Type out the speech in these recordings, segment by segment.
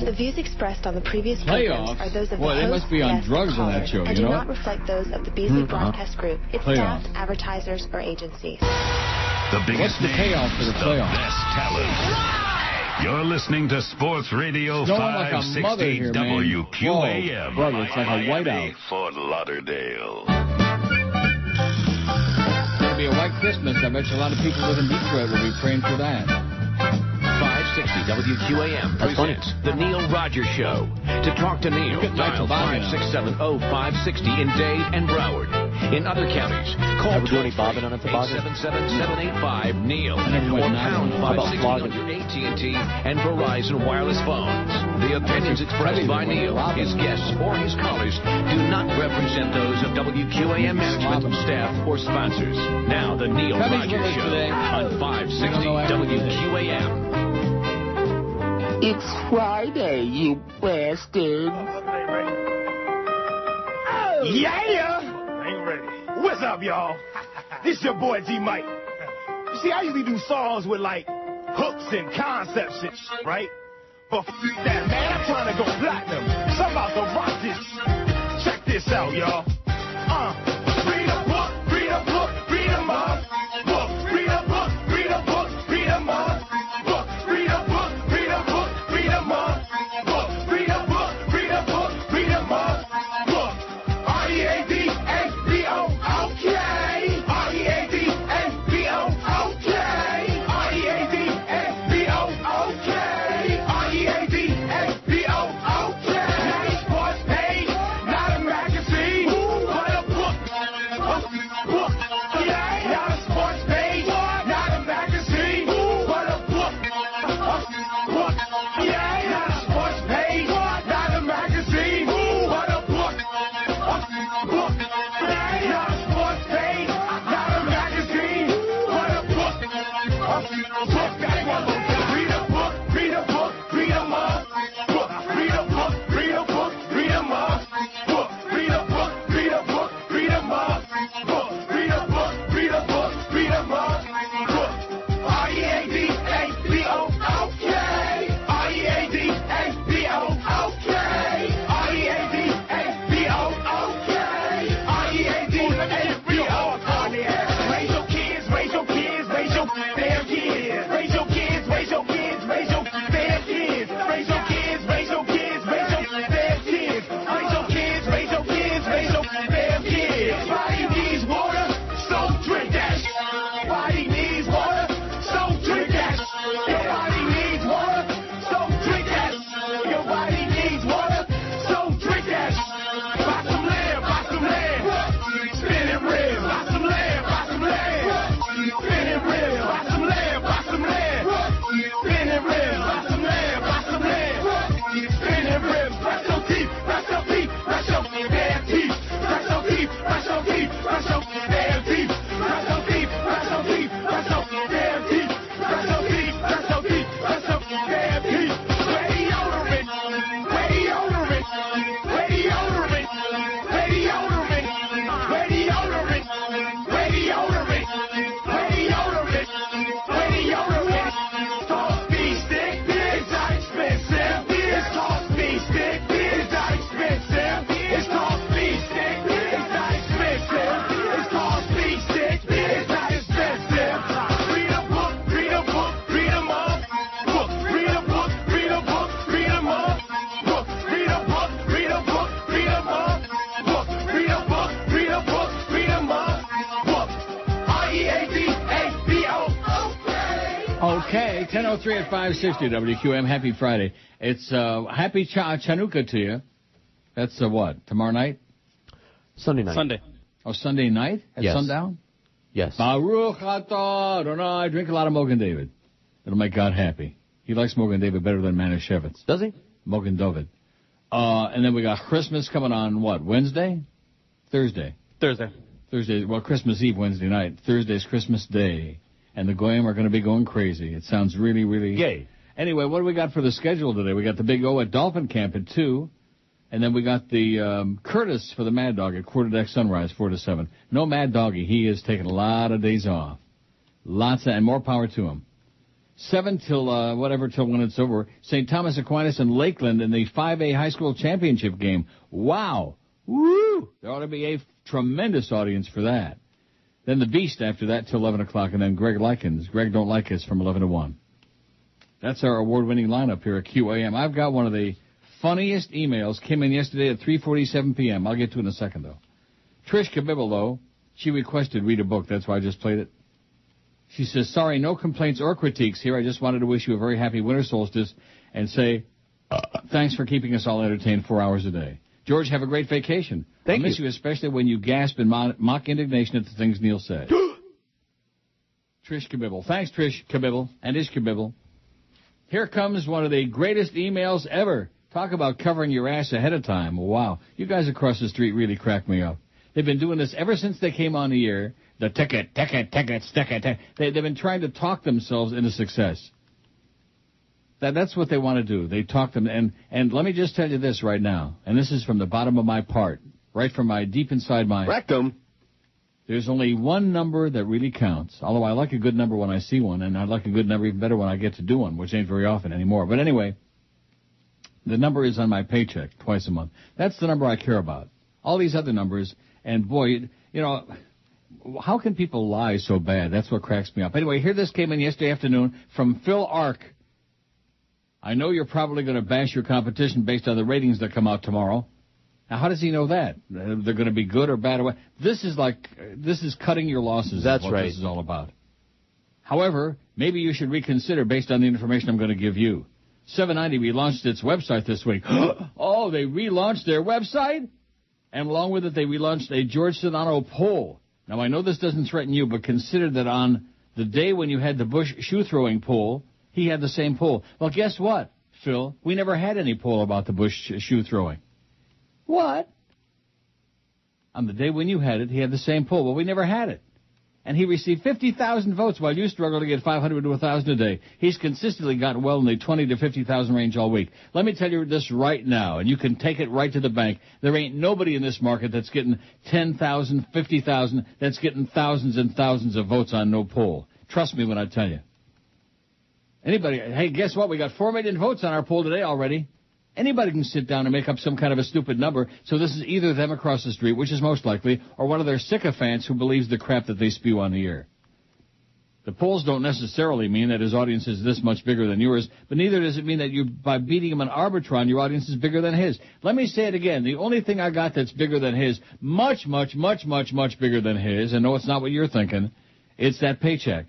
The views expressed on the previous programs are those of the host, they must be on guests, drugs on that show, and do not reflect those of the Beasley Broadcast Group, its staff, advertisers, or agencies. The biggest payoff for the playoffs? Best talent. You're listening to Sports Radio 560 WQAM. Brother, it's like a whiteout. Fort Lauderdale. It's going to be a white Christmas. I bet you a lot of people in Detroit will be praying for that. 560 WQAM presents The Neil Rogers Show. To talk to Neil, dial 5670560 in Dade and Broward. In other counties, call 877-785-NEIL or pound 560 on your AT&T and Verizon wireless phones. The opinions expressed by Neil, his guests, or his callers do not represent those of WQAM management, staff, or sponsors. Now, The Neil Rogers Show on 560 WQAM. It's Friday, you bastard. Yeah! Ain't ready. What's up, y'all? This your boy G-Mike. You see, I usually do songs with, like, hooks and concepts and shit, right? But that, man, I'm trying to go platinum. So I'm about to rock this. Check this out, y'all. Read a book, read a book, read a book. Read a book, read a book, read a book. Read a book, read a book, read a book. Read a book, read a book, read a book. R-E-A-D-A-B-O, okay. R-E-A-D-A-B-O, okay. R-E-A-D-A-B-O, okay. R-E-A-D-A-B-O, okay. Sports page, not a magazine, but a book. Book, yeah. Not a sports page, not a magazine, but a book. Book, yeah. Not a sports page, not a magazine, but a book. Book, yeah. Not a sports page, not a magazine, but a book. Book, read a book, read a book, read a book. Read a book, read a book, read a book. Read a book, read a book, read a book. Read a book, read a book, read a book. R-E-A-D-A-B-O, okay. R-E-A-D-A-B-O, okay. R-E-A-D-A-B-O, okay. R-E-A-D-A-B-O, okay. Raise your kids, raise your kids, raise your damn kids. Raise your kids, raise your kids, raise your damn kids. Raise your kids, raise your kids, raise your damn kids. Raise your kids, raise your kids, raise your damn kids. Body needs water, so drink that. Body needs water, so drink that. Your body needs water, so drink that. Your body needs water, so drink that. Buy some land, buy some land. Spin it real. Buy some land, buy some land. Spin it real. Buy some land, buy some land. Spin it real. Buy some land, buy some land. Spin it real. Brush your teeth, brush your teeth, brush your damn teeth. Brush your teeth, brush your teeth, brush your damn teeth. Brush your teeth, brush your teeth, brush your damn teeth. Brush your teeth, brush your teeth, brush your damn teeth. Deodorant, deodorant, deodorant, deodorant, deodorant, deodorant, deodorant, deodorant. Coffee stick, it's not expensive. It's coffee stick, it's not expensive. It's coffee stick, it's not expensive. It's coffee stick, it's not expensive. Read a book, read a book, read a book. Read a book, read a book, read a book. Read a book, read a book, read a book. Read a book, read a book, read a book. R-E-A-D-A-B-O. Okay, 10:03 at 560 WQAM. Happy Friday. It's happy Chanukah to you. That's what? Tomorrow night? Sunday night. Sunday. Oh, Sunday night at Yes. sundown? Yes. Baruch atah Adonai. Drink a lot of Mogen David. It'll make God happy. He likes Mogen David better than Manischewitz. Does he? Mogen David. And then we got Christmas coming on what? Wednesday? Thursday. Thursday. Well, Christmas Eve, Wednesday night. Thursday's Christmas Day. And the Goyim are going to be going crazy. It sounds really, really... Yay. Anyway, what do we got for the schedule today? We got the Big O at Dolphin Camp at 2. And then we got the Curtis for the Mad Dog at Quarter Deck Sunrise, 4 to 7. No Mad Doggy. He is taking a lot of days off. And more power to him. 7 till till when it's over. St. Thomas Aquinas and Lakeland in the 5A high school championship game. Wow. Woo! There ought to be a tremendous audience for that. Then the Beast after that till 11 o'clock, and then Greg Likens. Greg Don't Like Us from 11 to 1. That's our award-winning lineup here at QAM. I've got one of the funniest emails. Came in yesterday at 3:47 p.m. I'll get to it in a second, though. Trish Kabibble, though, she requested read a book. That's why I just played it. She says, sorry, no complaints or critiques here. I just wanted to wish you a very happy winter solstice and say thanks for keeping us all entertained 4 hours a day. George, have a great vacation. I miss you, especially when you gasp in mock indignation at the things Neil said. Trish Kabibble. Thanks, Trish Kabibble and Ish Kabibble. Here comes one of the greatest emails ever. Talk about covering your ass ahead of time. Wow. You guys across the street really crack me up. They've been doing this ever since they came on the air. The ticket. They've been trying to talk themselves into success. That's what they want to do. They talk them, and let me just tell you this right now, and this is from the bottom of my part, right from my deep inside my rectum. There's only one number that really counts, although I like a good number when I see one, and I like a good number even better when I get to do one, which ain't very often anymore. But anyway, the number is on my paycheck twice a month. That's the number I care about. All these other numbers, and boy, you know, how can people lie so bad? That's what cracks me up. Anyway, here this came in yesterday afternoon from Phil Ark. I know you're probably going to bash your competition based on the ratings that come out tomorrow. Now, how does he know that? They're going to be good or bad? This is cutting your losses. That's what right. This is all about. However, maybe you should reconsider based on the information I'm going to give you. 790 relaunched its website this week. Oh, they relaunched their website? And along with it, they relaunched a George Sedano poll. Now, I know this doesn't threaten you, but consider that on the day when you had the Bush shoe-throwing poll, he had the same poll. Well, guess what, Phil? We never had any poll about the Bush shoe-throwing. What? On the day when you had it, he had the same poll. Well, we never had it. And he received 50,000 votes while you struggle to get 500 to 1,000 a day. He's consistently gotten well in the 20 to 50,000 range all week. Let me tell you this right now, and you can take it right to the bank. There ain't nobody in this market that's getting 10,000, 50,000, that's getting thousands and thousands of votes on no poll. Trust me when I tell you. Anybody, hey, guess what? We got 4 million votes on our poll today already. Anybody can sit down and make up some kind of a stupid number, so this is either them across the street, which is most likely, or one of their sycophants who believes the crap that they spew on the air. The polls don't necessarily mean that his audience is this much bigger than yours, but neither does it mean that you, by beating him on Arbitron, your audience is bigger than his. Let me say it again. The only thing I got that's bigger than his, much bigger than his, and no, it's not what you're thinking, it's that paycheck.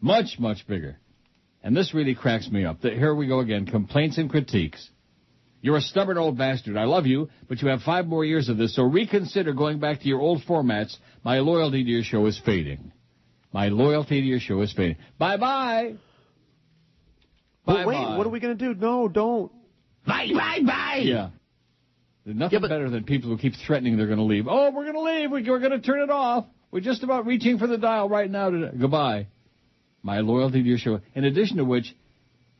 Much bigger. And this really cracks me up. Here we go again. Complaints and critiques. You're a stubborn old bastard. I love you, but you have 5 more years of this, so reconsider going back to your old formats. My loyalty to your show is fading. My loyalty to your show is fading. Bye-bye. But wait, what are we going to do? No, don't. Bye. Yeah. There's nothing better than people who keep threatening they're going to leave. Oh, we're going to leave. We're going to turn it off. We're just about reaching for the dial right now. Goodbye. My loyalty to your show. In addition to which,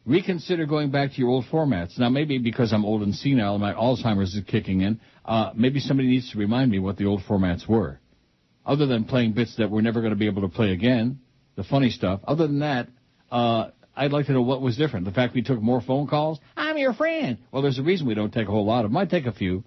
reconsider going back to your old formats. Now, maybe because I'm old and senile and my Alzheimer's is kicking in, maybe somebody needs to remind me what the old formats were. Other than playing bits that we're never going to be able to play again, the funny stuff. Other than that, I'd like to know what was different. The fact we took more phone calls? I'm your friend. Well, there's a reason we don't take a whole lot of them. I take a few.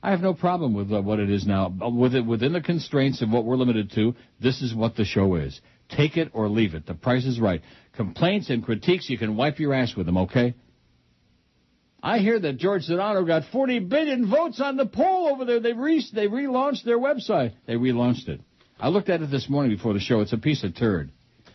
I have no problem with what it is now. Within the constraints of what we're limited to, this is what the show is. Take it or leave it. The price is right. Complaints and critiques, you can wipe your ass with them, okay? I hear that George Sedano got 40 billion votes on the poll over there. They relaunched their website. They relaunched it. I looked at it this morning before the show. It's a piece of turd.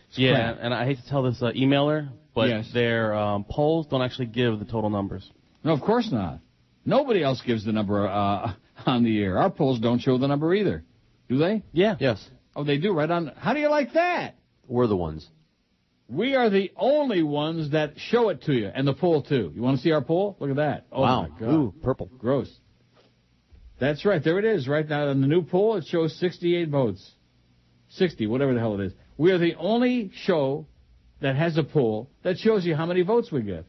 It's crap. And I hate to tell this emailer, but yes, their polls don't actually give the total numbers. No, of course not. Nobody else gives the number on the air. Our polls don't show the number either. Do they? Yeah. Yes. Oh, they do, right on. How do you like that? We're the ones. We are the only ones that show it to you, and the poll, too. You want to see our poll? Look at that. Oh, wow. My God. Ooh, purple. Gross. That's right. There it is. Right now, on the new poll, it shows 68 votes. 60, whatever the hell it is. We are the only show that has a poll that shows you how many votes we get.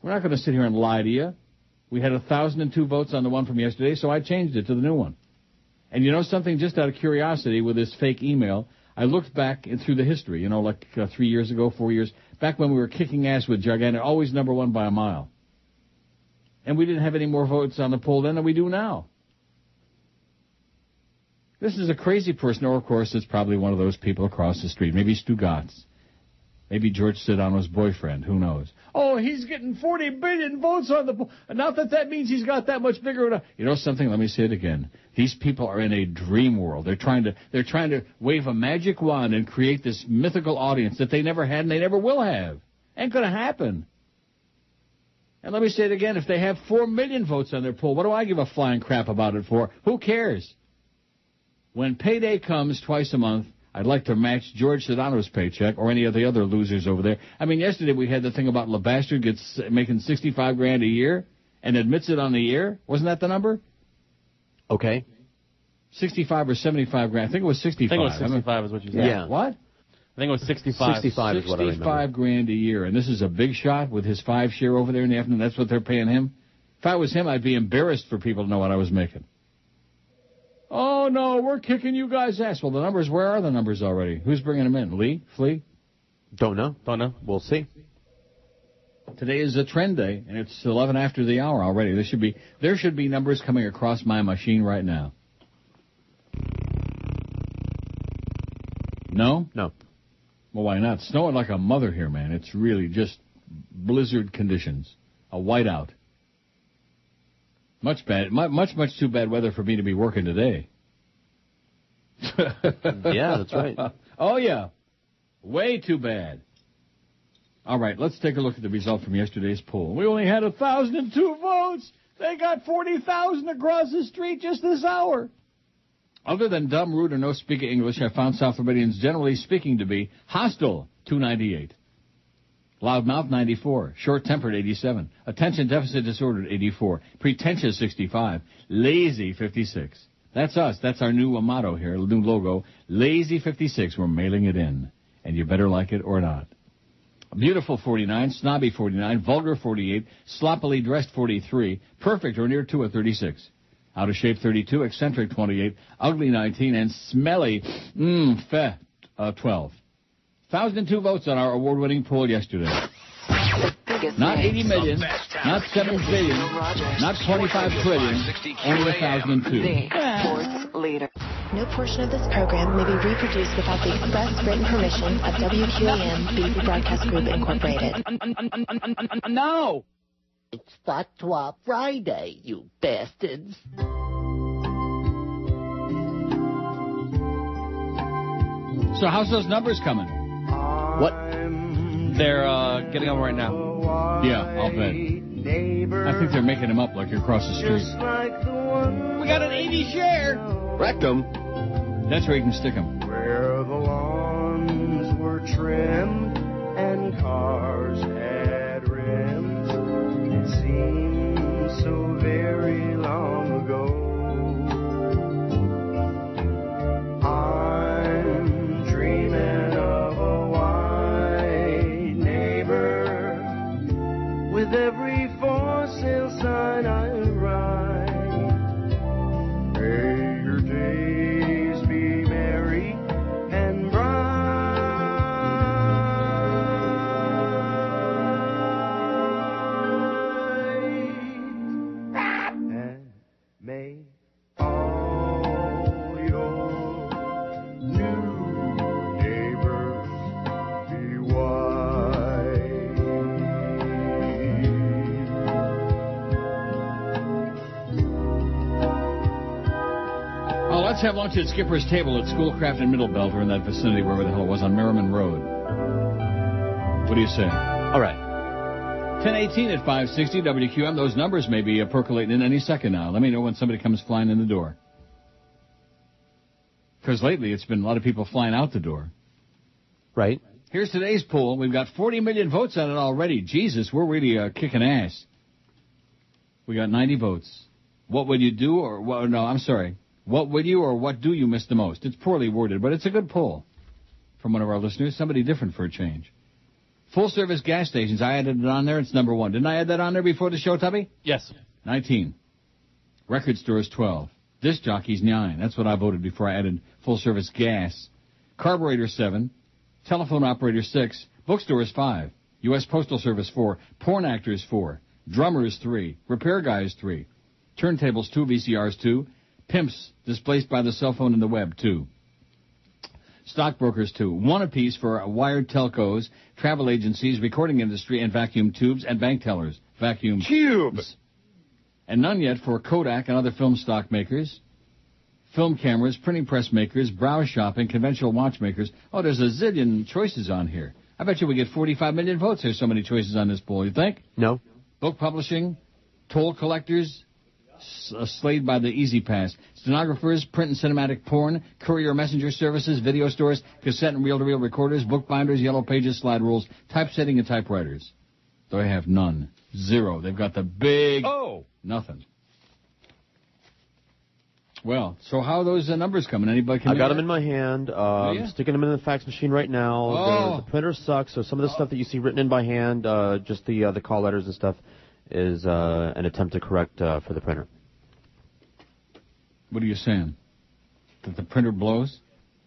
We're not going to sit here and lie to you. We had 1,002 votes on the one from yesterday, so I changed it to the new one. And you know something? Just out of curiosity with this fake email, I looked back through the history, like 3 years ago, 4 years, back when we were kicking ass with gigantic, always number one by a mile. And we didn't have any more votes on the poll then than we do now. This is a crazy person, or of course it's probably one of those people across the street. Maybe Stugatz. Maybe George Sedano's boyfriend. Who knows? Oh, he's getting 40 billion votes on the poll. Not that means he's got that much bigger. You know something? Let me say it again. These people are in a dream world. They're trying to wave a magic wand and create this mythical audience that they never had and they never will have. Ain't gonna happen. And let me say it again. If they have 4 million votes on their poll, what do I give a flying crap about it for? Who cares? When payday comes twice a month, I'd like to match George Sedano's paycheck or any of the other losers over there. I mean, yesterday we had the thing about LeBastard making $65,000 a year and admits it on the air. Wasn't that the number? Okay. 65 or 75 grand. I think it was 65. I think it was 65 is what you said. Yeah. What? I think it was 65. 65 is what I remember. $65,000 a year. And this is a big shot with his 5 share over there in the afternoon. That's what they're paying him. If I was him, I'd be embarrassed for people to know what I was making. Oh, no, we're kicking you guys' ass. Well, where are the numbers already? Who's bringing them in? Lee? Flea? Don't know. We'll see. Today is a trend day, and it's 11 after the hour already. There should be numbers coming across my machine right now. No? No. Well, why not? It's snowing like a mother here, man. It's really just blizzard conditions. A whiteout. Much too bad weather for me to be working today. Yeah, that's right. Oh, yeah. Way too bad. All right, let's take a look at the result from yesterday's poll. We only had 1,002 votes. They got 40,000 across the street just this hour. Other than dumb, rude, or no speaking English, I found South Floridians generally speaking to be hostile, 298. Loudmouth, 94. Short-tempered, 87. Attention deficit disordered, 84. Pretentious, 65. Lazy, 56. That's us. That's our new motto here, new logo. Lazy, 56. We're mailing it in. And you better like it or not. Beautiful, 49. Snobby, 49. Vulgar, 48. Sloppily dressed, 43. Perfect or near to, 36. Out of shape, 32. Eccentric, 28. Ugly, 19. And smelly, 12. 1,002 votes on our award-winning poll yesterday. Not 80 million, not 7 billion, not 25 trillion, only 1,002. Sports leader. No portion of this program may be reproduced without the express written permission of WQAM BBC Broadcast Group Incorporated. No! It's Fatwa Friday, you bastards. So how's those numbers coming? What? They're getting them right now. Yeah, I'll bet. I think they're making them up like you're across the street. We got an 80 share. Rectum. That's where you can stick them. Where the lawns were trimmed and cars had rims. It seems so very long ago. I'm dreaming of a white neighbor with every for sale sign I write. May your days be merry and bright, and may all your new neighbors be white. Oh, let's have lunch at Skipper's Table at Schoolcraft in Middlebelt or in that vicinity, wherever the hell it was, on Merriman Road. What do you say? All right. 10:18 at 560 WQM. Those numbers may be percolating in any second now. Let me know when somebody comes flying in the door. Because lately it's been a lot of people flying out the door. Right. Here's today's poll. We've got 40 million votes on it already. Jesus, we're really kicking ass. We got 90 votes. What would you do or what? No, I'm sorry. What would you or what do you miss the most? It's poorly worded, but it's a good poll from one of our listeners. Somebody different for a change. Full-service gas stations. I added it on there. It's number 1. Didn't I add that on there before the show, Tubby? Yes. 19. Record stores, 12. Disc jockeys, 9. That's what I voted before I added full-service gas. Carburetor 7, telephone operator 6, bookstores 5, U.S. Postal Service 4, porn actors 4, drummers 3, repair guys 3, turntables 2, VCRs 2, pimps displaced by the cell phone and the web 2, stockbrokers 2, 1 apiece for wired telcos, travel agencies, recording industry, and vacuum tubes, and bank tellers, vacuum tubes, and none yet for Kodak and other film stock makers, film cameras, printing press makers, browse shopping, conventional watchmakers. Oh, there's a zillion choices on here. I bet you we get 45 million votes. There's so many choices on this poll. You think? No. Book publishing, toll collectors, slayed by the Easy Pass, stenographers, print and cinematic porn, courier messenger services, video stores, cassette and reel-to-reel recorders, bookbinders, yellow pages, slide rules, typesetting, and typewriters. They have none. 0. They've got the big... nothing. Well, so how are those numbers coming? Anybody can... I got them in my hand. Sticking them in the fax machine right now. The printer sucks, so some of the stuff that you see written in by hand, just the call letters and stuff, is an attempt to correct for the printer. What are you saying? That the printer blows?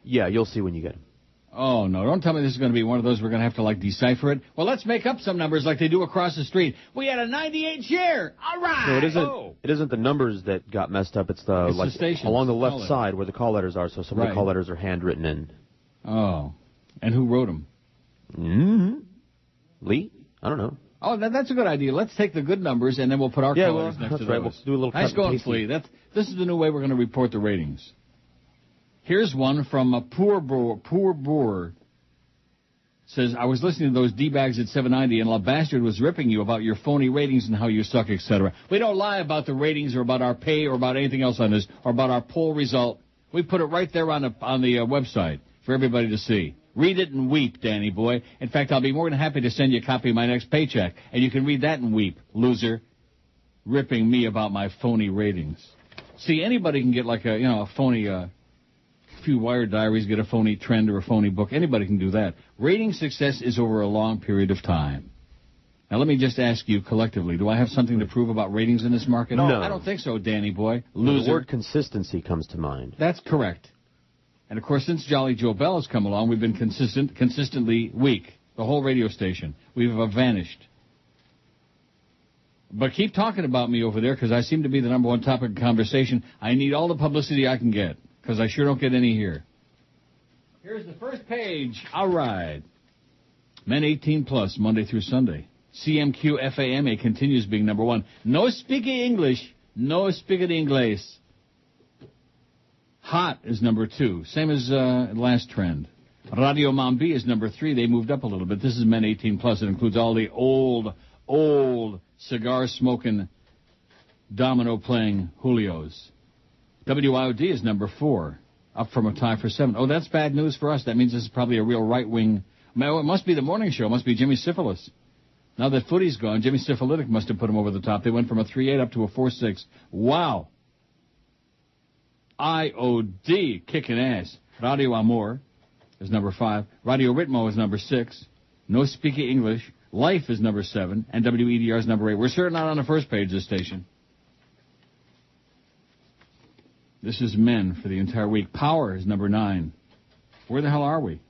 Yeah, you'll see when you get them. Oh, no. Don't tell me this is going to be one of those we're going to have to, decipher it. Well, let's make up some numbers like they do across the street. We had a 98 share. All right. No, it isn't. It isn't the numbers that got messed up. It's the stations, along the left side where the call letters are. So some of the call letters are handwritten in. Oh. And who wrote them? Lee? I don't know. Oh, that's a good idea. Let's take the good numbers, and then we'll put our call letters next to those. Right. We'll do a little nice going, Flea. This is the new way we're going to report the ratings. Here's one from a poor boor. Says, I was listening to those D-bags at 790, and La Bastard was ripping you about your phony ratings and how you suck, etc. We don't lie about the ratings or about our pay or about anything else on this or about our poll result. We put it right there on the website for everybody to see. Read it and weep, Danny boy. In fact, I'll be more than happy to send you a copy of my next paycheck, and you can read that and weep, loser, ripping me about my phony ratings. See, anybody can get a phony... few Wired diaries, get a phony trend or a phony book. Anybody can do that. Rating success is over a long period of time. Now, let me just ask you collectively, do I have something to prove about ratings in this market? No. I don't think so, Danny boy. Loser. The word consistency comes to mind. That's correct. And, of course, since Jolly Joe Bell has come along, we've been consistently weak. The whole radio station. We've vanished. But keep talking about me over there, because I seem to be the number one topic of conversation. I need all the publicity I can get, because I sure don't get any here. Here's the first page. All right. Men 18 plus, Monday through Sunday. CMQ FAMA continues being number one. No speaking English. No speaking English. Hot is number 2. Same as last trend. Radio Mambi is number 3. They moved up a little bit. This is Men 18 plus. It includes all the old cigar-smoking, domino-playing Julios. WIOD is number 4, up from a tie for 7. Oh, that's bad news for us. That means this is probably a real right-wing... It must be the morning show. It must be Jimmy Cefalo. Now that Footy's gone, Jimmy Cefalo must have put him over the top. They went from a 3.8 up to a 4.6. Wow. IOD, kicking ass. Radio Amor is number 5. Radio Ritmo is number 6. No Speaking English. Life is number 7. And WEDR is number 8. We're sure not on the first page of the station. This is Men for the entire week. Power is number 9. Where the hell are we?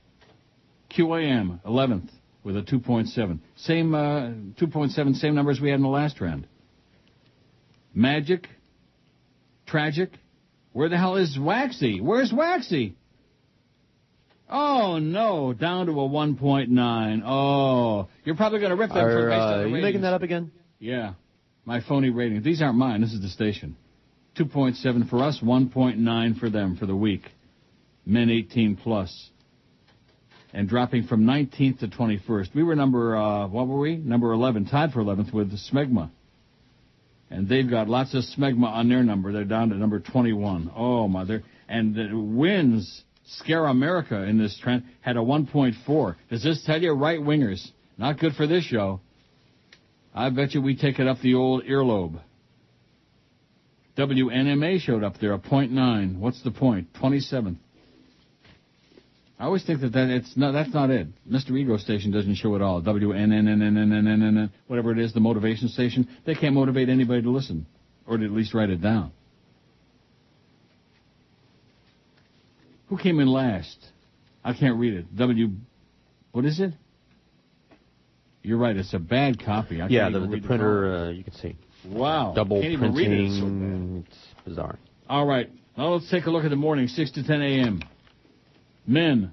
QAM, 11th, with a 2.7. Same 2.7, same numbers we had in the last trend. Magic, Tragic. Where the hell is WAXY? Where's WAXY? Oh, no, down to a 1.9. Oh, you're probably going to rip them for based on the ratings. Are you making that up again? Yeah, my phony ratings. These aren't mine. This is the station. 2.7 for us, 1.9 for them for the week. Men 18 plus. And dropping from 19th to 21st. We were what were we? Number 11, tied for 11th with Smegma. And they've got lots of Smegma on their number. They're down to number 21. Oh, mother. And the wins, Scare America in this trend, had a 1.4. Does this tell you? Right-wingers. Not good for this show. I bet you we take it up the old earlobe. WNMA showed up there, a 0.9. What's the point? 27th. I always think that's not it. Mr. Ego Station doesn't show it all. WNNNNNNNN, whatever it is, the motivation station. They can't motivate anybody to listen, or to at least write it down. Who came in last? I can't read it. What is it? You're right, it's a bad copy. I yeah, can't the printer, you can see. Wow. Double can't printing. Even read it. So it's bizarre. All right. Now let's take a look at the morning, 6 to 10 a.m. Men.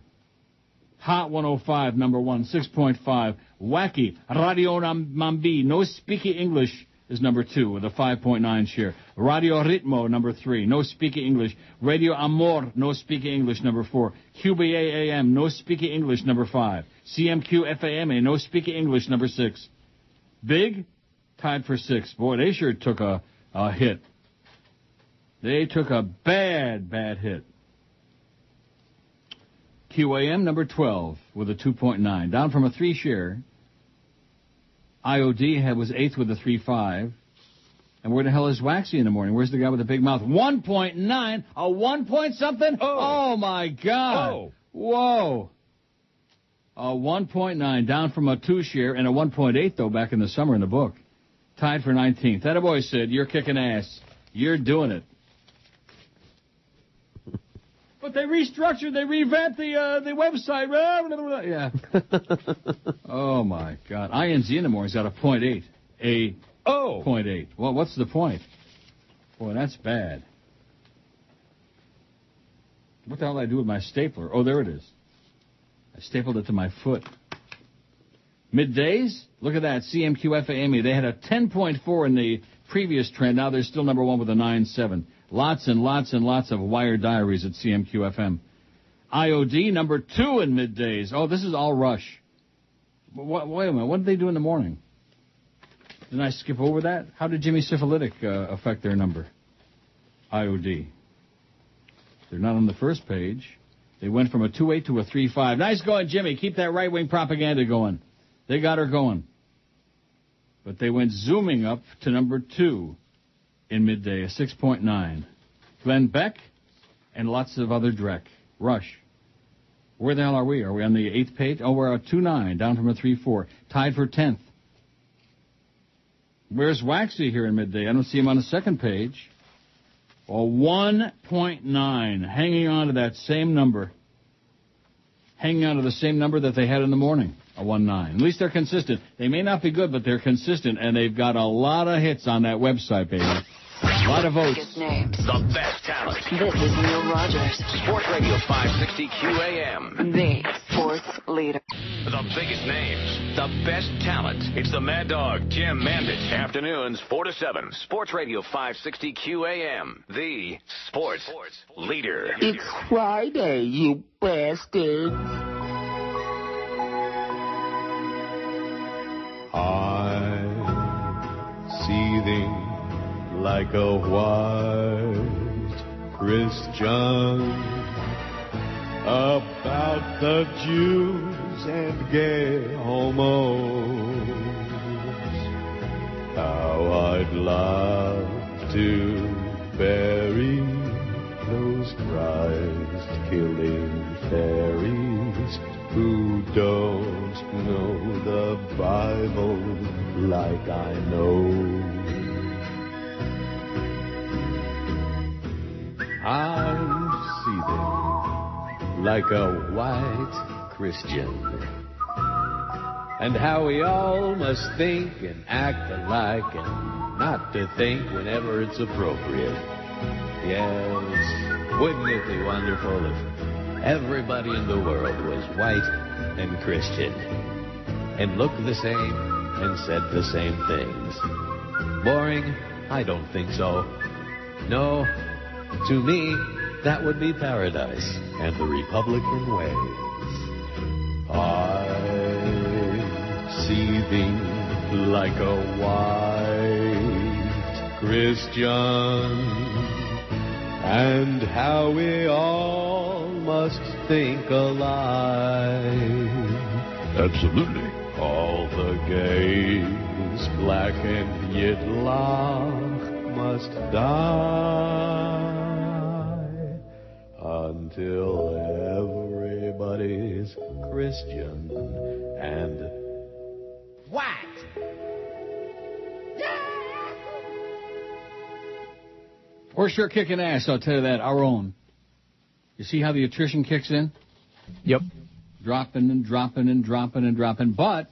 Hot 105, number 1, 6.5. Wacky, Radio Mambi, No Speaky English is number 2 with a 5.9 share. Radio Ritmo, number 3, No Speaky English. Radio Amor, No Speaky English, number 4. QBA AM, No Speaky English, number 5. CMQ FAMA, No Speaky English, number 6. Big, tied for 6. Boy, they sure took a hit. They took a bad hit. QAM, number 12, with a 2.9. Down from a 3 share. IOD was 8th with a 3.5. And where the hell is Waxy in the morning? Where's the guy with the big mouth? 1.9? A 1 point something? Oh my God. Oh. Whoa. A 1.9, down from a 2 share, and a 1.8, though, back in the summer in the book. Tied for 19th. That boy said, you're kicking ass. You're doing it. But they restructured, they revamped the website. Yeah. Oh, my God. INZ in the morning's got a 0.8. A 0.8. Well, what's the point? Boy, that's bad. What the hell did I do with my stapler? Oh, there it is. I stapled it to my foot. Middays, look at that. CMQ FAME, they had a 10.4 in the previous trend. Now they're still number 1 with a 9.7. Lots and lots and lots of wire diaries at CMQ FM. IOD, number 2 in middays. Oh, this is all Rush. Wait a minute. What did they do in the morning? Didn't I skip over that? How did Jimmy Cefalo affect their number? IOD. They're not on the first page. They went from a 2.8 to a 3.5. Nice going, Jimmy. Keep that right-wing propaganda going. They got her going. But they went zooming up to number 2 in midday, a 6.9. Glenn Beck and lots of other dreck. Rush. Where the hell are we? Are we on the 8th page? Oh, we're at 2.9, down from a 3.4. Tied for 10th. Where's Waxy here in midday? I don't see him on the second page. A 1.9, hanging on to that same number. Hanging on to the same number that they had in the morning, a 1.9. At least they're consistent. They may not be good, but they're consistent, and they've got a lot of hits on that website, baby. A lot of votes. The best talent. This is Neil Rogers. Sports Radio 560 QAM. The sports leader. The biggest names. The best talent. It's the Mad Dog, Jim Mandich. Afternoons, 4 to 7. Sports Radio 560 QAM. The sports leader. It's Friday, you bastards. I'm seething like a white Christian about the Jews and gay homos. How I'd love to bury those Christ-killing fairies who don't know the Bible like I know. I'm seething like a white Christian, and how we all must think and act alike and not to think whenever it's appropriate. Yes, wouldn't it be wonderful if everybody in the world was white and Christian and looked the same and said the same things? Boring? I don't think so. No. To me, that would be paradise and the Republican ways. I'm seething like a white Christian, and how we all must think alike. Absolutely. All the gays, black and Yitlach, must die until everybody's Christian and White. We're sure kicking ass, I'll tell you that, our own. You see how the attrition kicks in? Yep. Dropping and dropping and dropping and dropping. But,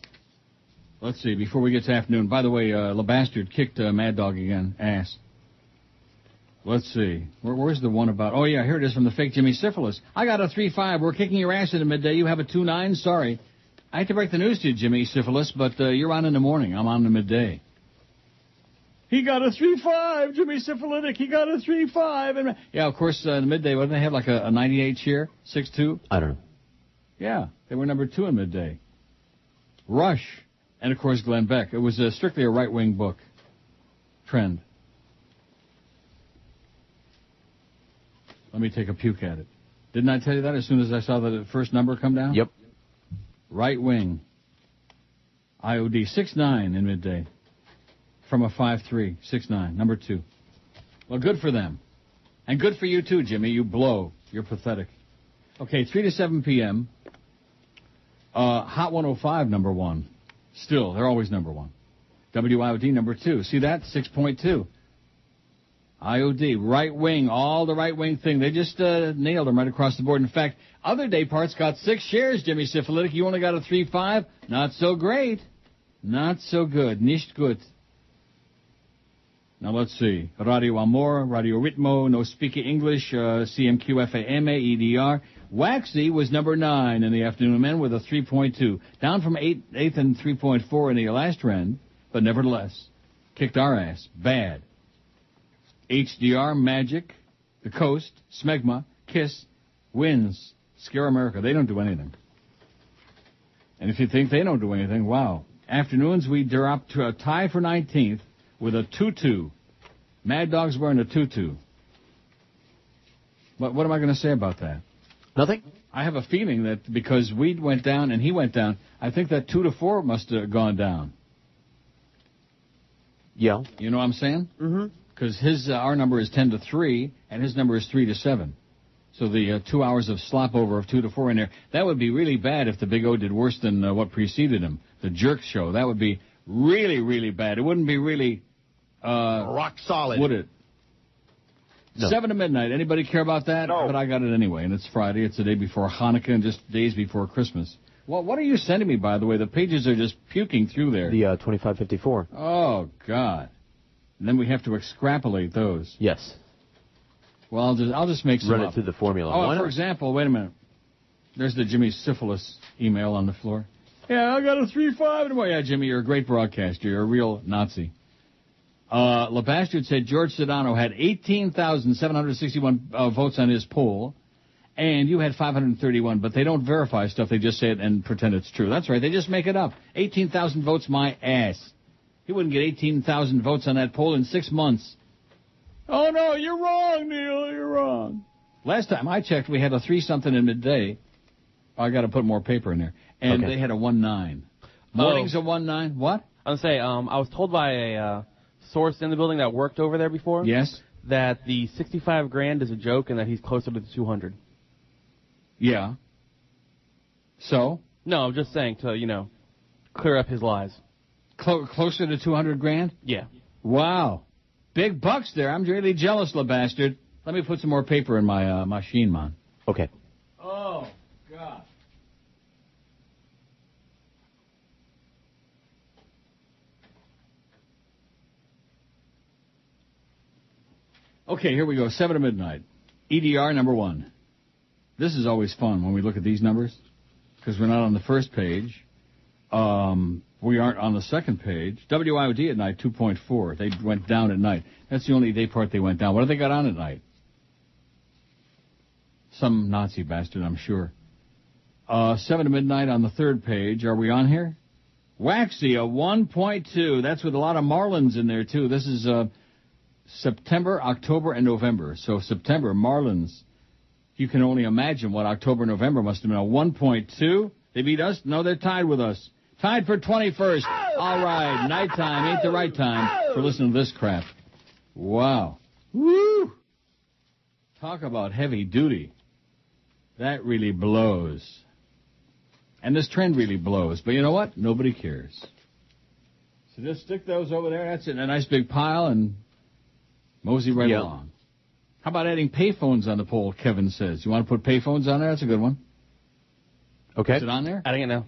let's see, before we get to afternoon, by the way, LeBastard kicked Mad Dog again. Ass. Let's see. Where's the one about? Oh, yeah, here it is from the fake Jimmy Cefalo. I got a 3.5. We're kicking your ass in the midday. You have a 2.9. Sorry. I hate to break the news to you, Jimmy Cefalo, but you're on in the morning. I'm on in the midday. He got a 3.5, Jimmy Syphilitic. He got a 3.5. And yeah, of course, in the midday, what did they have, like a 98 share? 6.2? I don't know. Yeah, they were number 2 in midday. Rush. And, of course, Glenn Beck. It was strictly a right-wing book. Trend. Let me take a puke at it. Didn't I tell you that as soon as I saw the first number come down? Yep. Right-wing. IOD. 6.9 in midday. From a 5.3, 6.9, number 2. Well, good for them. And good for you, too, Jimmy. You blow. You're pathetic. Okay, 3 to 7 p.m. Hot 105, number 1. Still, they're always number 1. WIOD, number 2. See that? 6.2. IOD, right wing, all the right wing thing. They just nailed them right across the board. In fact, other day parts got 6 shares, Jimmy Syphilitic. You only got a 3.5. Not so great. Not so good. Nicht gut. Now, let's see. Radio Amor, Radio Ritmo, No Speaking English, CMQFAMA, EDR. WAXY was number 9 in the afternoon, men, with a 3.2. Down from 8th and 3.4 in the last trend, but nevertheless, kicked our ass. Bad. HDR, Magic, The Coast, Smegma, Kiss, Wins, Scare America. They don't do anything. And if you think they don't do anything, wow. Afternoons, we dropped to a tie for 19th. With a 2-2. Mad Dog's wearing a 2-2. What am I going to say about that? Nothing. I have a feeling that because Weed went down and he went down, I think that 2 to 4 must have gone down. Yeah. You know what I'm saying? Mm-hmm. Because our number is 10 to 3, and his number is 3 to 7. So the 2 hours of slop over of 2 to 4 in there, that would be really bad if the Big O did worse than what preceded him, the Jerk Show. That would be really, really bad. It wouldn't be really... rock solid. Would it? No. 7 to midnight. Anybody care about that? No. But I got it anyway, and it's Friday. It's the day before Hanukkah and just days before Christmas. Well, what are you sending me, by the way? The pages are just puking through there. The 2554. Oh, God. And then we have to extrapolate those. Yes. Well, I'll just make some Run up. it through the formula. Oh, for example, wait a minute. There's the Jimmy Syphilis email on the floor. Yeah, I got a 3.5. Well, yeah, Jimmy, you're a great broadcaster. You're a real Nazi. LeBastard said George Sedano had 18,761 votes on his poll, and you had 531, but they don't verify stuff. They just say it and pretend it's true. That's right. They just make it up. 18,000 votes, my ass. He wouldn't get 18,000 votes on that poll in 6 months. Oh, no, you're wrong, Neil. You're wrong. Last time I checked, we had a 3-something in midday. I got to put more paper in there. And They had a 1.9. Morning's a 1.9. What? I was going to say, I was told by a source in the building that worked over there before. Yes. That the 65 grand is a joke and that he's closer to the 200. Yeah. So? No, I'm just saying to, clear up his lies. Closer to 200 grand? Yeah. Wow. Big bucks there. I'm really jealous, LeBastard. Let me put some more paper in my machine, man. Okay. Oh, God. Okay, here we go. 7 to midnight. EDR number 1. This is always fun when we look at these numbers because we're not on the first page. We aren't on the second page. WIOD at night, 2.4. They went down at night. That's the only day part they went down. What have they got on at night? Some Nazi bastard, I'm sure. 7 to midnight on the third page. Are we on here? WAXY, a 1.2. That's with a lot of Marlins in there, too. This is September, October, and November. So September, Marlins. You can only imagine what October, November must have been. A 1.2. They beat us? No, they're tied with us. Tied for 21st. All right, nighttime ain't the right time for listening to this crap. Wow. Woo! Talk about heavy duty. That really blows. And this trend really blows. But you know what? Nobody cares. So just stick those over there. That's it in a nice big pile and mosey right along. How about adding payphones on the poll, Kevin says. You want to put payphones on there? That's a good one. Okay. Is it on there? Adding it now.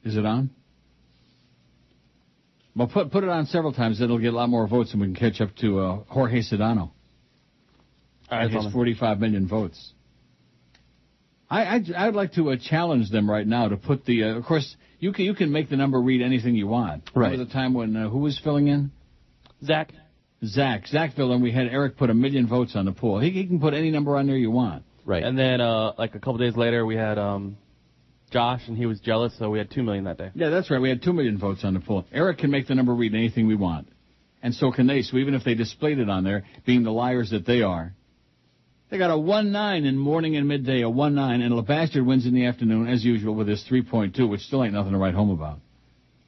Is it on? Well, put it on several times. It'll get a lot more votes, and we can catch up to Jorge Sedano. That has 45 million votes. I'd like to challenge them right now to put the. Of course, you can make the number read anything you want. Right. Remember the time when who was filling in? Zach filled in. We had Eric put 1 million votes on the poll. He can put any number on there you want. Right. And then like a couple days later, we had Josh, and he was jealous, so we had 2 million that day. Yeah, that's right. We had 2 million votes on the poll. Eric can make the number read anything we want, and so can they. So even if they displayed it on there, being the liars that they are. They got a 1-9 in morning and midday, a 1-9, and LeBastard wins in the afternoon, as usual, with his 3.2, which still ain't nothing to write home about.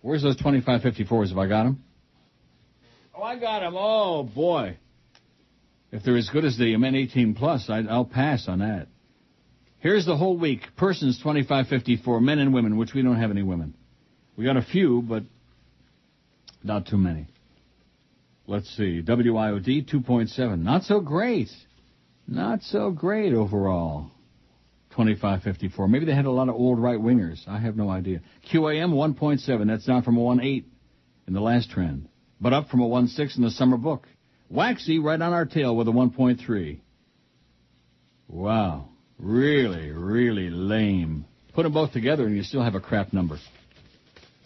Where's those 2554s? Have I got them? Oh, I got them. Oh, boy. If they're as good as the Men 18 Plus, I'll pass on that. Here's the whole week. Persons, 2554, men and women, which we don't have any women. We got a few, but not too many. Let's see. WIOD, 2.7. Not so great. Not so great overall. 2554. Maybe they had a lot of old right-wingers. I have no idea. QAM, 1.7. That's down from a 1.8 in the last trend, but up from a 1.6 in the summer book. WAXY right on our tail with a 1.3. Wow. Really, really lame. Put them both together and you still have a crap number.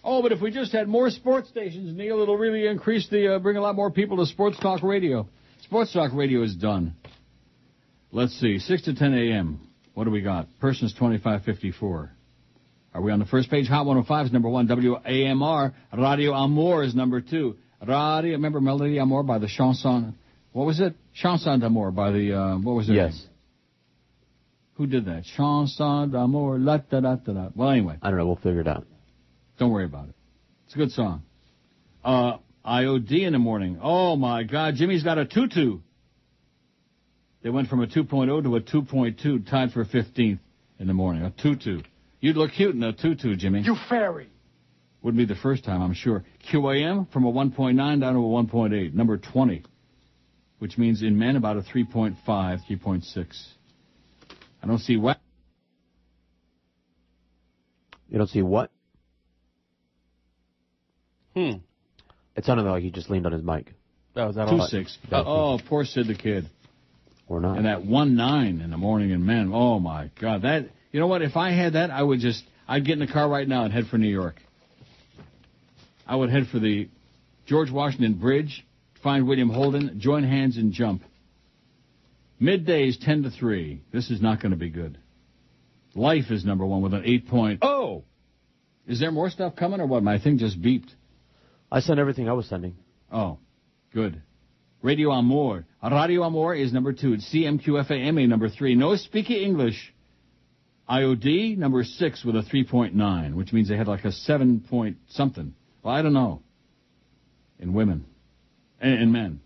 Oh, but if we just had more sports stations, Neil, it'll really increase bring a lot more people to Sports Talk Radio. Sports Talk Radio is done. Let's see, 6 to 10 a.m. What do we got? Persons 2554. Are we on the first page? Hot 105 is number 1. WAMR. Radio Amor is number 2. Remember Melody Amor by the Chanson? What was it? Chanson d'Amour by the, what was it? Yes. Name? Who did that? Chanson d'Amour, la da da da da. Well, anyway. I don't know. We'll figure it out. Don't worry about it. It's a good song. IOD in the morning. Oh, my God. Jimmy's got a tutu. They went from a 2.0 to a 2.2, tied for 15th in the morning. A tutu. You'd look cute in a tutu, Jimmy. You fairy. Wouldn't be the first time, I'm sure. QAM from a 1.9 down to a 1.8. Number 20. Which means in men about a 3.5, 3.6. I don't see what. You don't see what? It sounded like he just leaned on his mic. Oh, is that all? 2.6. Oh, poor Sid the Kid. Or not. And that 1.9 in the morning in men. Oh, my God. That, you know what? If I had that, I'd get in the car right now and head for New York. I would head for the George Washington Bridge, find William Holden, join hands and jump. Middays 10 to 3. This is not going to be good. Life is number 1 with an 8.0. Is there more stuff coming or what? My thing just beeped. I sent everything I was sending. Oh, good. Radio Amor. Radio Amor is number 2. CMQFAMA number 3. No speaking English. IOD number 6 with a 3.9, which means they had like a 7 point something. Well, I don't know. In women. And men.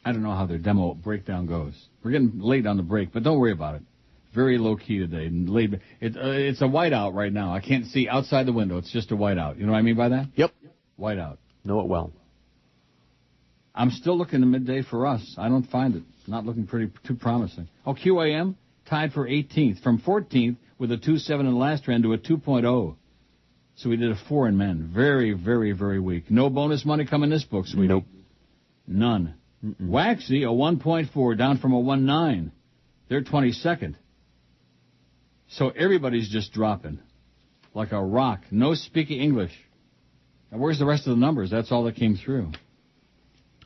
I don't know how their demo breakdown goes. We're getting late on the break, but don't worry about it. Very low key today. It's a whiteout right now. I can't see outside the window. It's just a whiteout. You know what I mean by that? Yep. Whiteout. Know it well. I'm still looking at midday for us. I don't find it. Not looking too promising. Oh, QAM tied for 18th. From 14th with a 2.7 in the last trend to a 2.0. So we did a 4 in men. Very, very, very weak. No bonus money coming this book, sweetie. Nope. None. WAXY, a 1.4, down from a 1.9. They're 22nd. So everybody's just dropping. Like a rock. No speaking English. Now, where's the rest of the numbers? That's all that came through.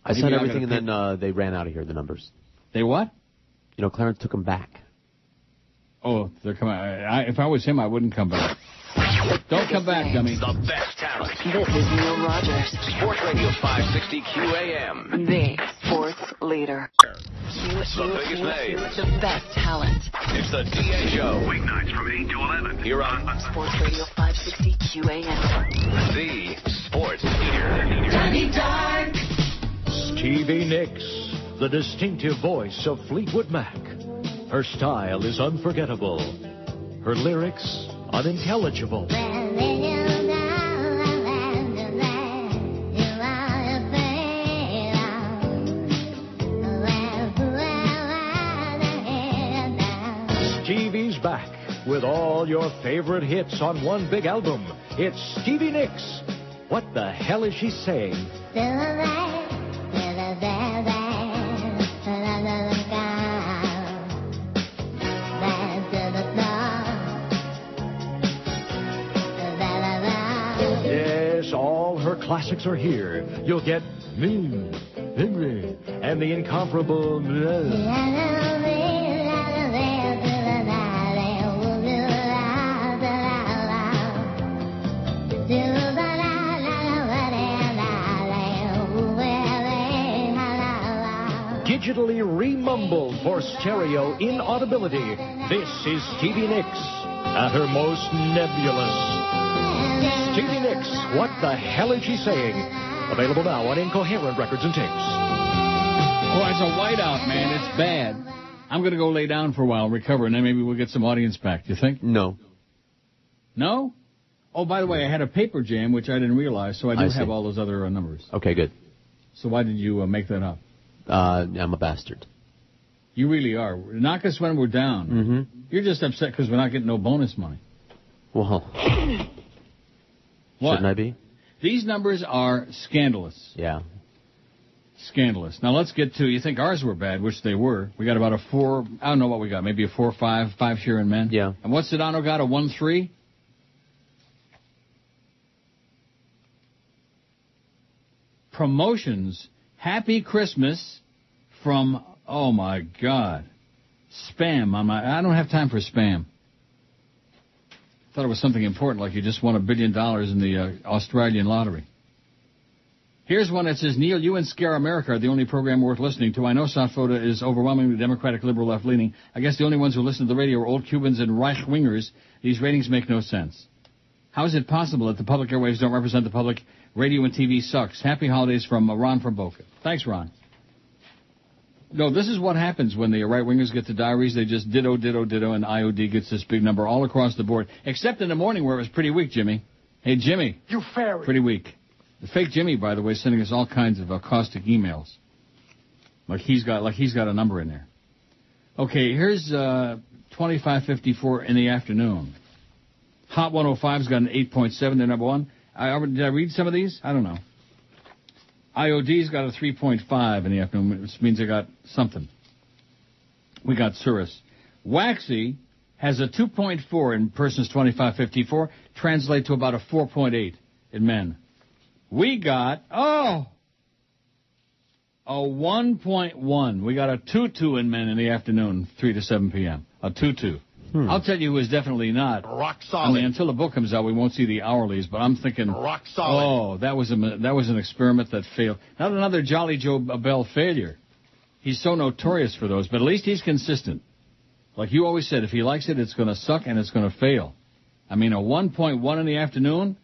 I sent everything, and then they ran out of here, the numbers. They what? You know, Clarence took them back. Oh, they're coming. If I was him, I wouldn't come back. Don't come back, dummy. The best talent. This is Neil Rogers. Sports Radio 560 QAM. The sports leader. The biggest names. The best talent. It's the DA Show. Weeknights from 8 to 11. Here on Sports Radio 560 QAM. the sports leader. Time. Stevie Nicks, the distinctive voice of Fleetwood Mac. Her style is unforgettable. Her lyrics, unintelligible. Stevie's back with all all your favorite hits on one big album. It's Stevie Nicks. What the hell is she saying? Yes, all her classics are here. You'll get Me, Henry, and the incomparable digitally remumbled for stereo inaudibility. This is Stevie Nicks at her most nebulous. Stevie Nicks, What the Hell Is She Saying? Available now on Incoherent Records and Tapes. Boy, it's a whiteout, man. It's bad. I'm going to go lay down for a while, recover, and then maybe we'll get some audience back. Do you think? No. No? Oh, by the way, I had a paper jam, which I didn't realize, so I do have all those other numbers. Okay, good. So why did you make that up? I'm a bastard. You really are. Knock us when we're down. Mm-hmm. You're just upset because we're not getting no bonus money. Well, what? Shouldn't I be? These numbers are scandalous. Yeah. Scandalous. Now let's get to, you think ours were bad, which they were. We got about a 4, I don't know what we got, maybe a 4-5 share in men. Yeah. And what Sedano got, a 1-3? Promotions, Happy Christmas from, oh my God, spam on my, I don't have time for spam. Thought it was something important, like you just won $1 billion in the Australian lottery. Here's one that says, Neil, you and Scare America are the only program worth listening to. I know South Florida is overwhelmingly Democratic, liberal, left-leaning. I guess the only ones who listen to the radio are old Cubans and right-wingers. These ratings make no sense. How is it possible that the public airwaves don't represent the public? Radio and TV sucks. Happy holidays from Ron from Boca. Thanks, Ron. No, this is what happens when the right-wingers get the diaries. They just ditto, and IOD gets this big number all across the board, except in the morning where it was pretty weak, Jimmy. Hey, Jimmy. You fairy. Pretty weak. The fake Jimmy, by the way, sending us all kinds of caustic emails. Like he's got a number in there. Okay, here's 2554 in the afternoon. Hot 105's got an 8.7. They're number one. Did I read some of these? I don't know. IOD's got a 3.5 in the afternoon, which means they got something. We got Cirrus. WAXY has a 2.4 in persons 2554, translate to about a 4.8 in men. We got, a 1.1. We got a 2.2 in men in the afternoon, 3 to 7 p.m. A 2.2. I'll tell you who is definitely not. Rock solid. I mean, until the book comes out, we won't see the hourlies, but I'm thinking, rock solid. Oh, that was an experiment that failed. Not another Jolly Joe Bell failure. He's so notorious for those, but at least he's consistent. Like you always said, if he likes it, it's going to suck and it's going to fail. I mean, a 1.1 in the afternoon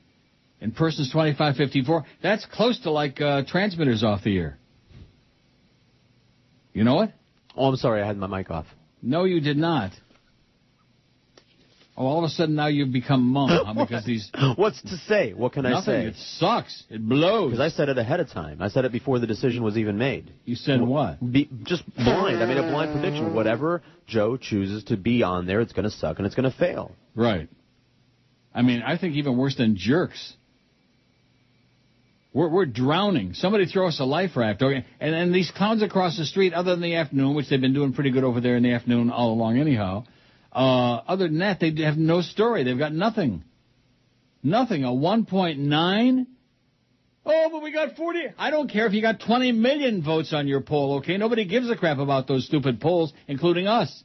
in persons 2554, that's close to like transmitters off the air. You know what? Oh, I'm sorry, I had my mic off. No, you did not. Oh, all of a sudden now you've become mum, huh? Because these... What's to say? What can I say? Nothing. It sucks. It blows. Because I said it ahead of time. I said it before the decision was even made. You said what? Just blind. I made a blind prediction. Whatever Joe chooses to be on there, it's going to suck and it's going to fail. Right. I mean, I think even worse than jerks. We're drowning. Somebody throw us a life raft. Okay? And these clowns across the street, other than the afternoon, which they've been doing pretty good over there in the afternoon all along anyhow... other than that, they have no story. They've got nothing. Nothing. A 1.9? Oh, but we got 40. I don't care if you got 20 million votes on your poll, okay? Nobody gives a crap about those stupid polls, including us.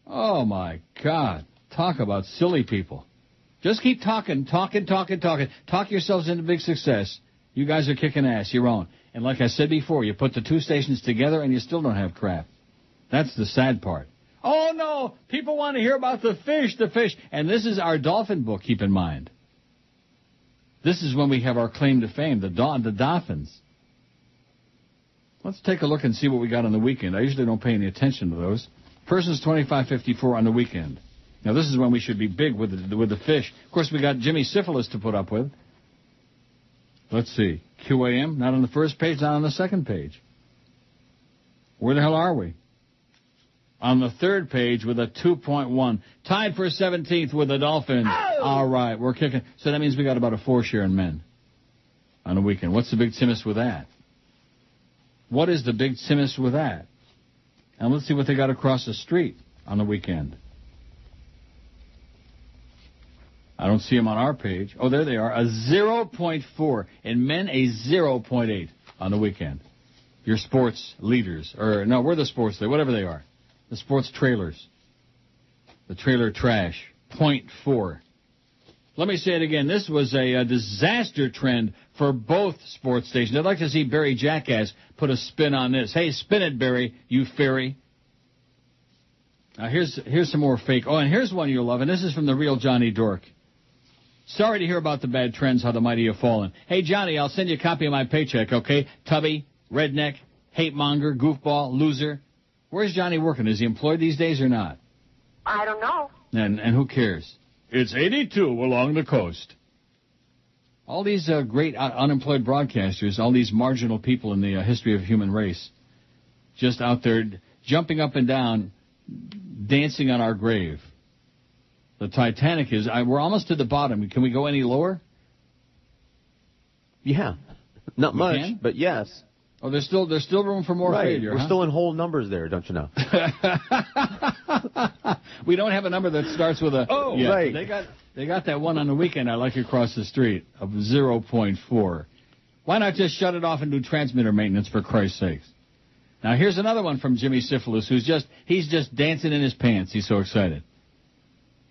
Oh, my God. Talk about silly people. Just keep talking. Talk yourselves into big success. You guys are kicking ass. Your own. And like I said before, you put the two stations together and you still don't have crap. That's the sad part. Oh, no, people want to hear about the fish. And this is our dolphin book, keep in mind. This is when we have our claim to fame, the dolphins. Let's take a look and see what we got on the weekend. I usually don't pay any attention to those. Persons 2554 on the weekend. Now, this is when we should be big with the fish. Of course, we got Jimmy Cefalo to put up with. Let's see. QAM, not on the first page, not on the second page. Where the hell are we? on the third page with a 2.1. Tied for 17th with the Dolphins. Oh! All right, we're kicking. So that means we got about a 4 share in men on the weekend. What's the big Simus with that? What is the big Simus with that? And let's see what they got across the street on the weekend. I don't see them on our page. Oh, there they are. A 0.4. In men, a 0.8 on the weekend. Your sports leaders. Or, no, we're the sports leaders, whatever they are. The sports trailers. The trailer trash. 0.4. Let me say it again. This was a disaster trend for both sports stations. I'd like to see Barry Jackass put a spin on this. Hey, spin it, Barry, you fairy. Now, here's some more fake. Oh, and here's one you'll love, and this is from the real Johnny Dork. Sorry to hear about the bad trends, how the mighty have fallen. Hey, Johnny, I'll send you a copy of my paycheck, okay? Tubby, redneck, hate monger, goofball, loser. Where's Johnny working? Is he employed these days or not? I don't know. And who cares? It's 82 along the coast. All these great unemployed broadcasters, all these marginal people in the history of human race, just out there jumping up and down, dancing on our grave. The Titanic is, we're almost to the bottom. Can we go any lower? Yeah. Not much, but yes. Oh, there's still room for more failure. We're still in whole numbers there, don't you know? We don't have a number that starts with a. Oh, yeah, right. They got that one on the weekend I like across the street of 0.4. Why not just shut it off and do transmitter maintenance for Christ's sakes? Now here's another one from Jimmy Cefalo, he's just dancing in his pants. He's so excited.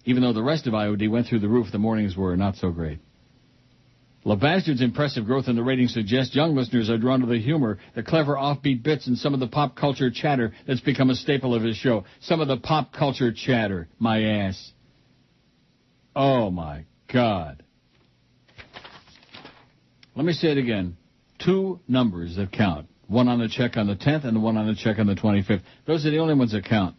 Even though the rest of IOD went through the roof, the mornings were not so great. LeBastard's impressive growth in the ratings suggests young listeners are drawn to the humor, the clever offbeat bits, and some of the pop culture chatter that's become a staple of his show. Some of the pop culture chatter. My ass. Oh, my God. Let me say it again. 2 numbers that count. One on the check on the 10th and the one on the check on the 25th. Those are the only ones that count.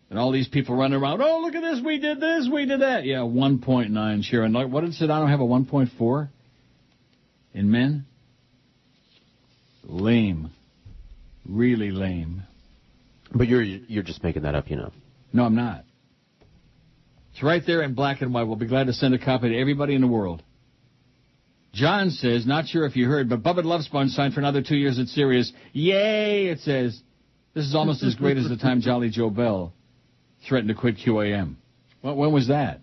And all these people running around, oh, look at this, we did that. Yeah, 1.9 share. And what did Sedano have, a 1.4 in men? Lame. Really lame. But you're just making that up, you know. No, I'm not. It's right there in black and white. We'll be glad to send a copy to everybody in the world. John says, not sure if you heard, but Bubba Love Sponge signed for another 2 years at Sirius. Yay, it says. This is almost as great as the time Jolly Joe Bell threatened to quit QAM. When was that?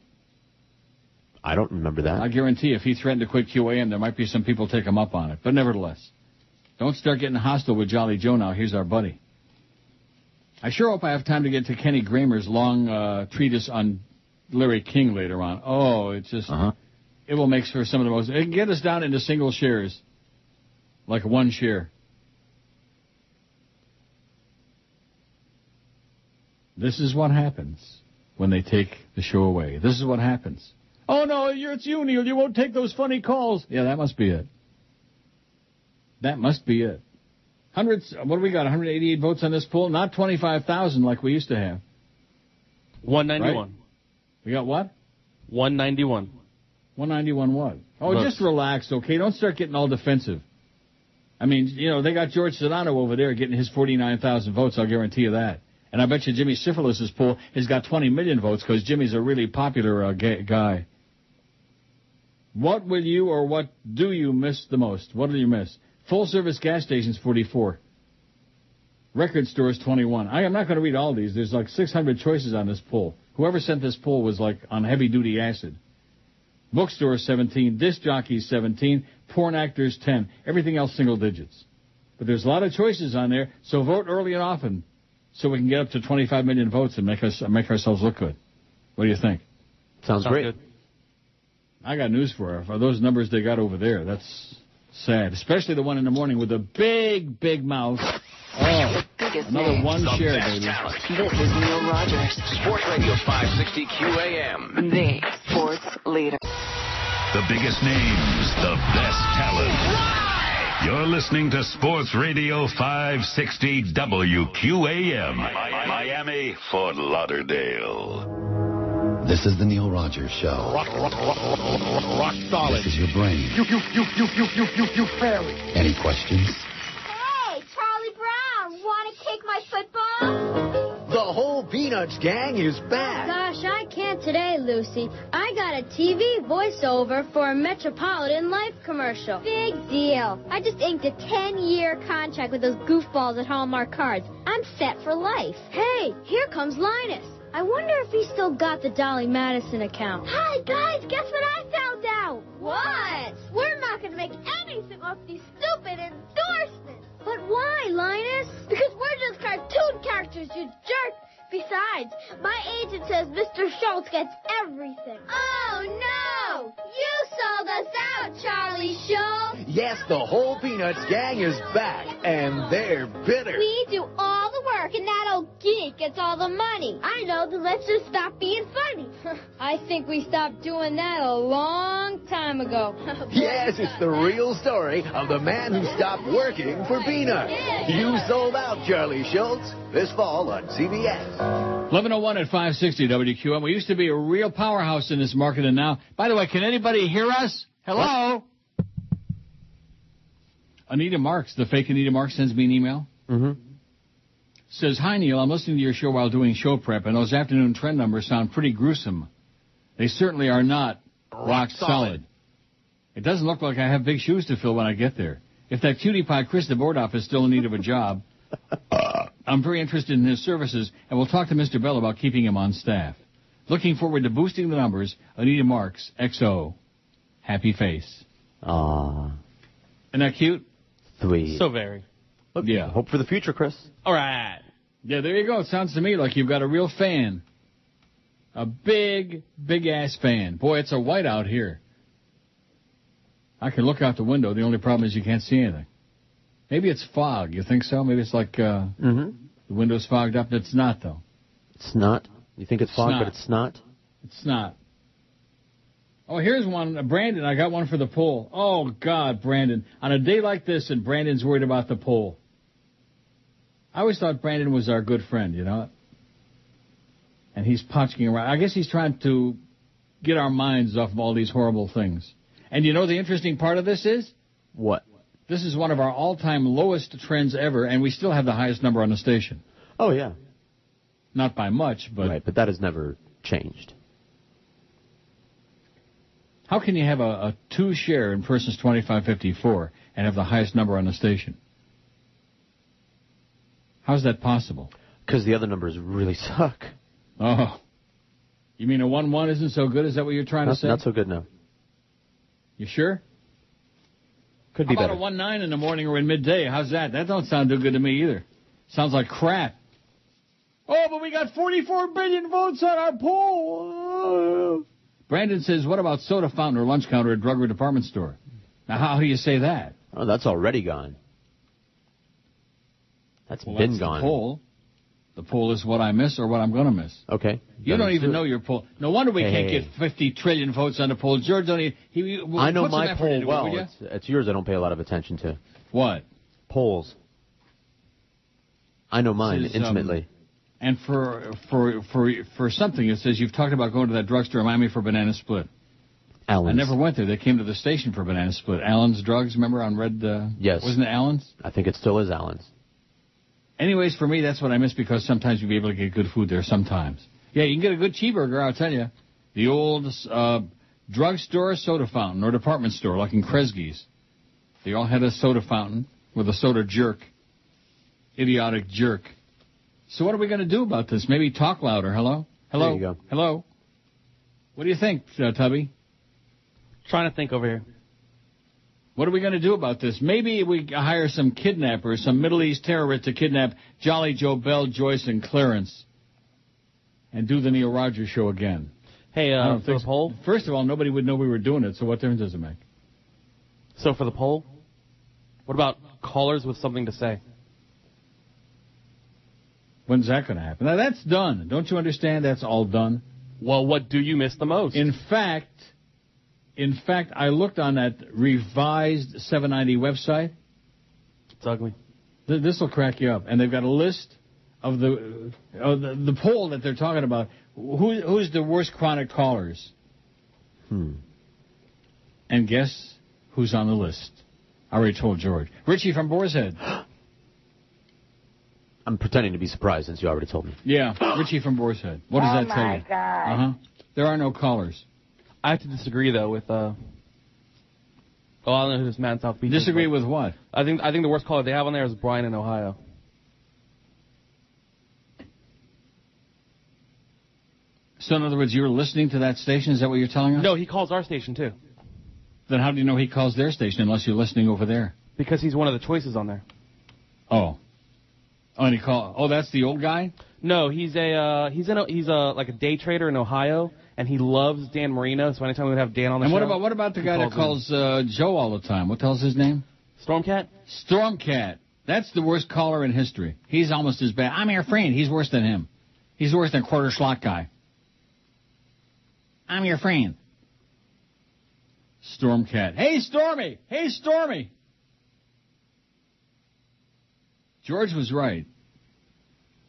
I don't remember that. I guarantee if he threatened to quit QAM, there might be some people take him up on it. But nevertheless, don't start getting hostile with Jolly Joe now. Here's our buddy. I sure hope I have time to get to Kenny Grammer's long treatise on Larry King later on. Oh, it's just, it will make for some of the most, it can get us down into single shares, like 1 share. This is what happens when they take the show away. This is what happens. Oh, no, it's you, Neil. You won't take those funny calls. Yeah, that must be it. That must be it. Hundreds, what do we got, 188 votes on this poll? Not 25,000 like we used to have. 191. Right? We got what? 191. 191 what? Oh, just relax, okay? Don't start getting all defensive. I mean, you know, they got George Sedano over there getting his 49,000 votes, I'll guarantee you that. And I bet you Jimmy Cefalos' poll has got 20 million votes because Jimmy's a really popular guy. What will you or what do you miss the most? What do you miss? Full-service gas stations, 44. Record stores, 21. I'm not going to read all these. There's like 600 choices on this poll. Whoever sent this poll was like on heavy-duty acid. Bookstores, 17. Disc jockeys, 17. Porn actors, 10. Everything else, single digits. But there's a lot of choices on there, so vote early and often so we can get up to 25 million votes and make ourselves look good. What do you think? Sounds great. Good. I got news for her. For those numbers they got over there, that's sad. Especially the one in the morning with the big, big mouth. Oh, another 1 share, baby. This is Neil Rogers. Sports Radio 560 QAM. The sports leader. The biggest names, the best talent. You're listening to Sports Radio 560 WQAM. Miami, Fort Lauderdale. This is the Neil Rogers Show. Rock solid. This is your brain. You fairy. Any questions? Hey, Charlie Brown, want to kick my football? Peanuts gang is back. Gosh, I can't today, Lucy. I got a TV voiceover for a Metropolitan Life commercial. Big deal. I just inked a 10-year contract with those goofballs at Hallmark Cards. I'm set for life. Hey, here comes Linus. I wonder if he still got the Dolly Madison account. Hi, guys, guess what I found out? What? We're not going to make anything off these stupid endorsements. But why, Linus? Because we're just cartoon characters, you jerk. Besides, my agent says Mr. Schultz gets everything. Oh, no! You sold us out, Charlie Schultz. Yes, the whole Peanuts gang is back, and they're bitter. We do all the work, and that old geek gets all the money. I know, then let's just stop being funny. I think we stopped doing that a long time ago. Yes, it's the real story of the man who stopped working for Peanuts. You sold out, Charlie Schultz, this fall on CBS. 11:01 at 560 WQAM. We used to be a real powerhouse in this market, and now, by the way, can anybody hear us? Hello? What? Anita Marks, the fake Anita Marks, sends me an email. Mm-hmm. Says, hi, Neil, I'm listening to your show while doing show prep, and those afternoon trend numbers sound pretty gruesome. They certainly are not rock solid. It doesn't look like I have big shoes to fill when I get there. If that cutie pie Chris the board off is still in need of a job, I'm very interested in his services, and we'll talk to Mr. Bell about keeping him on staff. Looking forward to boosting the numbers. Anita Marks, XO. Happy face. Aww. Isn't that cute? Sweet. So very. Yeah. Hope for the future, Chris. All right. Yeah, there you go. It sounds to me like you've got a real fan. A big, big-ass fan. Boy, it's a white out here. I can look out the window. The only problem is you can't see anything. Maybe it's fog. You think so? Maybe it's like the window's fogged up. It's not, though. It's not? You think it's fog, but it's not? It's not. Oh, here's one. Brandon, I got one for the poll. Oh, God, Brandon. On a day like this, and Brandon's worried about the poll. I always thought Brandon was our good friend, you know? And he's potching around. I guess he's trying to get our minds off of all these horrible things. And you know the interesting part of this is? What? This is one of our all-time lowest trends ever, and we still have the highest number on the station. Oh, yeah. Not by much, but... Right, but that has never changed. How can you have a 2 share in Persons 2554 and have the highest number on the station? How's that possible? Because the other numbers really suck. Oh. You mean a 1-1 isn't so good? Is that what you're trying to say? Not so good, no. You sure? Could be better. How about a 1-9 in the morning or in midday? How's that? That don't sound too good to me either. Sounds like crap. Oh, but we got 44 billion votes on our poll. Oh. Brandon says, what about soda fountain or lunch counter at drug or department store? Now, how do you say that? Oh, that's already gone. That's been gone. The poll. The poll is what I miss or what I'm going to miss. Okay. You don't even know your poll. No wonder we can't get 50 trillion votes on the poll. George, don't even... I know my poll well. It's yours I don't pay a lot of attention to. What? Polls. I know mine intimately. And for something, it says you've talked about going to that drugstore in Miami for Banana Split. Allen's. I never went there. They came to the station for Banana Split. Allen's Drugs, remember on Red... yes. Wasn't it Allen's? I think it still is Allen's. Anyways, for me, that's what I miss because sometimes you'll be able to get good food there sometimes. Yeah, you can get a good cheeseburger, I'll tell you. The old drugstore soda fountain or department store, like in Kresge's. They all had a soda fountain with a soda jerk. Idiotic jerk. So what are we going to do about this? Maybe talk louder. Hello? Hello? There you go. Hello? What do you think, Tubby? Trying to think over here. What are we going to do about this? Maybe we hire some kidnappers, some Middle East terrorists to kidnap Jolly Joe Bell, Joyce, and Clarence and do the Neil Rogers show again. Hey, for the poll? First of all, nobody would know we were doing it, so what difference does it make? So for the poll, what about callers with something to say? When's that going to happen? Now, that's done. Don't you understand? That's all done. Well, what do you miss the most? In fact, I looked on that revised 790 website. It's ugly. This will crack you up. And they've got a list of the poll that they're talking about. Who's the worst chronic callers? And guess who's on the list? I already told George. Richie from Boar's Head. I'm pretending to be surprised since you already told me. Yeah, Richie from Boar's Head. What does that tell you? Oh, my God. Uh-huh. There are no callers. I have to disagree, though, with... Oh, I don't know who this man in South Beach is. Disagree with what? I think the worst caller they have on there is Brian in Ohio. So, in other words, you're listening to that station? Is that what you're telling us? No, he calls our station, too. Then how do you know he calls their station unless you're listening over there? Because he's one of the choices on there. Oh. Oh, and he call. Oh, that's the old guy? No, he's like a day trader in Ohio, and he loves Dan Marino. So anytime we would have Dan on the show. And what about the guy that calls Joe all the time? What the hell's his name? Stormcat? Stormcat. That's the worst caller in history. He's almost as bad. I'm your friend. He's worse than him. He's worse than Quarter Slot guy. I'm your friend. Stormcat. Hey, Stormy! Hey, Stormy! George was right.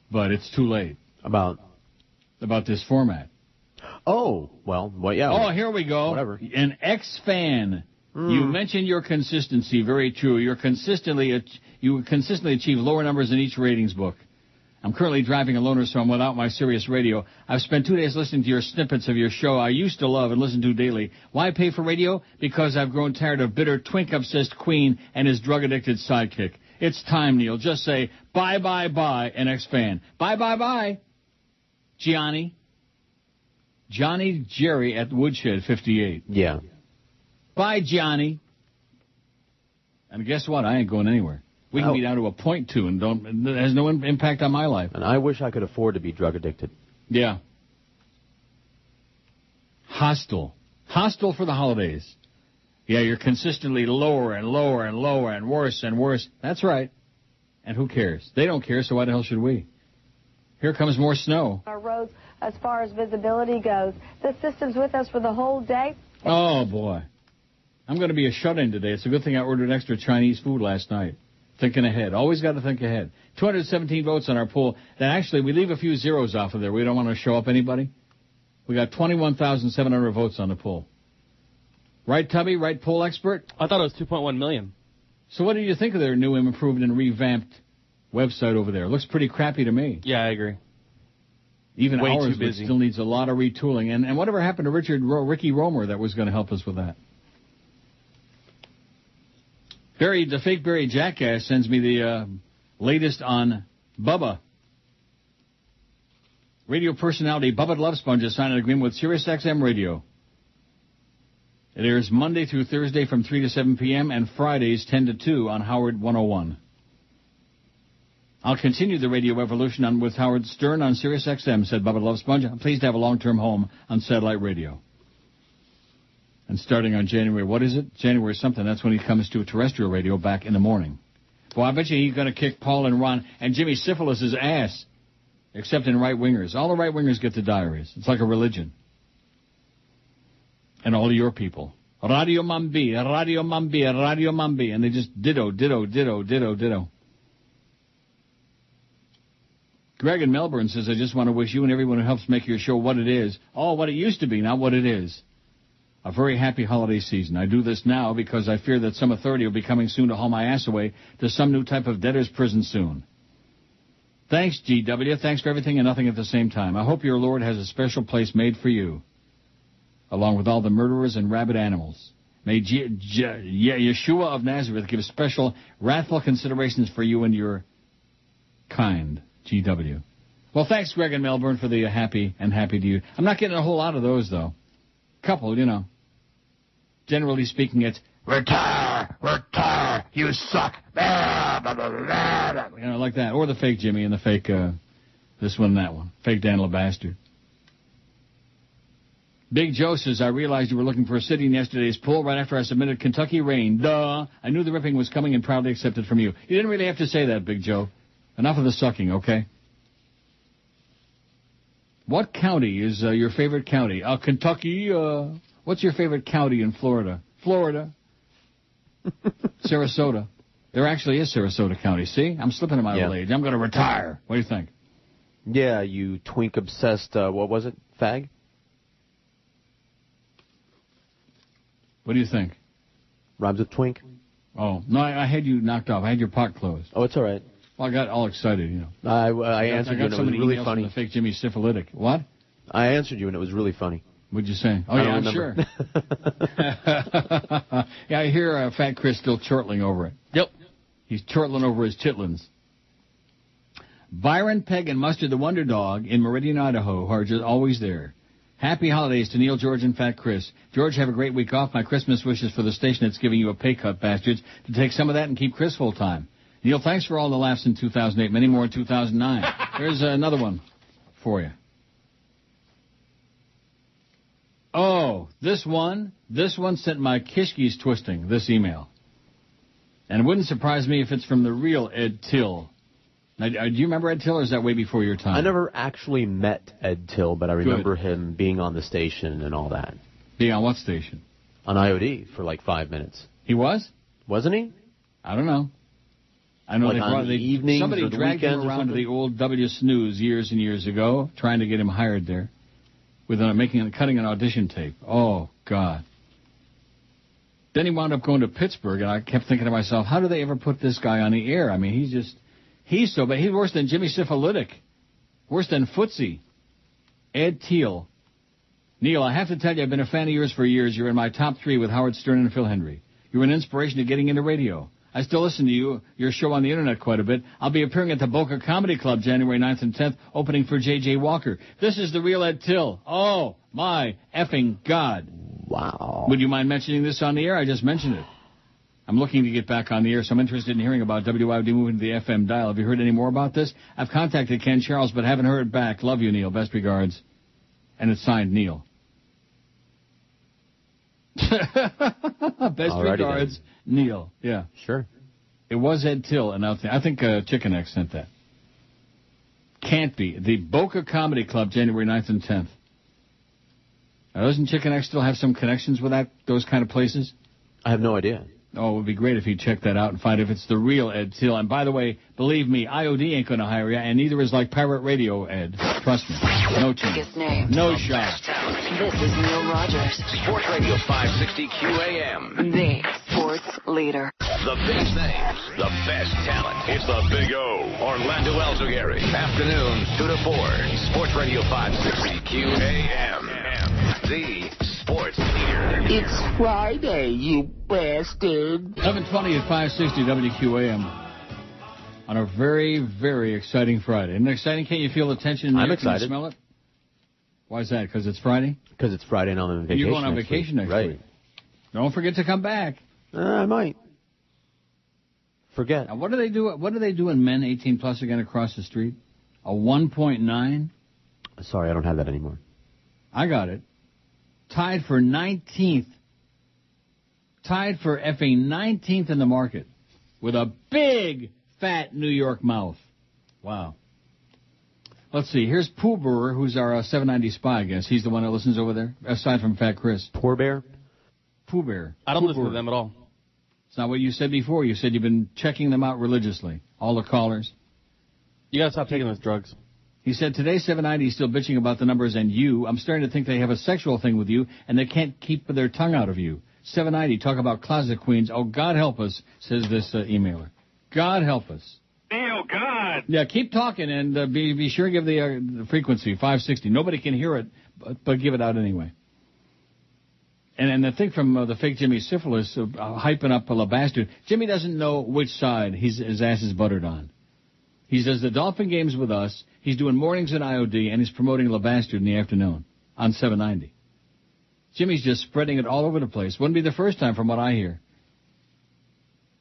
But it's too late. About this format. Oh, well, yeah. Oh, here we go. Whatever. An ex-fan. You mentioned your consistency. Very true. You consistently achieve lower numbers in each ratings book. I'm currently driving a loaner, so I'm without my Sirius radio. I've spent 2 days listening to your snippets of your show I used to love and listen to daily. Why pay for radio? Because I've grown tired of bitter, twink-obsessed Queen and his drug-addicted sidekick. It's time, Neil. Just say, bye, bye, bye, an ex-fan. Bye, bye, bye. Johnny Jerry at Woodshed 58. Yeah. Bye, Johnny. And guess what? I ain't going anywhere. We can be down to a 0.2 and it has no impact on my life. And I wish I could afford to be drug addicted. Yeah. Hostile for the holidays. Yeah, you're consistently lower and lower and lower and worse and worse. That's right. And who cares? They don't care, so why the hell should we? Here comes more snow. Our roads, as far as visibility goes. This system's with us for the whole day. Oh, boy. I'm going to be a shut-in today. It's a good thing I ordered extra Chinese food last night. Thinking ahead. Always got to think ahead. 217 votes on our poll. Then actually, we leave a few zeros off of there. We don't want to show up anybody. We got 21,700 votes on the poll. Right, Tubby? Right, poll expert? I thought it was 2.1 million. So what do you think of their new, improved, and revamped website over there? It looks pretty crappy to me. Yeah, I agree. Even Way ours too busy. still needs a lot of retooling. And whatever happened to Ricky Romer that was going to help us with that? The fake Barry Jackass sends me the latest on Bubba. Radio personality Bubba Love Sponge has signed an agreement with Sirius XM Radio. It airs Monday through Thursday from 3 to 7 p.m. and Fridays 10 to 2 on Howard 101. I'll continue the radio evolution with Howard Stern on Sirius XM, said Bubba Love Sponge. I'm pleased to have a long-term home on satellite radio. And starting on January, what is it? January something, that's when he comes to terrestrial radio back in the morning. Well, I bet you he's going to kick Paul and Ron and Jimmy Cefalo' ass, except in right-wingers. All the right-wingers get the diaries. It's like a religion. And all your people. Radio Mambi, Radio Mambi, Radio Mambi. And they just ditto, ditto, ditto, ditto, ditto. Greg in Melbourne says, I just want to wish you and everyone who helps make your show what it is. Oh, what it used to be, not what it is. A very happy holiday season. I do this now because I fear that some authority will be coming soon to haul my ass away to some new type of debtor's prison soon. Thanks, GW. Thanks for everything and nothing at the same time. I hope your Lord has a special place made for you, along with all the murderers and rabid animals. May Yeshua of Nazareth give special wrathful considerations for you and your kind, GW. Well, thanks, Greg in Melbourne, for the happy to you. I'm not getting a whole lot of those, though. Couple, you know. Generally speaking, it's retire, you suck, you know, like that. Or the fake Jimmy and the fake this one and that one. Fake Dan LeBastard. Big Joe says, I realized you were looking for a city in yesterday's poll right after I submitted Kentucky Rain. Duh. I knew the ripping was coming and proudly accepted from you. You didn't really have to say that, Big Joe. Enough of the sucking, okay? What county is your favorite county? Kentucky. What's your favorite county in Florida? Florida. Sarasota. There actually is Sarasota County. See? I'm slipping in my old age. I'm going to retire. What do you think? Yeah, you twink-obsessed, what was it? Fag? What do you think? Rhymes with twink? Oh, no, I had you knocked off. I had your pot closed. Oh, it's all right. Well, I got all excited, you know. I answered you, and it was really funny. The fake Jimmy Cephalitic. What? I answered you, and it was really funny. What'd you say? Oh, yeah, I'm sure. Yeah, I hear Fat Chris still chortling over it. Yep. He's chortling over his chitlins. Byron, Peg, and Mustard the Wonder Dog in Meridian, Idaho are just always there. Happy holidays to Neil, George, and Fat Chris. George, have a great week off. My Christmas wishes for the station that's giving you a pay cut, bastards, to take some of that and keep Chris full-time. Neil, thanks for all the laughs in 2008. Many more in 2009. Here's another one for you. Oh, this one sent my kishkis twisting, this email. And it wouldn't surprise me if it's from the real Ed Till. Now, do you remember Ed Till, or is that way before your time? I never actually met Ed Till, but I remember him being on the station and all that. Being on what station? On IOD for like 5 minutes. He was? Wasn't he? I don't know. I know like somebody dragged him around to the old W Snooze years and years ago, trying to get him hired there, with cutting an audition tape. Oh, God. Then he wound up going to Pittsburgh, and I kept thinking to myself, how do they ever put this guy on the air? I mean, he's so bad. He's worse than Jimmy Cephalitic. Worse than Footsie. Ed Till. Neil, I have to tell you, I've been a fan of yours for years. You're in my top 3 with Howard Stern and Phil Hendry. You're an inspiration to getting into radio. I still listen to your show on the Internet quite a bit. I'll be appearing at the Boca Comedy Club January 9th and 10th, opening for J.J. Walker. This is the real Ed Till. Oh, my effing God. Wow. Would you mind mentioning this on the air? I just mentioned it. I'm looking to get back on the air, so I'm interested in hearing about WIOD moving to the FM dial. Have you heard any more about this? I've contacted Ken Charles, but haven't heard back. Love you, Neil. Best regards. And it's signed Neil. Best regards, Neil. Yeah. Sure. It was Ed Till, and I think Chicken X sent that. Can't be. The Boca Comedy Club, January 9th and 10th. Now, doesn't Chicken X still have some connections with those kind of places? I have no idea. Oh, it would be great if he'd check that out and find if it's the real Ed Till. And by the way, believe me, IOD ain't going to hire you, and neither is like Pirate Radio, Ed. Trust me. No chance. No shot. This is Neil Rogers. Sports Radio 560 QAM. The sports leader. The biggest names, the best talent. It's the Big O. Orlando Altogether. Afternoons 2 to 4. Sports Radio 560 QAM. The sports leader. It's Friday, you bastard. 11:20 at 560 WQAM. On a very, very exciting Friday. Isn't it exciting? Can't you feel the tension in the air? Excited. Can you smell it? Why is that? Because it's Friday? Because it's Friday and I'm on vacation. You're going on vacation next week. Don't forget to come back. I might. Forget. Now, what do they do in men 18 plus again across the street? A 1.9? Sorry, I don't have that anymore. I got it. Tied for 19th. Tied for effing 19th in the market. With a big, fat New York mouth. Wow. Let's see. Here's Pooh Brewer, who's our 790 spy, I guess. He's the one that listens over there, aside from Fat Chris. Poor Bear? Pooh Bear. I don't listen to them at all. It's not what you said before. You said you've been checking them out religiously. All the callers. You got to stop taking those drugs. He said, today 790 is still bitching about the numbers and you. I'm starting to think they have a sexual thing with you, and they can't keep their tongue out of you. 790, talk about closet queens. Oh, God help us, says this emailer. God help us. Neil, God. Yeah, keep talking, and be sure to give the frequency, 560. Nobody can hear it, but give it out anyway. And the thing from the fake Jimmy Syphilis, hyping up a bastard. Jimmy doesn't know which side his ass is buttered on. He does the Dolphin games with us. He's doing mornings at IOD, and he's promoting LeBastard in the afternoon on 790. Jimmy's just spreading it all over the place. Wouldn't be the first time from what I hear.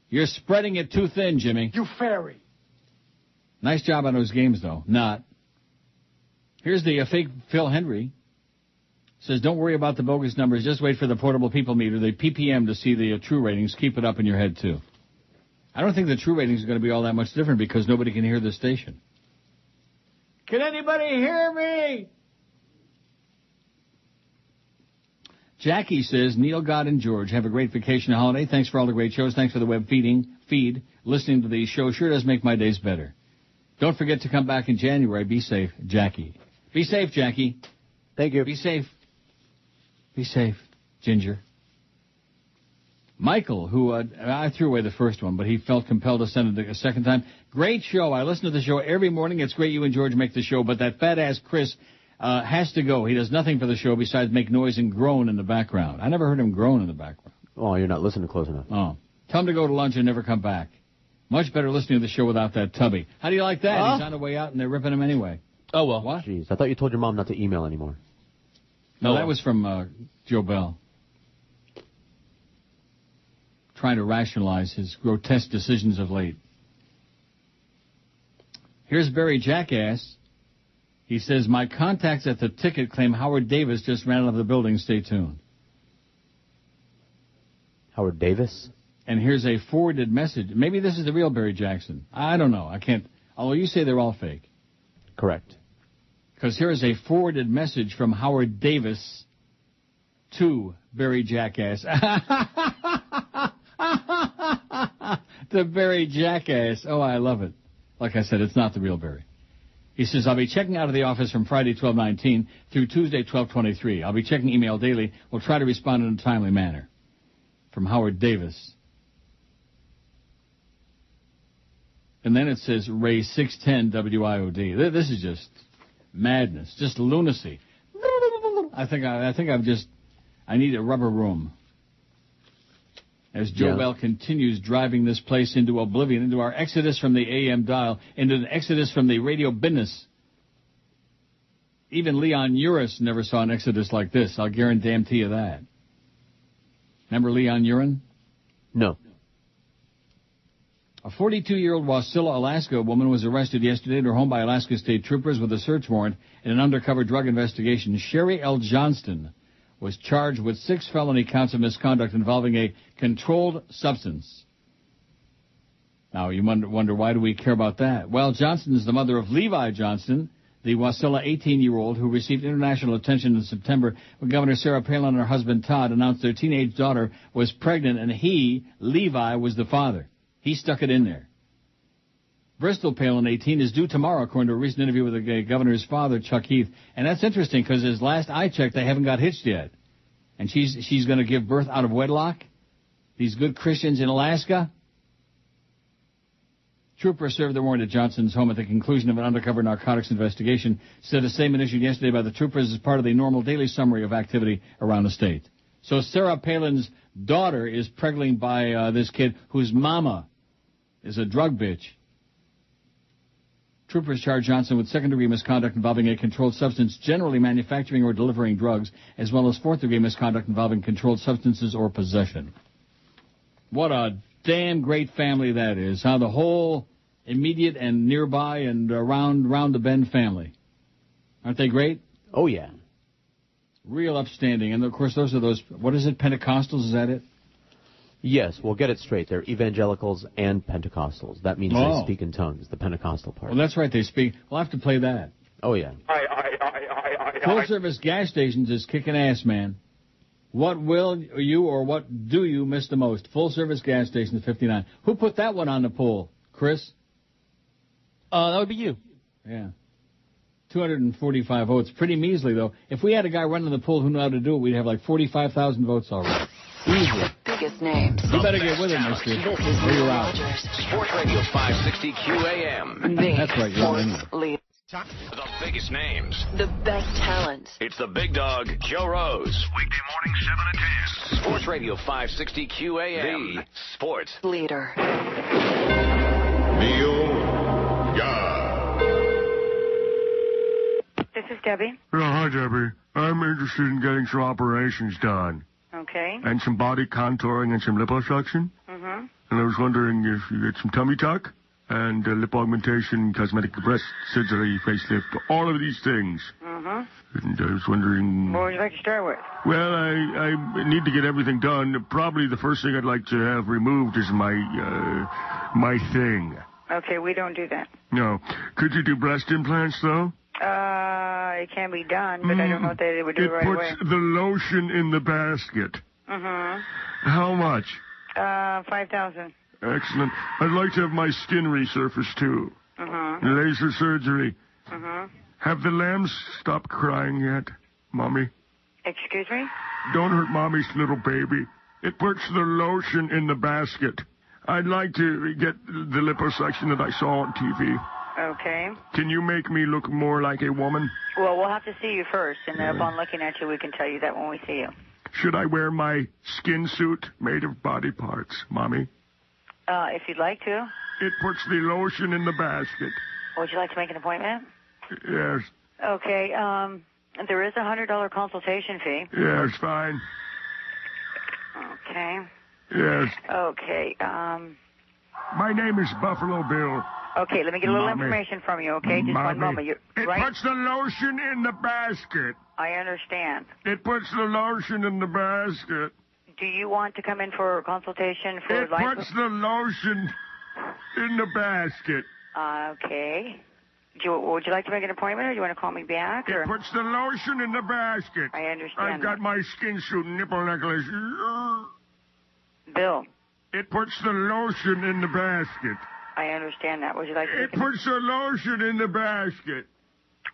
You're spreading it too thin, Jimmy. You fairy. Nice job on those games, though. Not. Here's the fake Phil Hendry. Says, don't worry about the bogus numbers. Just wait for the portable people meter, the PPM, to see the true ratings. Keep it up in your head, too. I don't think the true ratings are going to be all that much different because nobody can hear the station. Can anybody hear me? Jackie says, Neil, God, and George, have a great vacation holiday. Thanks for all the great shows. Thanks for the web feed. Listening to the show sure does make my days better. Don't forget to come back in January. Be safe, Jackie. Be safe, Jackie. Thank you. Be safe. Be safe, Ginger. Michael, who I threw away the first one, but he felt compelled to send it a second time. Great show. I listen to the show every morning. It's great you and George make the show, but that fat-ass Chris has to go. He does nothing for the show besides make noise and groan in the background. I never heard him groan in the background. Oh, you're not listening close enough. Oh. Tell him to go to lunch and never come back. Much better listening to the show without that tubby. How do you like that? He's on the way out and they're ripping him anyway. Oh, well. What? Jeez, I thought you told your mom not to email anymore. No, that was from Joe Bell. Trying to rationalize his grotesque decisions of late. Here's Barry Jackass. He says, my contacts at the ticket claim Howard Davis just ran out of the building. Stay tuned. Howard Davis? And here's a forwarded message. Maybe this is the real Barry Jackson. I don't know. I can't. Although you say they're all fake. Correct. Because here is a forwarded message from Howard Davis to Barry Jackass. To Barry Jackass. Oh, I love it. Like I said, it's not the real Barry. He says, I'll be checking out of the office from Friday 12/19 through Tuesday 12/23. I'll be checking email daily. We'll try to respond in a timely manner. From Howard Davis. And then it says Ray 610 WIOD. This is just madness, just lunacy. I think I need a rubber room. As Joe Bell continues driving this place into oblivion, into our exodus from the AM dial, into an exodus from the radio business. Even Leon Uris never saw an exodus like this. I'll guarantee you that. Remember Leon Urin? No. A 42-year-old Wasilla, Alaska woman was arrested yesterday at her home by Alaska State Troopers with a search warrant in an undercover drug investigation. Sherry L. Johnston was charged with 6 felony counts of misconduct involving a controlled substance. Now, you wonder why do we care about that? Well, Johnston is the mother of Levi Johnston, the Wasilla 18-year-old who received international attention in September when Governor Sarah Palin and her husband Todd announced their teenage daughter was pregnant, and he, Levi, was the father. He stuck it in there. Bristol Palin, 18, is due tomorrow, according to a recent interview with the governor's father, Chuck Heath. And that's interesting because as last I checked, they haven't got hitched yet. And she's going to give birth out of wedlock? These good Christians in Alaska? Troopers served the warrant at Johnson's home at the conclusion of an undercover narcotics investigation, said a statement issued yesterday by the troopers as part of the normal daily summary of activity around the state. So Sarah Palin's daughter is pregnant by this kid whose mama is a drug bitch. Troopers charged Johnson with second-degree misconduct involving a controlled substance, generally manufacturing or delivering drugs, as well as fourth-degree misconduct involving controlled substances or possession. What a damn great family that is, huh? The whole immediate and nearby and round the bend family. Aren't they great? Oh, yeah. Real upstanding. And, of course, those are those, what is it, Pentecostals? Is that it? Yes, we'll get it straight. They're evangelicals and Pentecostals. That means they speak in tongues, the Pentecostal part. Well, that's right, they speak. We'll have to play that. Oh, yeah. Full-service gas stations is kicking ass, man. What will you or what do you miss the most? Full-service gas stations, 59. Who put that one on the poll? Chris? That would be you. Yeah. 245 votes. Pretty measly, though. If we had a guy running the poll who knew how to do it, we'd have like 45,000 votes already. Easy. Biggest names. You better get with it, mister. This is or you're out. Sports Radio 560 QAM. That's right, you're out. The biggest names. The best talent. It's the big dog, Joe Rose. Weekday morning, 7 to 10. Sports Radio 560 QAM. The sports leader. This is Debbie. Hi, Debbie. I'm interested in getting some operations done. Okay. And some body contouring and some liposuction. Mm-hmm. And I was wondering if you get some tummy tuck and lip augmentation, cosmetic breast surgery, facelift, all of these things. Mm-hmm. And I was wondering... What would you like to start with? Well, I need to get everything done. Probably the first thing I'd like to have removed is my thing. Okay, we don't do that. No. Could you do breast implants, though? It can be done, but I don't know if they would do it right away. It puts the lotion in the basket. Mm-hmm. How much? 5,000. Excellent. I'd like to have my skin resurfaced, too. Mm-hmm. Laser surgery. Mm-hmm. Have the lambs stopped crying yet, Mommy? Excuse me? Don't hurt Mommy's little baby. It puts the lotion in the basket. I'd like to get the liposuction that I saw on TV. Okay. Can you make me look more like a woman? Well, we'll have to see you first, and then upon looking at you, we can tell you that when we see you. Should I wear my skin suit made of body parts, Mommy? If you'd like to. It puts the lotion in the basket. Would you like to make an appointment? Yes. Okay. There is a $100 consultation fee. Yes, fine. Okay. Yes. Okay. My name is Buffalo Bill. Okay, let me get a little Mommy. information from you, okay? Just one moment. It right? puts the lotion in the basket. I understand. It puts the lotion in the basket. Do you want to come in for a consultation for It puts the lotion in the basket. Okay. Would you like to make an appointment, or do you want to call me back? Or? It puts the lotion in the basket. I understand. I've got my skin suit nipple necklace. Bill. It puts the lotion in the basket. I understand that. Would you like to It puts the lotion in the basket.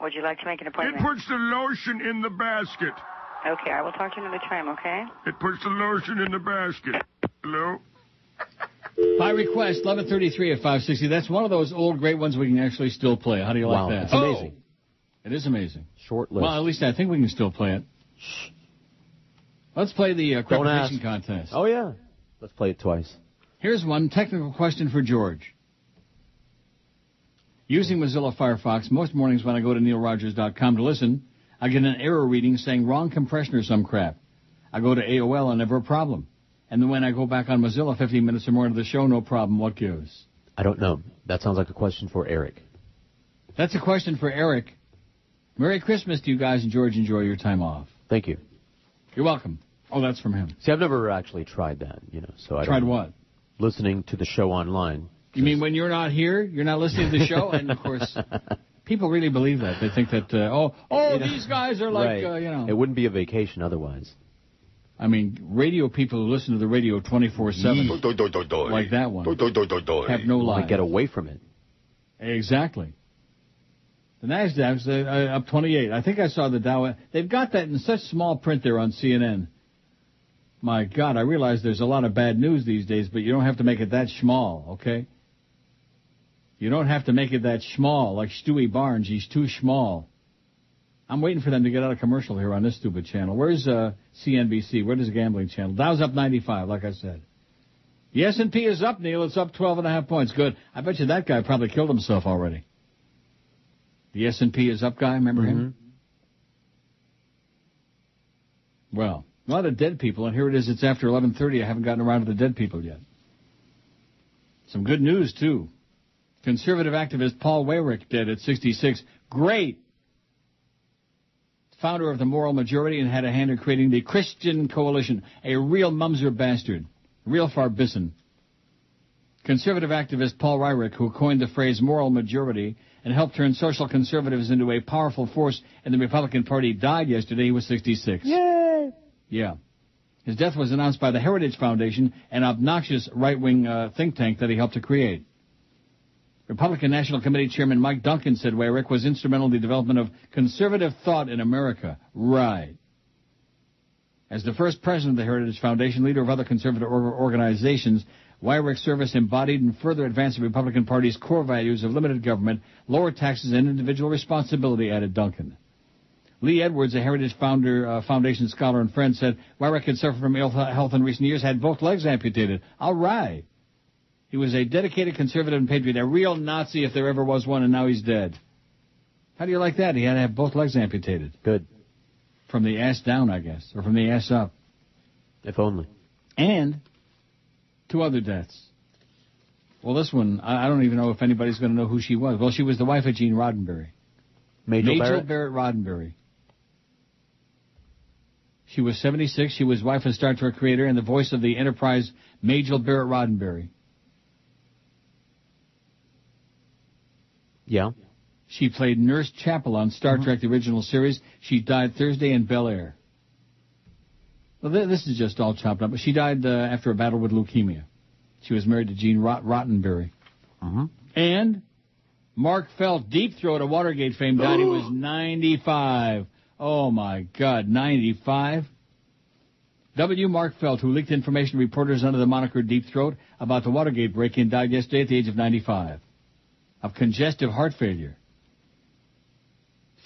Would you like to make an appointment? It puts the lotion in the basket. Okay, I will talk to you another time, okay? It puts the lotion in the basket. Hello? By request, 11:33 at 560. That's one of those old great ones we can actually still play. How do you like that? It's amazing. It is amazing. Short list. Well, at least I think we can still play it. Let's play the preparation contest. Oh, yeah. Let's play it twice. Here's one technical question for George. Using Mozilla Firefox, most mornings when I go to neilrogers.com to listen, I get an error reading saying wrong compression or some crap. I go to AOL and never a problem. And then when I go back on Mozilla 15 minutes or more into the show, no problem. What gives? I don't know. That sounds like a question for Eric. That's a question for Eric. Merry Christmas to you guys, and George, enjoy your time off. Thank you. You're welcome. Oh, that's from him. See, I've never actually tried that, so I Tried don't what? Listening to the show online. You mean when you're not here, you're not listening to the show? And, of course, people really believe that. They think that, these guys are like, right. It wouldn't be a vacation otherwise. I mean, radio people who listen to the radio 24/7, like that one, have no lives. Want to get away from it. Exactly. The NASDAQ's up 28. I think I saw the Dow. They've got that in such small print there on CNN. My God, I realize there's a lot of bad news these days, but you don't have to make it that small, okay? You don't have to make it that small, like Stewie Barnes. He's too small. I'm waiting for them to get out of commercial here on this stupid channel. Where's CNBC? Where's the gambling channel? Dow's up 95, like I said. The S&P is up, Neil. It's up 12.5 points. Good. I bet you that guy probably killed himself already. The S&P is up guy, remember him? Well, a lot of dead people, and here it is. It's after 11:30. I haven't gotten around to the dead people yet. Some good news, too. Conservative activist Paul Weyrich dead at 66. Great. Founder of the Moral Majority and had a hand in creating the Christian Coalition. A real mumser bastard. Real farbisson. Conservative activist Paul Weyrich, who coined the phrase moral majority and helped turn social conservatives into a powerful force in the Republican Party, died yesterday. He was 66. Yay! Yeah. His death was announced by the Heritage Foundation, an obnoxious right-wing think tank that he helped to create. Republican National Committee Chairman Mike Duncan said Weyrich was instrumental in the development of conservative thought in America. Right. As the first president of the Heritage Foundation, leader of other conservative organizations, Weyrich's service embodied and further advanced the Republican Party's core values of limited government, lower taxes, and individual responsibility, added Duncan. Lee Edwards, a Heritage Foundation scholar and friend, said Weyrich had suffered from ill health in recent years, had both legs amputated. All right. He was a dedicated conservative and patriot, a real Nazi if there ever was one, and now he's dead. How do you like that? He had to have both legs amputated. Good. From the ass down, I guess, or from the ass up. If only. And 2 other deaths. Well, this one, I don't even know if anybody's going to know who she was. Well, she was the wife of Gene Roddenberry. Majel Barrett Roddenberry. She was 76. She was wife of Star Trek creator and the voice of the Enterprise, Majel Barrett Roddenberry. Yeah. She played Nurse Chapel on Star Trek, the original series. She died Thursday in Bel Air. Well, this is just all chopped up. But she died after a battle with leukemia. She was married to Gene Roddenberry. And Mark Felt, Deep Throat of Watergate fame, died. He was 95. Oh, my God, 95. W. Mark Felt, who leaked information to reporters under the moniker Deep Throat about the Watergate break-in, died yesterday at the age of 95 of congestive heart failure.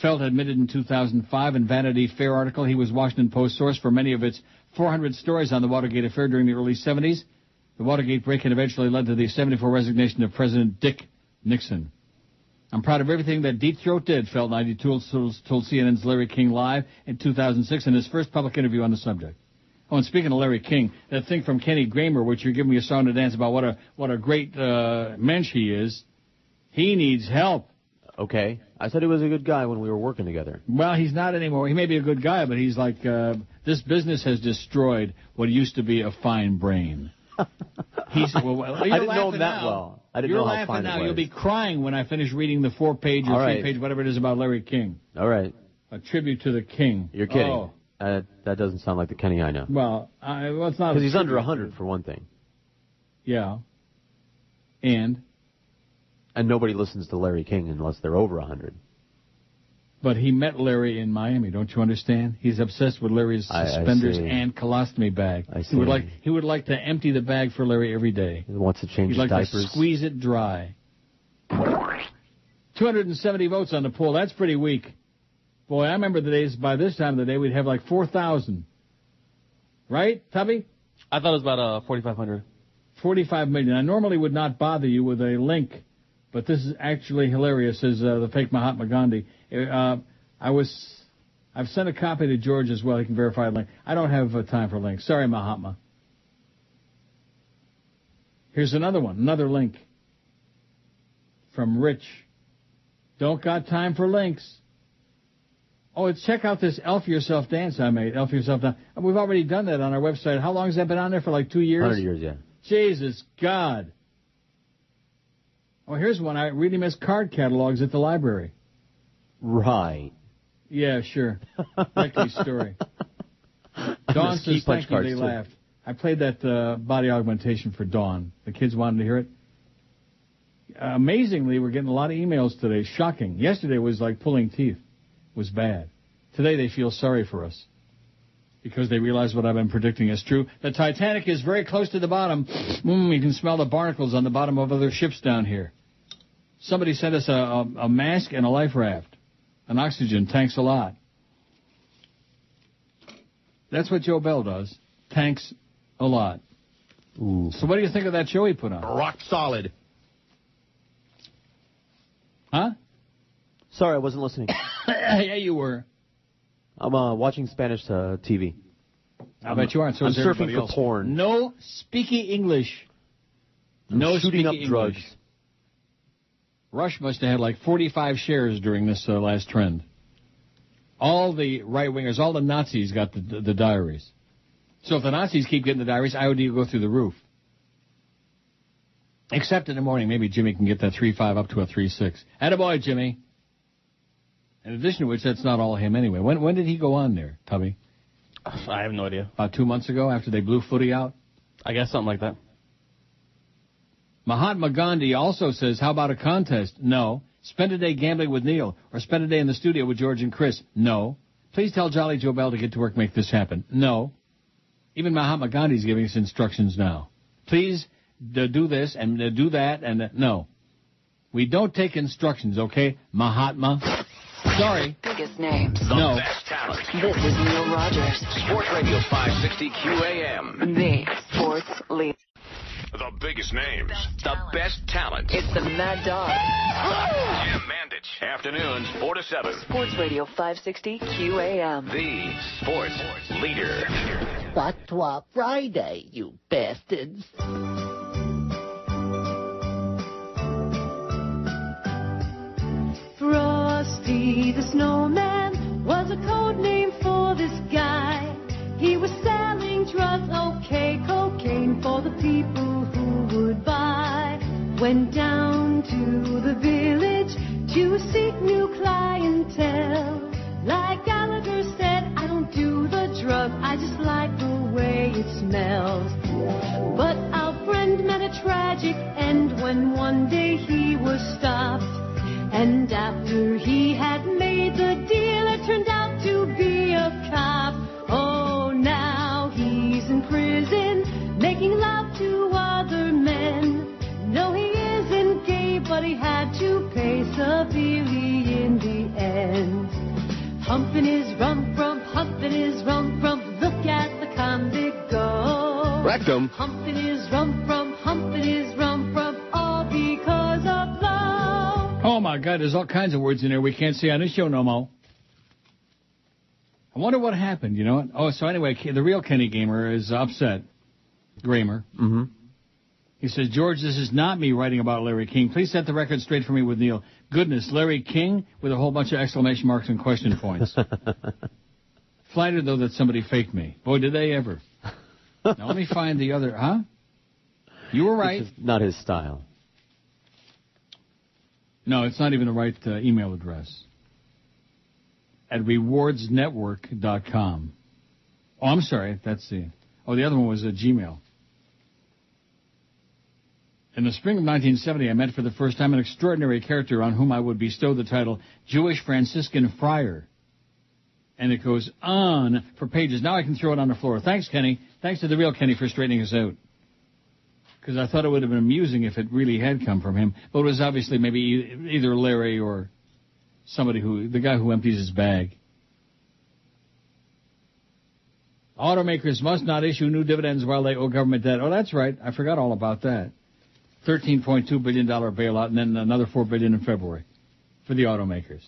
Felt admitted in 2005 in Vanity Fair article he was Washington Post source for many of its 400 stories on the Watergate affair during the early 70s. The Watergate break-in eventually led to the 74 resignation of President Dick Nixon. I'm proud of everything that Deep Throat did, Felt 92 told CNN's Larry King live in 2006 in his first public interview on the subject. Oh, and speaking of Larry King, that thing from Kenny Kramer, which you're giving me a song to dance about what a great mensch he is, he needs help. Okay. I said he was a good guy when we were working together. Well, he's not anymore. He may be a good guy, but he's like, this business has destroyed what used to be a fine brain. He's, well, I didn't know him that now. well. I didn't You're know how laughing fine now. it was. You'll be crying when I finish reading the 4-page or 3-page, whatever it is about Larry King. All right. A tribute to the King. You're kidding. Oh. That doesn't sound like the Kenny I know. Well, it's not. Because he's under 100 for one thing. Yeah. And nobody listens to Larry King unless they're over 100. But he met Larry in Miami, don't you understand? He's obsessed with Larry's suspenders and colostomy bag. I see. He would like to empty the bag for Larry every day. He wants to change He'd like diapers. to squeeze it dry. 270 votes on the poll. That's pretty weak. Boy, I remember the days, by this time of the day, we'd have like 4,000. Right, Tubby? I thought it was about 4,500. 45 million. I normally would not bother you with a link, but this is actually hilarious, says the fake Mahatma Gandhi. I've sent a copy to George as well. He can verify the link. I don't have time for links. Sorry, Mahatma. Here's another one, another link from Rich. Don't got time for links. Oh, check out this Elf Yourself dance I made. Elf Yourself dance. We've already done that on our website. How long has that been on there? For like 2 years? 100 years, yeah. Jesus God. Oh, here's one. I really miss card catalogs at the library. Right. Yeah, sure. Likely story. Dawn says thank you. They laughed. I played that body augmentation for Dawn. The kids wanted to hear it. Amazingly, we're getting a lot of emails today. Shocking. Yesterday was like pulling teeth. It was bad. Today they feel sorry for us because they realize what I've been predicting is true. The Titanic is very close to the bottom. You can smell the barnacles on the bottom of other ships down here. Somebody sent us a mask and a life raft. An oxygen. Thanks a lot. That's what Joe Bell does. Thanks a lot. Ooh. So what do you think of that show he put on? Rock solid. Huh? Sorry, I wasn't listening. Yeah, you were. I'm watching Spanish TV. I bet you are. So I'm is surfing everybody for else. porn. No speaking English. I'm shooting up drugs. Rush must have had like 45 shares during this last trend. All the right-wingers, all the Nazis got the diaries. So if the Nazis keep getting the diaries, IOD will go through the roof. Except in the morning, maybe Jimmy can get that 3.5 up to a 3.6. Attaboy, Jimmy. In addition to which, that's not all him anyway. When did he go on there, Tubby? I have no idea. About 2 months ago, after they blew Footy out? I guess something like that. Mahatma Gandhi also says, how about a contest? No. Spend a day gambling with Neil, or spend a day in the studio with George and Chris? No. Please tell Jolly Joe Bell to get to work, make this happen? No. Even Mahatma Gandhi's giving us instructions now. Please do this and do that and no. We don't take instructions, okay, Mahatma? Sorry. Biggest names. The best talent. This is Neil Rogers. Sports Radio 560 QAM. The sports leader. The biggest names. The best talent. It's the Mad Dog. Jim Mandich. Afternoons 4 to 7. Sports Radio 560 QAM. The sports leader. Fatwa Friday, you bastards. Frosty the Snowman was a code name for this guy. He was selling drugs, okay, cocaine for the people who would buy. Went down to the village to seek new clientele. Like Gallagher said, I don't do the drug, I just like the way it smells. But our friend met a tragic end when one day he was stopped. And after he had made the deal, it turned out to be a cop. Oh, now he making love to other men. No, he isn't gay, but he had to pay severely in the end. Humping his rump, humping his rump, look at the convict go. Rectum. Humping his rump, humping his rump, all because of love. Oh, my God, there's all kinds of words in there we can't say on this show no more. I wonder what happened, you know? Oh, so anyway, the real Kenny Gamer is upset. Gramer. Mm-hmm. He says, George, this is not me writing about Larry King. Please set the record straight for me with Neil. Goodness, Larry King with a whole bunch of exclamation marks and question points. Flattered, though, that somebody faked me. Boy, did they ever. Now, let me find the other... Huh? You were right. This is not his style. No, it's not even the right email address. At rewardsnetwork.com. Oh, I'm sorry. That's the... Oh, the other one was a Gmail. In the spring of 1970, I met for the first time an extraordinary character on whom I would bestow the title Jewish Franciscan Friar. And it goes on for pages. Now I can throw it on the floor. Thanks, Kenny. Thanks to the real Kenny for straightening us out. Because I thought it would have been amusing if it really had come from him. But it was obviously maybe either Larry or somebody the guy who empties his bag. Automakers must not issue new dividends while they owe government debt. Oh, that's right. I forgot all about that. $13.2 billion bailout, and then another $4 billion in February for the automakers.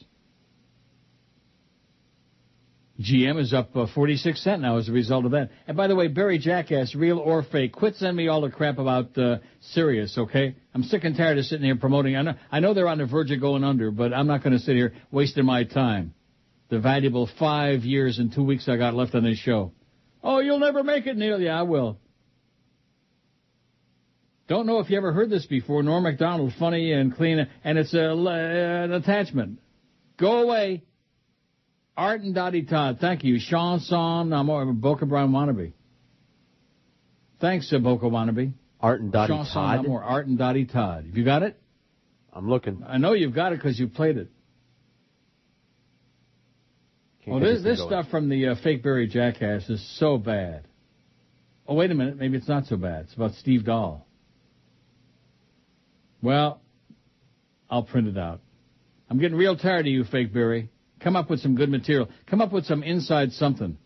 GM is up 46 cents now as a result of that. And by the way, Barry Jackass, real or fake, quit sending me all the crap about Sirius, okay? I'm sick and tired of sitting here promoting. I know they're on the verge of going under, but I'm not going to sit here wasting my time. The valuable 5 years and 2 weeks I got left on this show. Oh, you'll never make it, Neil. Yeah, I will. Don't know if you ever heard this before. Norm Macdonald, funny and clean, and it's an attachment. Go away. Art and Dottie Todd, thank you. Chanson, Boca Brown Wannabe. Thanks, Boca Wannabe. Art and Dottie Todd? Art and Dottie Todd. Have you got it? I'm looking. I know you've got it because you played it. Well, this stuff from the fake Barry Jackass is so bad. Oh, wait a minute. Maybe it's not so bad. It's about Steve Dahl. Well, I'll print it out. I'm getting real tired of you, fake Barry. Come up with some good material. Come up with some inside something.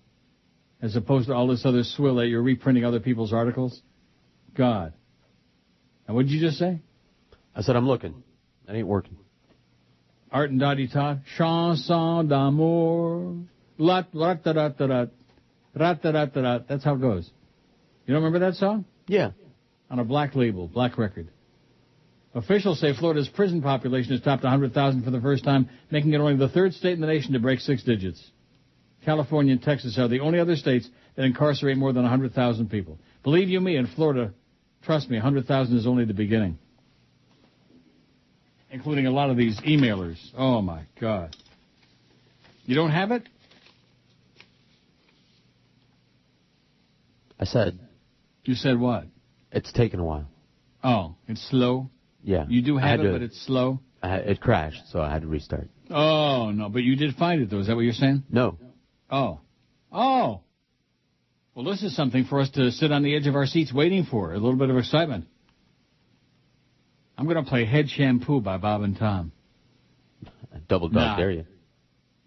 As opposed to all this other swill that you're reprinting other people's articles. God. And what did you just say? I said I'm looking. That ain't working. Art and Dottie Todd. Chanson d'amour. Rat-da-rat-da-rat. Rat-da-rat-da-rat. That's how it goes. You don't remember that song? Yeah. On a black label, black record. Officials say Florida's prison population has topped 100,000 for the first time, making it only the third state in the nation to break 6 digits. California and Texas are the only other states that incarcerate more than 100,000 people. Believe you me, in Florida, trust me, 100,000 is only the beginning. Including a lot of these emailers. Oh, my God. You don't have it? I said. You said what? It's taken a while. Oh, it's slow? Yeah. You do have it, but it's slow? It crashed, so I had to restart. Oh, no, but you did find it, though. Is that what you're saying? No. Oh. Oh. Well, this is something for us to sit on the edge of our seats waiting for. A little bit of excitement. I'm going to play Head Shampoo by Bob and Tom. Double dog, dare you?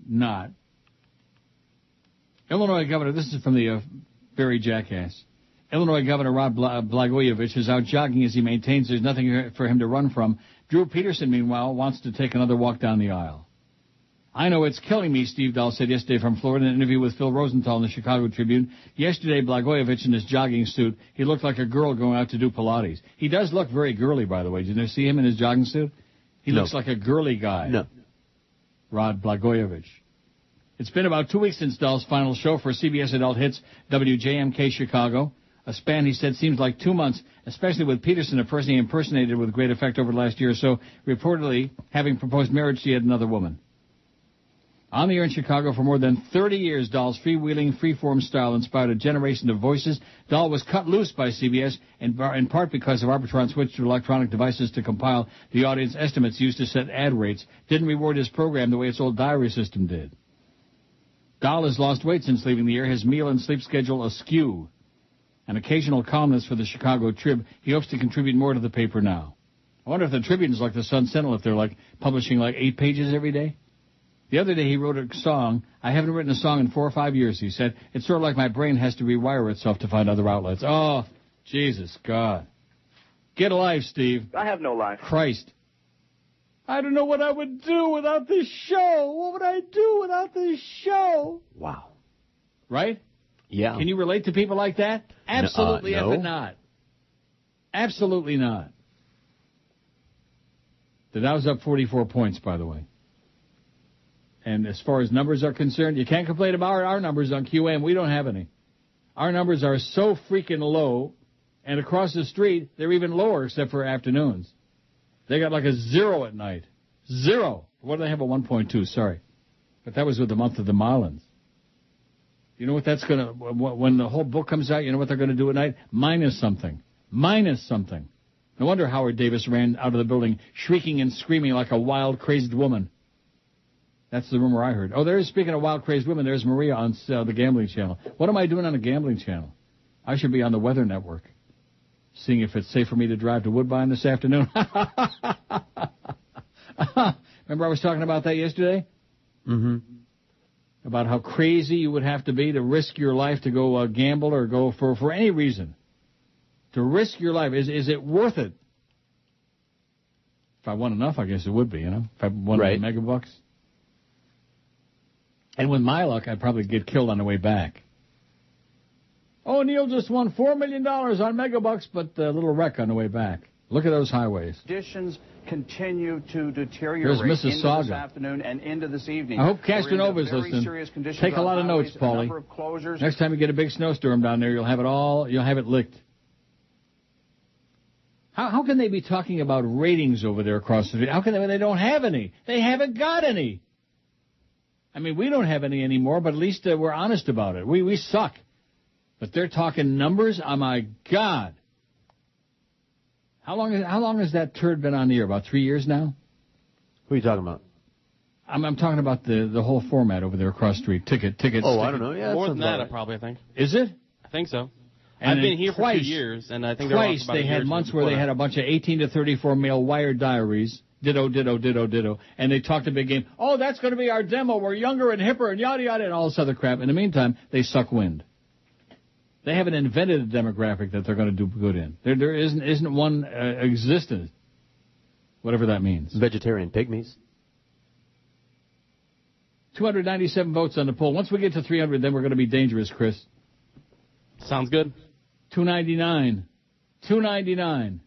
Not. Illinois Governor, this is from the Barry Jackass. Illinois Governor Rod Blagojevich is out jogging as he maintains there's nothing for him to run from. Drew Peterson, meanwhile, wants to take another walk down the aisle. I know it's killing me, Steve Dahl said yesterday from Florida in an interview with Phil Rosenthal in the Chicago Tribune. Yesterday, Blagojevich in his jogging suit, he looked like a girl going out to do Pilates. He does look very girly, by the way. Did you see him in his jogging suit? He looks like a girly guy. No. Rod Blagojevich. It's been about 2 weeks since Dahl's final show for CBS Adult Hits WJMK Chicago. A span, he said, seems like 2 months, especially with Peterson, a person he impersonated with great effect over the last year or so, reportedly having proposed marriage to yet another woman. On the air in Chicago for more than 30 years, Dahl's freewheeling, freeform style inspired a generation of voices. Dahl was cut loose by CBS, in part because of Arbitron's switch to electronic devices to compile the audience estimates used to set ad rates. Didn't reward his program the way its old diary system did. Dahl has lost weight since leaving the air, his meal and sleep schedule askew. an occasional columnist for the Chicago Trib. He hopes to contribute more to the paper now. I wonder if the Tribune's like the Sun-Sentinel, if they're like publishing like 8 pages every day. The other day he wrote a song. I haven't written a song in 4 or 5 years, he said. It's sort of like my brain has to rewire itself to find other outlets. Oh, Jesus, God. Get a life, Steve. I have no life. Christ. I don't know what I would do without this show. What would I do without this show? Wow. Right? Yeah. Can you relate to people like that? Absolutely no. effing not. Absolutely not. The Dow's up 44 points, by the way. And as far as numbers are concerned, you can't complain about our numbers on QAM. We don't have any. Our numbers are so freaking low, and across the street, they're even lower except for afternoons. They got like a 0 at night. 0. What do they have, a 1.2? Sorry. But that was with the month of the Marlins. You know what that's going to, when the whole book comes out, you know what they're going to do at night? Minus something. Minus something. No wonder Howard Davis ran out of the building shrieking and screaming like a wild, crazed woman. That's the rumor I heard. Oh, speaking of wild, crazed women, there's Maria on the Gambling Channel. What am I doing on the Gambling Channel? I should be on the Weather Network, seeing if it's safe for me to drive to Woodbine this afternoon. Remember I was talking about that yesterday? Mm-hmm. About how crazy you would have to be to risk your life to go gamble or go for any reason. To risk your life. Is it worth it? If I won enough, I guess it would be, you know? If I won megabucks. And with my luck, I'd probably get killed on the way back. Oh, Neil just won $4 million on megabucks, but a little wreck on the way back. Look at those highways. Conditions continue to deteriorate There's into Mississauga. this afternoon and into this evening. I hope Castanova's listening. Take a lot of notes, Paulie. Next time you get a big snowstorm down there, you'll have it licked. How can they be talking about ratings over there across the street? How can they don't have any? They haven't got any. I mean, we don't have any anymore, but at least we're honest about it. We suck. But they're talking numbers? Oh, my God. How long has that turd been on the air? About 3 years now? Who are you talking about? I'm talking about the whole format over there across the street. Tickets. Oh, I don't know. Yeah, more than that, I think. Is it? I think so. And I've been here for 2 years, and I think twice they had months where they had a bunch of 18 to 34 male wired diaries. Ditto, ditto, ditto, ditto. And they talked a big game. Oh, that's going to be our demo. We're younger and hipper and yada, yada, and all this other crap. In the meantime, they suck wind. They haven't invented a demographic that they're going to do good in. There isn't one existent, whatever that means. Vegetarian pygmies. 297 votes on the poll. Once we get to 300, then we're going to be dangerous, Chris. Sounds good. 299. 299.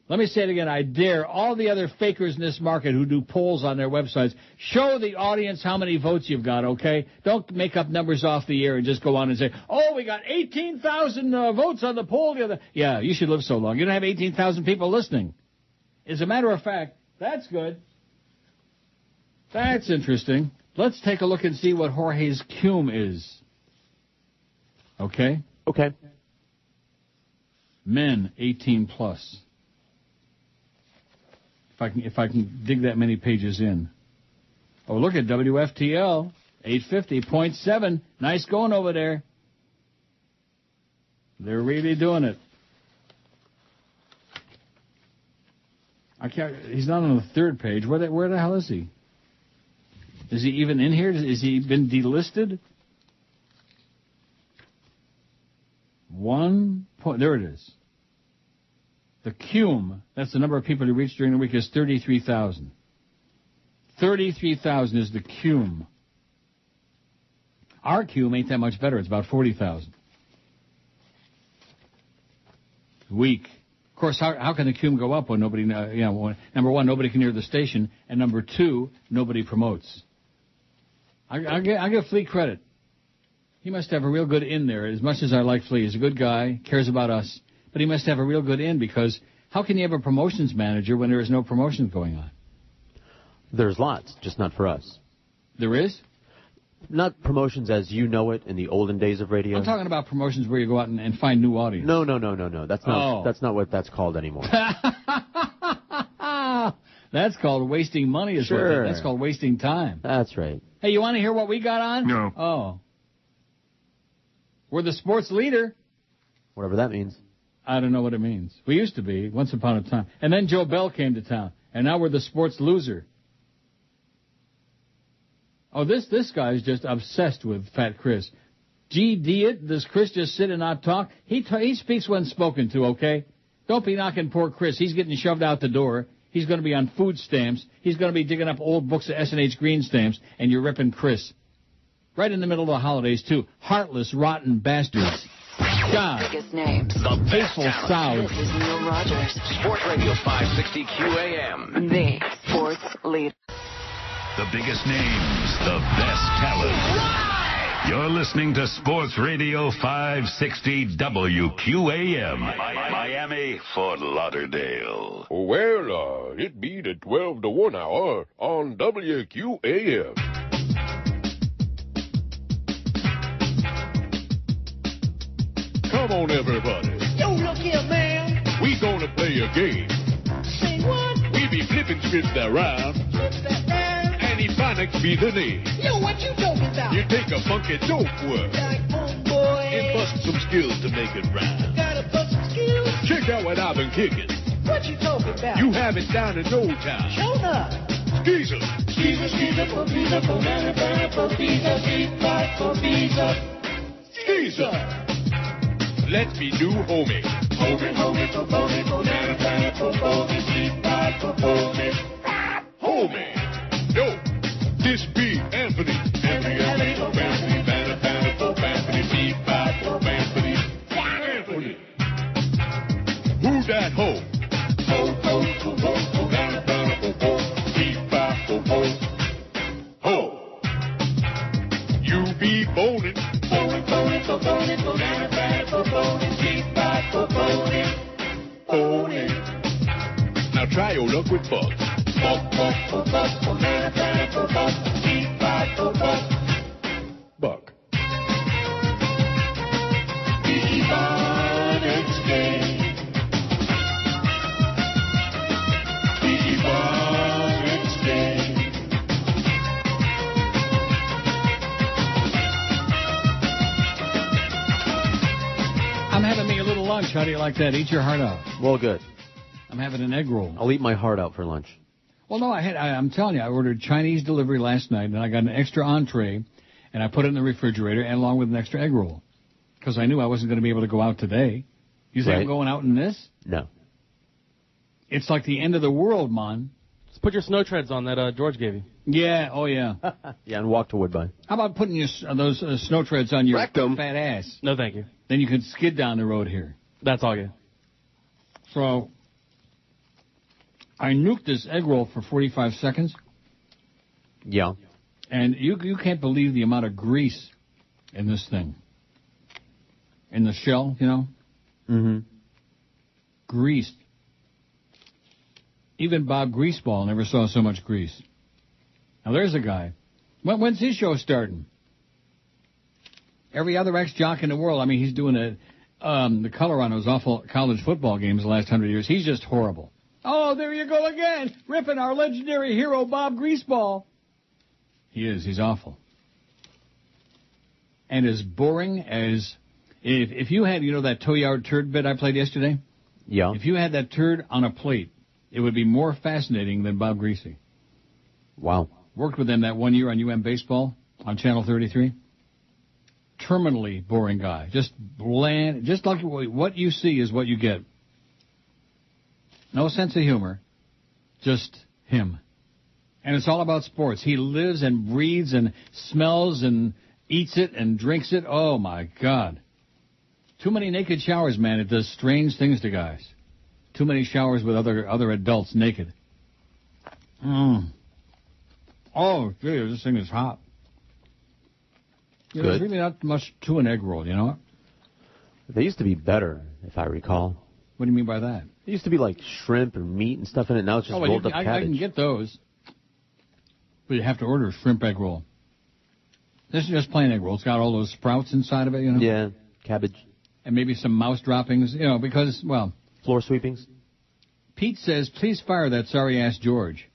Let me say it again. I dare all the other fakers in this market who do polls on their websites, show the audience how many votes you've got, okay? Don't make up numbers off the air and just go on and say, oh, we got 18,000 votes on the poll. Yeah, you should live so long. You don't have 18,000 people listening. As a matter of fact, that's good. That's interesting. Let's take a look and see what Jorge's cum is. Okay? Okay. Men, 18 plus. If I can dig that many pages in. Oh, look at WFTL, 850.7. Nice going over there. They're really doing it. He's not on the third page. Where the hell is he? Is he even in here? Has he been delisted? 1 point. There it is. The cum, that's the number of people he reached during the week, is 33,000. 33,000 is the cum. Our cum ain't that much better. It's about 40,000. Week. Of course, how can the cum go up when nobody, number one, nobody can hear the station, and number two, nobody promotes. I give Flea credit. He must have a real good in there. As much as I like Flea, he's a good guy, cares about us. But he must have a real good in, because how can you have a promotions manager when there is no promotions going on? There's lots, just not for us. There is? Not promotions as you know it in the olden days of radio. I'm talking about promotions where you go out and find new audience. No. That's not what that's called anymore. That's called wasting money. Sure. That's called wasting time. That's right. Hey, you want to hear what we got on? No. Oh. We're the sports leader. Whatever that means. I don't know what it means. We used to be, once upon a time. And then Joe Bell came to town, and now we're the sports loser. Oh, this guy is just obsessed with Fat Chris. Gee, does Chris just sit and not talk? He speaks when spoken to, okay? Don't be knocking poor Chris. He's getting shoved out the door. He's going to be on food stamps. He's going to be digging up old books of S&H Green stamps, and you're ripping Chris. Right in the middle of the holidays, too. Heartless, rotten bastards. God. Biggest names. The best Faithful sound. This is Neil Rogers. Sports Radio 560 QAM. The sports leader. The biggest names, the best talent. You're listening to Sports Radio 560 WQAM. Miami, Fort Lauderdale. Well, it be the 12 to 1 hour on WQAM. Come on, everybody. Yo, look here, man. We gonna play a game. Say what? We be flipping scripts around, Flip that down. and Ebonics be the name. Yo, what you talking about? You take a funky dope word Like, boy. and bust some skills to make it rhyme. Gotta bust some skills. Check out what I've been kicking. What you talking about? You have it down in no time. Show up. Skeezer. Skeezer, skeezer, for visa, for banana, banana, for visa, feedback, for visa. Skeezer. Let's be new homie. Homie, homie, for homie, for banana, banana, for homie, feedback, for homie. Homie. Yo, this be Anthony. Anthony, for Anthony, banana, banana, for Anthony, feedback, for Anthony. Anthony. Who that hoe? Ho, ho, ho, ho, ho, banana, banana, for ho, feedback, for ho. Ho. You be boning. Homie, homie, for homie, for banana, banana, for homie, feedback, for homie. Homie. Now try your luck with bugs. Buck, buck, for buck, for banana, banana, for buck, feedback, for buck. Buck. The Ebonics game. The Ebonics game. I'm having me a little lunch. How do you like that? Eat your heart out. Well, good. I'm having an egg roll. I'll eat my heart out for lunch. Well, no, I'm telling you, I ordered Chinese delivery last night, and I got an extra entree, and I put it in the refrigerator, and along with an extra egg roll, because I knew I wasn't going to be able to go out today. You think I'm going out in this? No. It's like the end of the world, man. Just put your snow treads on that George gave you. Yeah, oh yeah. Yeah, and walk to Woodbine. How about putting those snow treads on your Rectum. fat ass? No, thank you. Then you could skid down the road here. That's all good. So, I nuked this egg roll for 45 seconds. Yeah. And you can't believe the amount of grease in this thing. In the shell, you know? Mm-hmm. Greased. Even Bob Greaseball never saw so much grease. Now there's a guy. When's his show starting? Every other ex-jock in the world, I mean, he's doing the color on those awful college football games the last 100 years. He's just horrible. Oh, there you go again, ripping our legendary hero Bob Greaseball. He is. He's awful. And as boring as... If you had, that two-yard turd bit I played yesterday? Yeah. If you had that turd on a plate, it would be more fascinating than Bob Greasy. Wow. Worked with him that 1 year on UM Baseball on Channel 33. Terminally boring guy. Just bland. Just like what you see is what you get. No sense of humor. Just him. And it's all about sports. He lives and breathes and smells and eats it and drinks it. Oh, my God. Too many naked showers, man. It does strange things to guys. Too many showers with other adults naked. Oh, gee, this thing is hot. There's really not much to an egg roll, you know what? They used to be better, if I recall. What do you mean by that? It used to be like shrimp or meat and stuff in it. Now it's just rolled up cabbage. I can get those. But you have to order a shrimp egg roll. This is just plain egg roll. It's got all those sprouts inside of it, you know? Yeah, cabbage. And maybe some mouse droppings, because, well... Floor sweepings? Pete says, please fire that sorry-ass George.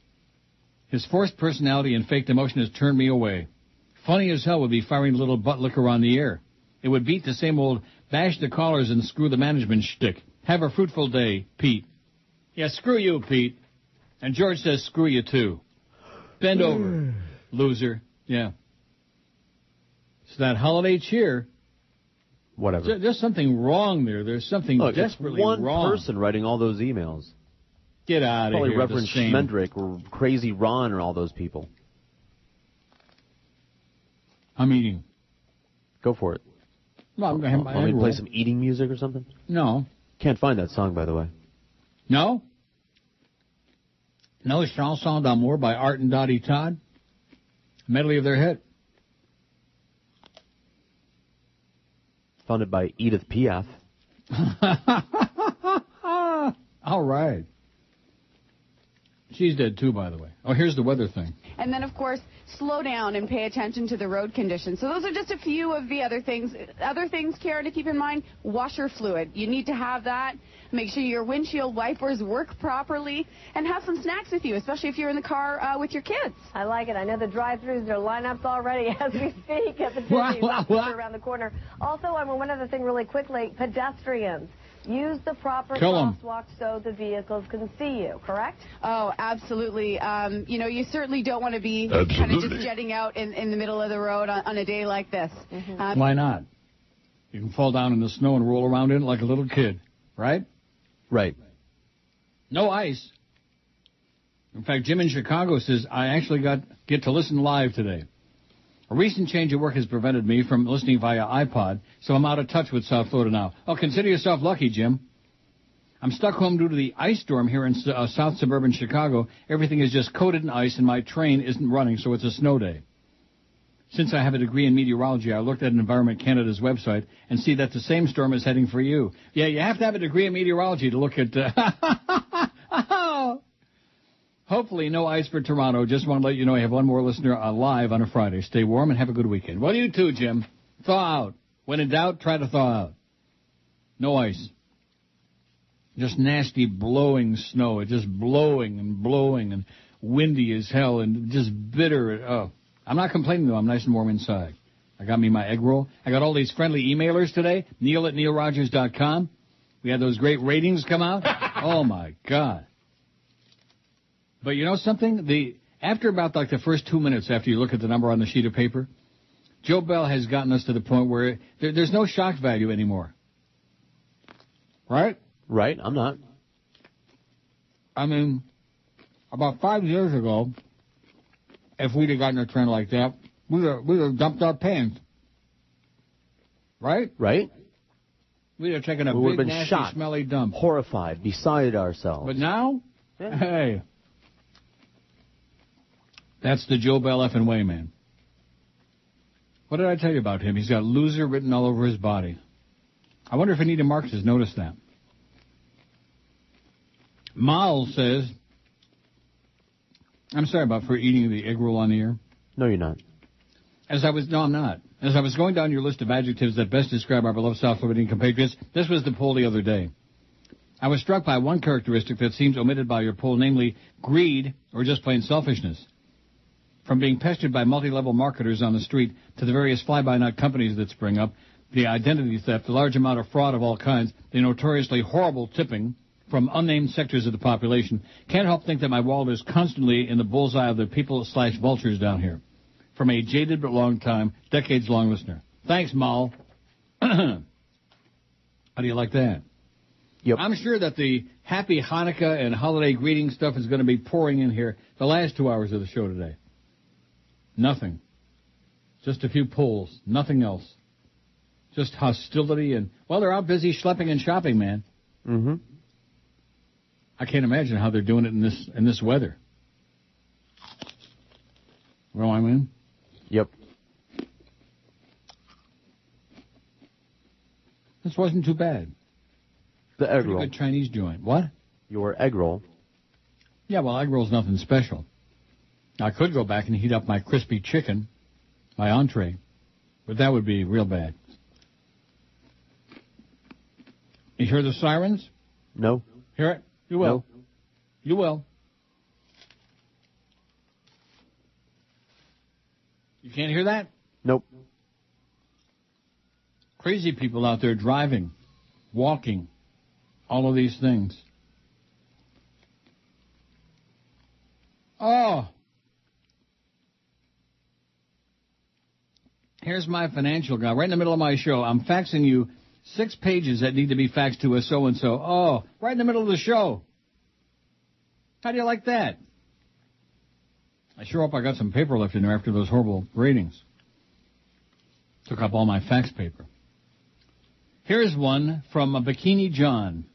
His forced personality and faked emotion has turned me away. Funny as hell would be firing little butt liquor on the air. It would beat the same old bash the callers and screw the management shtick. Have a fruitful day, Pete. Yeah, screw you, Pete. And George says screw you, too. Bend over, loser. Yeah. It's that holiday cheer. Whatever. There's something wrong there. There's something desperately wrong. wrong. One person writing all those emails. Get out of Probably here. Reverend Schmendrick or Crazy Ron or all those people. I'm eating. Go for it. Well, I'm going to have my Want me to play roll. some eating music or something? No. Can't find that song, by the way. No? No Chanson d'Amour by Art and Dottie Todd? Medley of their hit. Founded by Edith Piaf. All right. She's dead, too, by the way. Oh, here's the weather thing. And then, of course, slow down and pay attention to the road conditions. So those are just a few of the other things. Other things, Karen, to keep in mind, washer fluid. You need to have that. Make sure your windshield wipers work properly. And have some snacks with you, especially if you're in the car with your kids. I like it. I know the drive-thrus are lineups already as we speak at the Disney around the corner. Also, I want one other thing really quickly. Pedestrians. Use the proper crosswalk so the vehicles can see you, correct? Oh, absolutely. You know, you certainly don't want to be kind of just jetting out in the middle of the road on a day like this. Why not? You can fall down in the snow and roll around in it like a little kid, right? Right. No ice. In fact, Jim in Chicago says, I actually get to listen live today. A recent change at work has prevented me from listening via iPod, so I'm out of touch with South Florida now. Oh, consider yourself lucky, Jim. I'm stuck home due to the ice storm here in south suburban Chicago. Everything is just coated in ice, and my train isn't running, so it's a snow day. Since I have a degree in meteorology, I looked at Environment Canada's website and see that the same storm is heading for you. Yeah, you have to have a degree in meteorology to look at... Hopefully no ice for Toronto. Just want to let you know I have one more listener live on a Friday. Stay warm and have a good weekend. Well, you too, Jim. Thaw out. When in doubt, try to thaw out. No ice. Just nasty blowing snow. It's just blowing and windy as hell and just bitter. Oh, I'm not complaining, though. I'm nice and warm inside. I got me my egg roll. I got all these friendly emailers today. Neil at neilrogers.com. We had those great ratings come out. Oh, my God. But you know something? After about like the first 2 minutes after you look at the number on the sheet of paper, Joe Bell has gotten us to the point where there's no shock value anymore. Right? Right, I'm not. I mean, about 5 years ago, if we'd have gotten a trend like that, we'd have dumped our pants. Right? Right. We'd have taken a big, been nasty, shocked, smelly dump. Horrified, beside ourselves. But now, hey... That's the Joe Bell effing way, man. What did I tell you about him? He's got loser written all over his body. I wonder if Anita Marks has noticed that. Mal says, I'm sorry for eating the egg roll on the air. No, you're not. No, I'm not. As I was going down your list of adjectives that best describe our beloved South Floridian compatriots, this was the poll the other day. I was struck by one characteristic that seems omitted by your poll, namely greed or just plain selfishness. From being pestered by multi-level marketers on the street to the various fly-by-night companies that spring up, the identity theft, the large amount of fraud of all kinds, the notoriously horrible tipping from unnamed sectors of the population, can't help think that my wallet is constantly in the bullseye of the people/vultures down here. From a jaded but long-time, decades-long listener. Thanks, Mal. How do you like that? Yep. I'm sure that the happy Hanukkah and holiday greeting stuff is going to be pouring in here the last 2 hours of the show today. Nothing. Just a few pulls. Nothing else. Just hostility and, well, they're out busy schlepping and shopping, man. Mm-hmm. I can't imagine how they're doing it in this weather. You know what I mean? Yep. This wasn't too bad. The egg roll. Pretty good Chinese joint. What? Your egg roll. Yeah, well, egg roll's nothing special. I could go back and heat up my crispy chicken, my entree, but that would be real bad. You hear the sirens? No. Hear it? You will. No. You will. You can't hear that? Nope. Crazy people out there driving, walking, all of these things. Oh. Here's my financial guy. Right in the middle of my show, I'm faxing you 6 pages that need to be faxed to a so-and-so. Oh, right in the middle of the show. How do you like that? I sure hope I got some paper left in there after those horrible ratings. Took up all my fax paper. Here's one from Bikini John.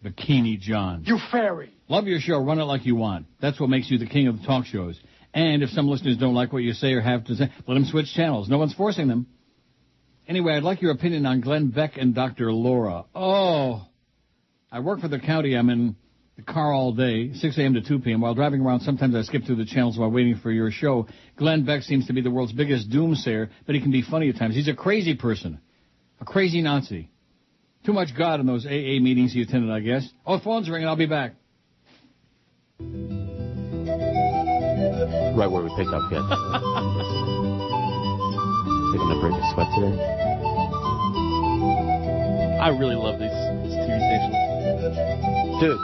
Bikini John. You fairy. Love your show. Run it like you want. That's what makes you the king of the talk shows. And if some listeners don't like what you say or have to say, let them switch channels. No one's forcing them. Anyway, I'd like your opinion on Glenn Beck and Dr. Laura. Oh, I work for the county. I'm in the car all day, 6 a.m. to 2 p.m. While driving around, sometimes I skip through the channels while waiting for your show. Glenn Beck seems to be the world's biggest doomsayer, but he can be funny at times. He's a crazy person, a crazy Nazi. Too much God in those AA meetings he attended, I guess. Oh, phone's ringing. I'll be back. Right where we picked up yet. Think I'm gonna break a sweat today? I really love these TV stations. Dude,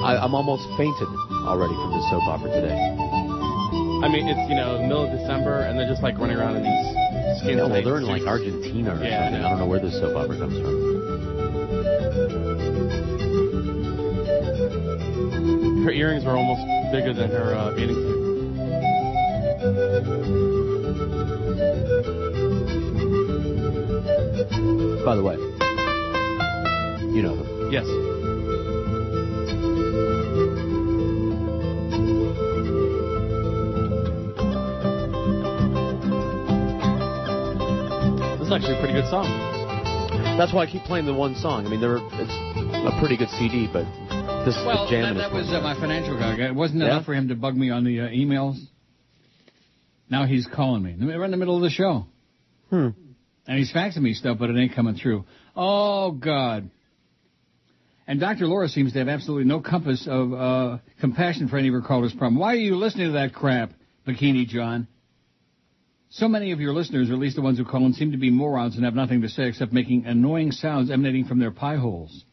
I'm almost fainted already from this soap opera today. I mean, it's, the middle of December, and they're just, running around in these skin well, they're in, Argentina or something. I don't know where this soap opera comes from. Her earrings were almost bigger than her bathing suit. By the way, you know them. Yes. This is actually a pretty good song. That's why I keep playing the one song. I mean, it's a pretty good CD, but this is jamming. That was my financial guy. It wasn't enough for him to bug me on the emails. Now he's calling me. We're in the middle of the show. And he's faxing me stuff, but it ain't coming through. Oh, God. And Dr. Laura seems to have absolutely no compass of compassion for any of her callers' problem. Why are you listening to that crap, Bikini John? So many of your listeners, or at least the ones who call in, seem to be morons and have nothing to say except making annoying sounds emanating from their pie holes.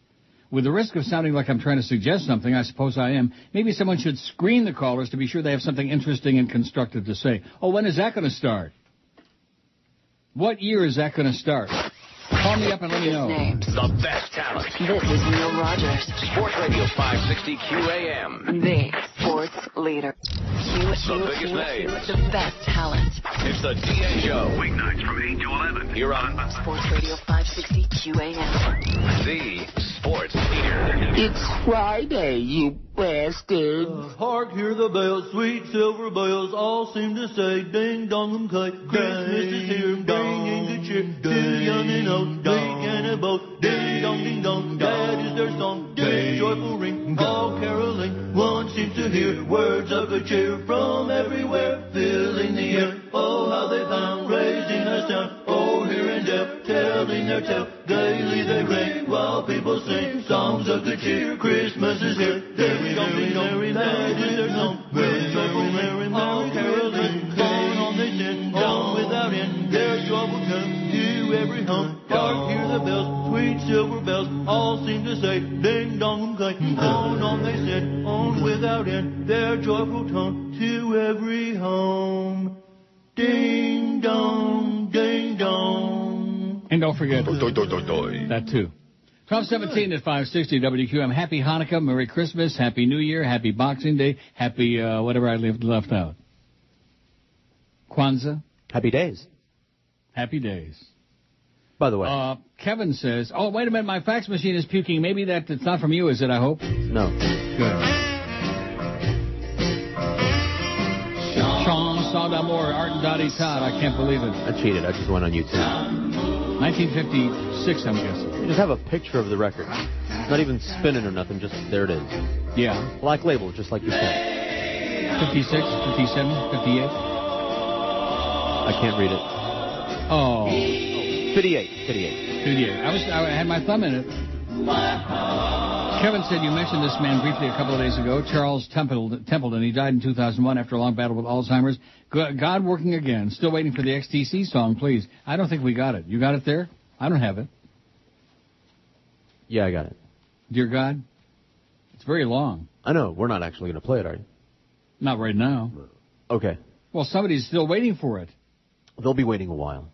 With the risk of sounding like I'm trying to suggest something, I suppose I am, maybe someone should screen the callers to be sure they have something interesting and constructive to say. Oh, when is that going to start? What year is that going to start? Call me up and let me know. The best talent. This is Neil Rogers. Sports Radio 560 QAM. The sports leader. The biggest names. The best talent. It's the DA Show. Weeknights from 8 to 11. Here on Sports Radio 560 QAM. The sports leader. It's Friday, you bastards. Hark, hear the bells, sweet silver bells, all seem to say, ding dong and kite. Christmas is here, bringing good cheer to young and old, big and a boat. Ding dong, that is their song. Ding, joyful ring, all caroling. One seems to hear words of good cheer from everywhere, filling the air. Oh, how they pound, raising a sound. Oh, here and there, telling their tale. Gaily they ring while people sing songs of good cheer. Christmas is here. Ding dong, that is their song. With joyful ring, all caroling. On they sing, on without end. Their trouble comes to every home. Hark, hear the bells, sweet silver bells, all seem to say, ding dong kite. On they sit, on without end. Their joyful tone to every home. Ding dong, ding dong. And don't forget that too. 12:17 at 560 WQAM. Happy Hanukkah, Merry Christmas, Happy New Year, Happy Boxing Day, Happy whatever I left out. Kwanzaa. Happy days. Happy days. By the way. Kevin says, oh, wait a minute, my fax machine is puking. Maybe it's not from you, is it, I hope? No. Good. Sean Saudamore, Art and Dottie Todd. I can't believe it. I cheated. I just went on YouTube. 1956, I'm guessing. You just have a picture of the record. Not even spinning or nothing, just there it is. Yeah. Black label, just like your phone. 56, 57, 58? I can't read it. Oh. 58. I had my thumb in it. Kevin said you mentioned this man briefly a couple of days ago, Charles Templeton. He died in 2001 after a long battle with Alzheimer's. God working again. Still waiting for the XTC song, please. I don't think we got it. You got it there? I don't have it. Yeah, I got it. Dear God? It's very long. I know. We're not actually going to play it, are you? Not right now. Okay. Well, somebody's still waiting for it. They'll be waiting a while.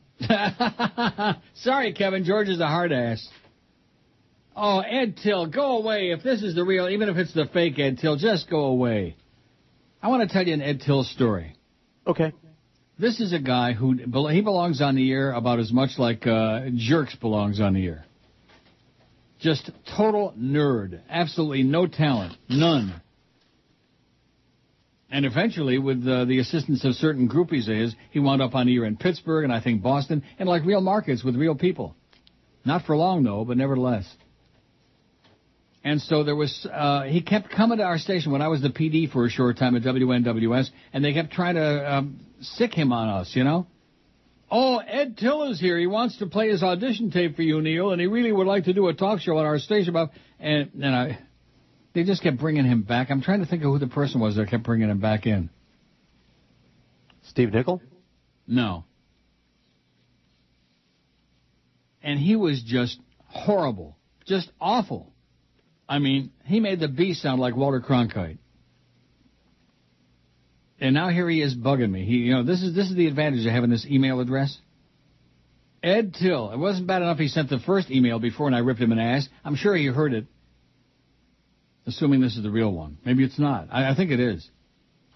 Sorry, Kevin. George is a hard ass. Oh, Ed Till, go away. If this is the real, even if it's the fake Ed Till, just go away. I want to tell you an Ed Till story. Okay. This is a guy who, he belongs on the air about as much like Jerks belongs on the air. Just total nerd. Absolutely no talent. None. And eventually, with the assistance of certain groupies of his, he wound up on the air in Pittsburgh and I think Boston, and like real markets with real people. Not for long, though, but nevertheless. And so there was, he kept coming to our station when I was the PD for a short time at WNWS, and they kept trying to sick him on us, you know? Oh, Ed Till is here. He wants to play his audition tape for you, Neil, and he really would like to do a talk show on our station about, they just kept bringing him back. I'm trying to think of who the person was that kept bringing him back in. Steve Nickel? No. And he was just horrible. Just awful. I mean, he made the Beast sound like Walter Cronkite. And now here he is bugging me. This is the advantage of having this email address. Ed Till. It wasn't bad enough he sent the first email before and I ripped him an ass. I'm sure he heard it. Assuming this is the real one. Maybe it's not. I think it is.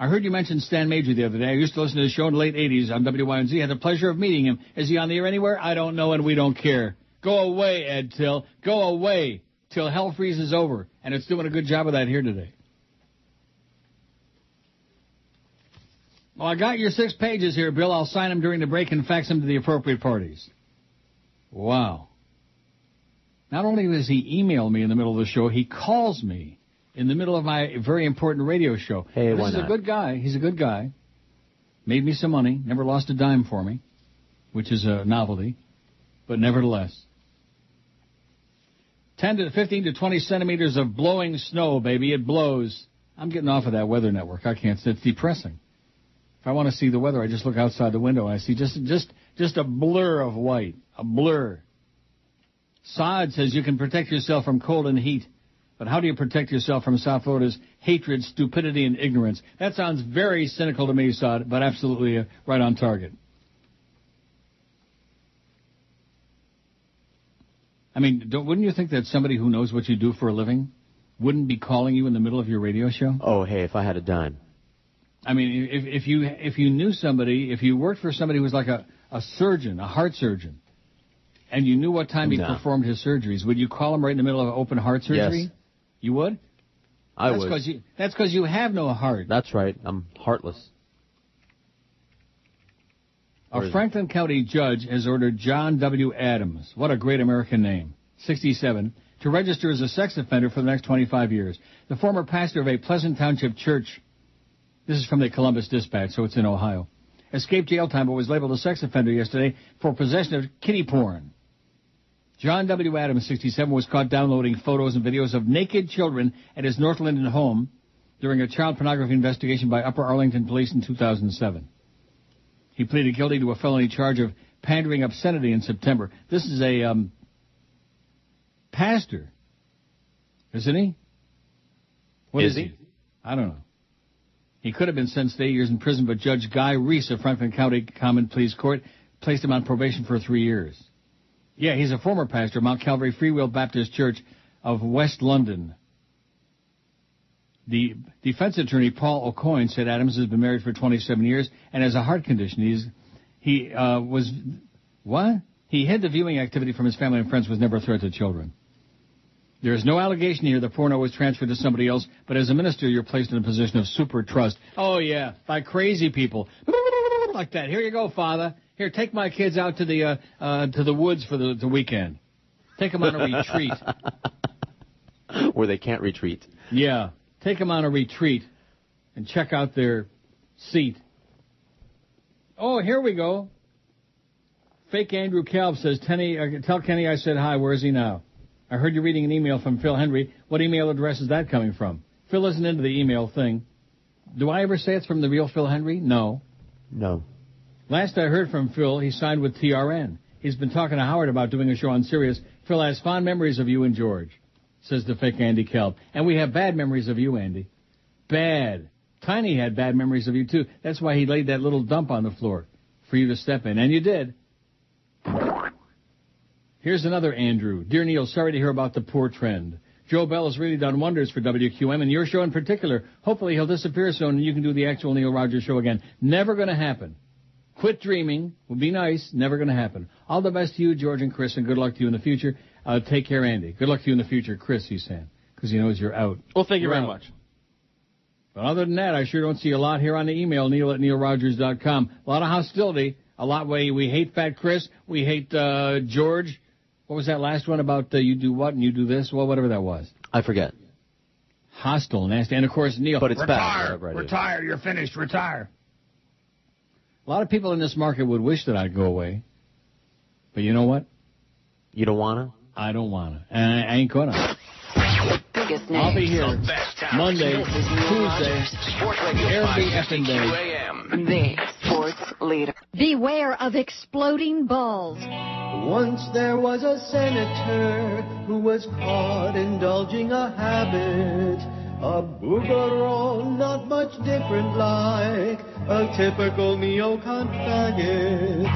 I heard you mention Stan Major the other day. I used to listen to the show in the late 80s on WYNZ. I had the pleasure of meeting him. Is he on the air anywhere? I don't know, and we don't care. Go away, Ed Till. Go away till hell freezes over. And it's doing a good job of that here today. Well, I got your 6 pages here, Bill. I'll sign them during the break and fax them to the appropriate parties. Wow. Not only does he email me in the middle of the show, he calls me in the middle of my very important radio show. Hey, this is a good guy. He's a good guy. Made me some money. Never lost a dime for me, which is a novelty. But nevertheless. 15 to 20 centimeters of blowing snow, baby. It blows. I'm getting off of that weather network. I can't. It's depressing. If I want to see the weather, I just look outside the window and I see just a blur of white. A blur. Saad says you can protect yourself from cold and heat. But how do you protect yourself from South Florida's hatred, stupidity, and ignorance? That sounds very cynical to me, Saad, but absolutely right on target. I mean, wouldn't you think that somebody who knows what you do for a living wouldn't be calling you in the middle of your radio show? Oh, hey, if I had a dime. I mean, if you knew somebody, if you worked for somebody who was like a surgeon, a heart surgeon, and you knew what time he performed his surgeries, would you call him right in the middle of open heart surgery? Yes. You would? I would. That's because you have no heart. That's right. I'm heartless. A Franklin County judge has ordered John W. Adams, what a great American name, 67, to register as a sex offender for the next 25 years. The former pastor of a Pleasant Township church, this is from the Columbus Dispatch, so it's in Ohio, escaped jail time but was labeled a sex offender yesterday for possession of kiddie porn. John W. Adams, 67, was caught downloading photos and videos of naked children at his North Linden home during a child pornography investigation by Upper Arlington Police in 2007. He pleaded guilty to a felony charge of pandering obscenity in September. This is a pastor, isn't he? What is he? I don't know. He could have been sentenced to 8 years in prison, but Judge Guy Reese of Franklin County Common Pleas Court placed him on probation for 3 years. Yeah, he's a former pastor of Mount Calvary Free Will Baptist Church of West London. The defense attorney, Paul O'Coin, said Adams has been married for 27 years and has a heart condition. He hid the viewing activity from his family and friends, was never a threat to children. There is no allegation here that porno was transferred to somebody else, but as a minister, you're placed in a position of super trust. Oh, yeah, by crazy people. Like that. Here you go, Father. Here, take my kids out to the woods for the weekend. Take them on a retreat. Where they can't retreat. Yeah. Take them on a retreat and check out their seat. Oh, here we go. Fake Andrew Calv says, tell Kenny I said hi. Where is he now? I heard you reading an email from Phil Henry. What email address is that coming from? Phil isn't into the email thing. Do I ever say it's from the real Phil Henry? No. No. Last I heard from Phil, he signed with TRN. He's been talking to Howard about doing a show on Sirius. Phil has fond memories of you and George, says the fake Andy Kelp. And we have bad memories of you, Andy. Bad. Tiny had bad memories of you, too. That's why he laid that little dump on the floor for you to step in. And you did. Here's another Andrew. Dear Neil, sorry to hear about the poor trend. Joe Bell has really done wonders for WQM, and your show in particular. Hopefully he'll disappear soon and you can do the actual Neil Rogers show again. Never going to happen. Quit dreaming. Would be nice. Never going to happen. All the best to you, George and Chris, and good luck to you in the future. Take care, Andy. Good luck to you in the future, Chris, he's saying, because he knows you're out. Well, thank you very much. But other than that, I sure don't see a lot here on the email, neil@neilrogers.com. A lot of hostility. A lot we hate Fat Chris. We hate George. What was that last one about you do what and you do this? Well, whatever that was. I forget. Hostile, nasty. And, of course, Neil. But it's retire, bad. Retire. You're finished. Retire. A lot of people in this market would wish that I'd go away. But you know what? You don't want to? I don't want to. And I ain't going to. I'll be here Monday, Tuesday, every effing day. The sports leader. Beware of exploding balls. Once there was a senator who was caught indulging a habit, a boogeroo, not much different like a typical neocon faggot.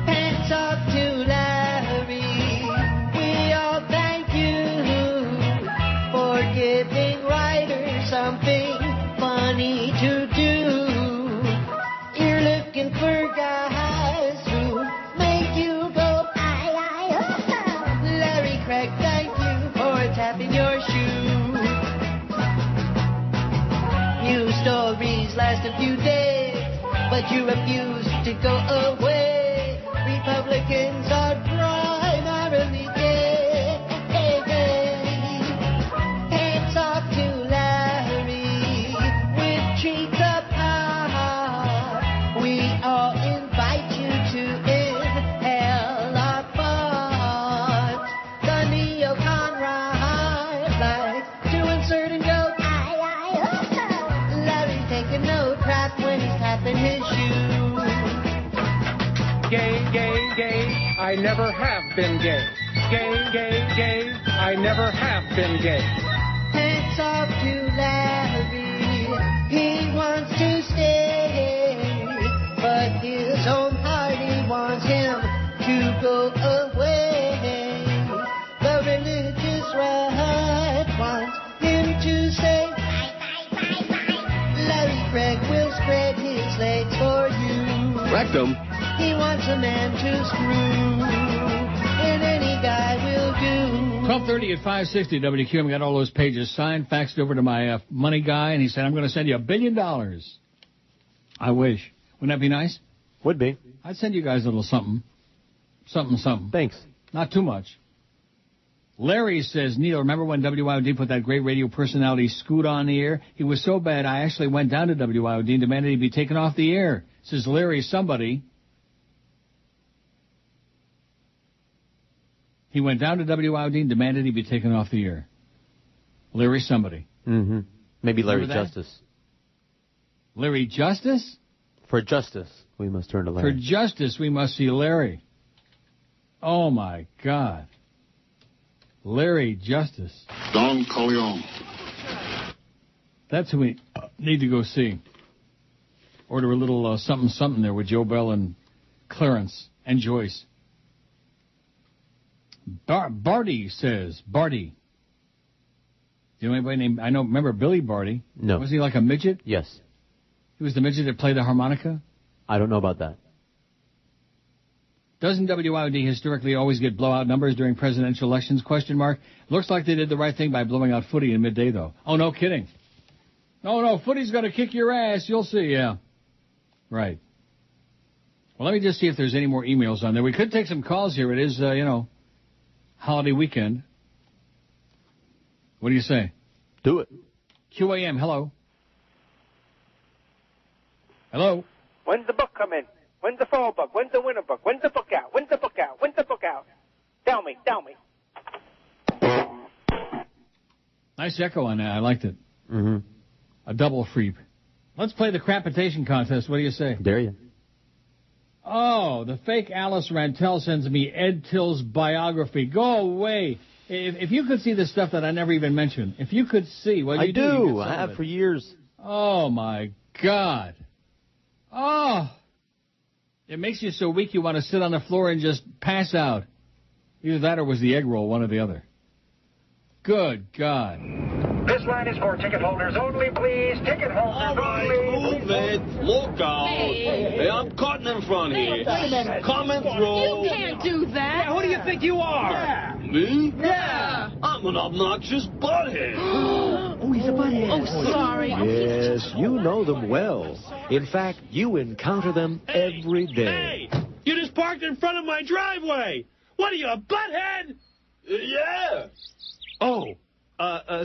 Hats off to Larry, we all thank you for giving writers something funny to do. You're looking for guys who make you go, Larry Craig, thank you for tapping your shoe. News stories last a few days, but you refuse to go away. Republicans are primarily gay. Hands off to Larry with treats up high. We all invite you to inhale our fun. The neocon ride likes to insert and go. Larry taking no crap when he's tapping his shoe. Gay, gay, gay, I never have been gay. Gay, gay, gay, I never have been gay. Hands off to Larry, he wants to stay, but his own party wants him to go away. The religious right wants him to say, Larry Craig will spread his legs for you. Rectum. He wants a man to screw, and any guy will do. 12:30 at 560 WQAM. Got all those pages signed, faxed over to my money guy, and he said, I'm going to send you $1 billion. I wish. Wouldn't that be nice? Would be. I'd send you guys a little something. Something. Thanks. Not too much. Larry says, Neil, remember when WIOD put that great radio personality Scoot on the air? He was so bad, I actually went down to WIOD and demanded he be taken off the air. Says Larry, somebody. He went down to WIOD and demanded he be taken off the air. Larry somebody. Mm-hmm. Maybe Larry Justice. Larry Justice? For justice, we must turn to Larry. For justice, we must see Larry. Oh, my God. Larry Justice. Don Corleone. That's who we need to go see. Order a little something there with Joe Bell and Clarence and Joyce. Barty says, Barty. Do you know anybody named, remember Billy Barty? No. Was he like a midget? Yes. He was the midget that played the harmonica? I don't know about that. Doesn't WIOD historically always get blowout numbers during presidential elections? ? Looks like they did the right thing by blowing out footy in midday, though. Oh, no kidding. No, footy's going to kick your ass. You'll see, yeah. Right. Well, let me just see if there's any more emails on there. We could take some calls here. It is, holiday weekend. What do you say? Do it. QAM, hello. Hello. When's the book come in? When's the fall book? When's the winter book? When's the book out? When's the book out? When's the book out? Tell me. Nice echo on that. I liked it. Mm-hmm. A double freep. Let's play the crapitation contest. What do you say? Dare you? Oh, the fake Alice Rantel sends me Ed Till's biography. Go away. If you could see the stuff that I never even mentioned, if you could see what you do. I have for years. Oh, my God. Oh. It makes you so weak you want to sit on the floor and just pass out. Either that or was the egg roll, one or the other. Good God. This line is for ticket holders only, please. Ticket holders only. Move it. Look out. Hey, I'm cutting in front here. Wait a minute. Coming through. You can't do that. Yeah, who do you think you are? Yeah. Me? Yeah. I'm an obnoxious butthead. Oh, he's a butthead. Oh, sorry. Yes, you know them well. In fact, you encounter them every day. Hey, you just parked in front of my driveway. What are you, a butthead? Yeah. Oh,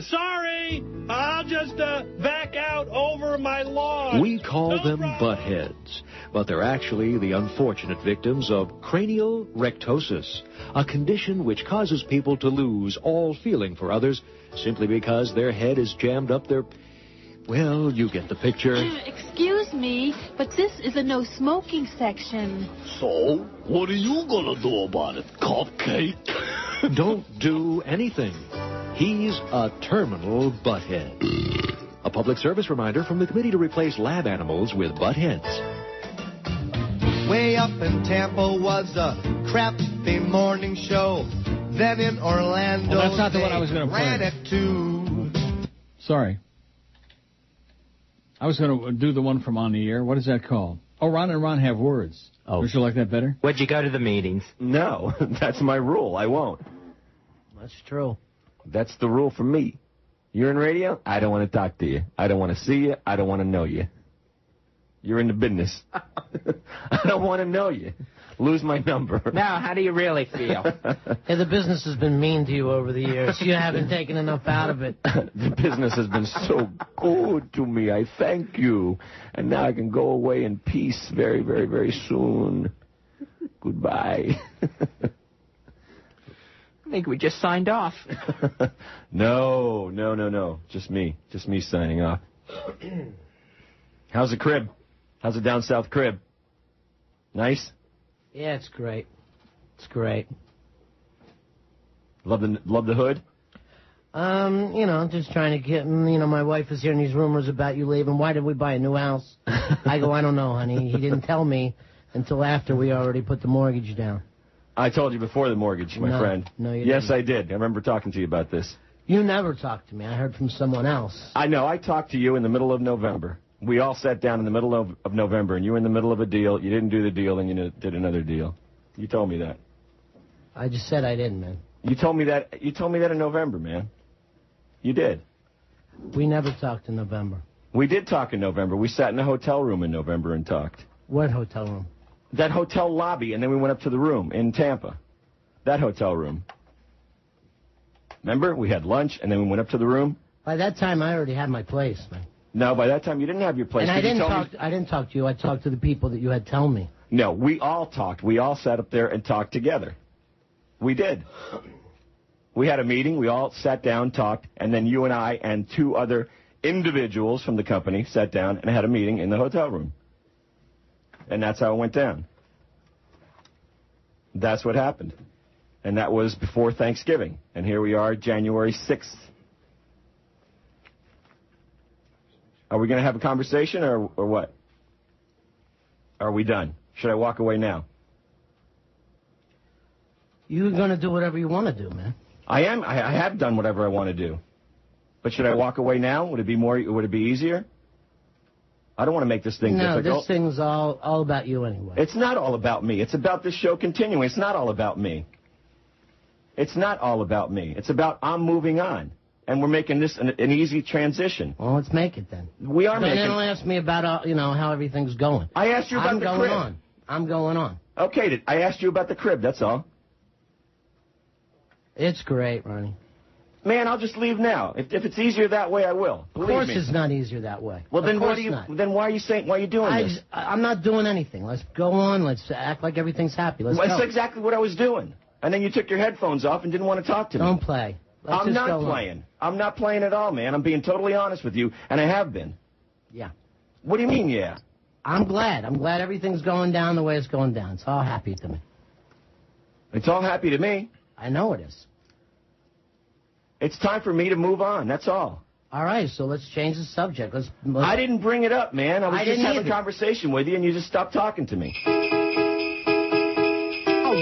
sorry. I'll just back out over my lawn. We call them buttheads, but they're actually the unfortunate victims of cranial rectosis, a condition which causes people to lose all feeling for others simply because their head is jammed up their... Well, you get the picture. Excuse me, but this is a no smoking section. So, what are you gonna do about it, cupcake? Don't do anything. He's a terminal butthead. A public service reminder from the Committee to Replace Lab Animals with Buttheads. Way up in Tampa was a crappy morning show. Then in Orlando, well, that's not the one I was going to play. Ran it too. Sorry. I was going to do the one from On the Air. What is that called? Oh, Ron and Ron Have Words. Oh. Would you like that better? Would you go to the meetings? No, that's my rule. I won't. That's true. That's the rule for me. You're in radio, I don't want to talk to you. I don't want to see you. I don't want to know you. You're in the business. I don't want to know you. Lose my number. Now, how do you really feel? Yeah, the business has been mean to you over the years. You haven't taken enough out of it. The business has been so good to me. I thank you. And now I can go away in peace very, very, very soon. Goodbye. I think we just signed off. No. Just me signing off. How's the crib? How's the down south crib? Nice? Yeah, it's great. It's great. Love the hood? Just trying to get, my wife is hearing these rumors about you leaving. Why did we buy a new house? I go, I don't know, honey. He didn't tell me until after we already put the mortgage down. I told you before the mortgage, my friend. No, you Yes, didn't. I did. I remember talking to you about this. You never talked to me. I heard from someone else. I know. I talked to you in the middle of November. We all sat down in the middle of November, and you were in the middle of a deal. You didn't do the deal, and you did another deal. You told me that. I just said I didn't, man. You told me that. You told me that in November, man. You did. We never talked in November. We did talk in November. We sat in a hotel room in November and talked. What hotel room? That hotel lobby, and then we went up to the room in Tampa. That hotel room. Remember? We had lunch, and then we went up to the room. By that time, I already had my place, man. No, by that time, you didn't have your place. And I didn't talk to you. I talked to the people that you had tell me. No, we all talked. We all sat up there and talked together. We did. We had a meeting. We all sat down, talked, and then you and I and two other individuals from the company sat down and had a meeting in the hotel room. And that's how it went down. That's what happened. And that was before Thanksgiving. And here we are, January 6th. Are we going to have a conversation or what? Are we done? Should I walk away now? You're going to do whatever you want to do, man. I am. I have done whatever I want to do. But should I walk away now? Would it be easier? I don't want to make this thing difficult. No, this thing's all about you anyway. It's not all about me. It's about this show continuing. It's not all about me. It's not all about me. It's about I'm moving on. And we're making this an easy transition. Well, let's make it then. We are making it. Don't ask me about, how everything's going. I asked you about the crib. I'm going on. Okay, I asked you about the crib, that's all. It's great, Ronnie. Man, I'll just leave now. If it's easier that way, I will. Of course it's not easier that way. Well, then why are you saying, why are you doing this? I'm not doing anything. Let's go on. Let's act like everything's happy. Let's go. That's exactly what I was doing. And then you took your headphones off and didn't want to talk to me. Don't play. I'm not playing. I'm not playing at all, man. I'm being totally honest with you, and I have been. Yeah. What do you mean, yeah? I'm glad. I'm glad everything's going down the way it's going down. It's all happy to me. It's all happy to me. I know it is. It's time for me to move on, that's all. All right, so let's change the subject. Let's I didn't bring it up, man. I was just having a conversation with you, and you just stopped talking to me. All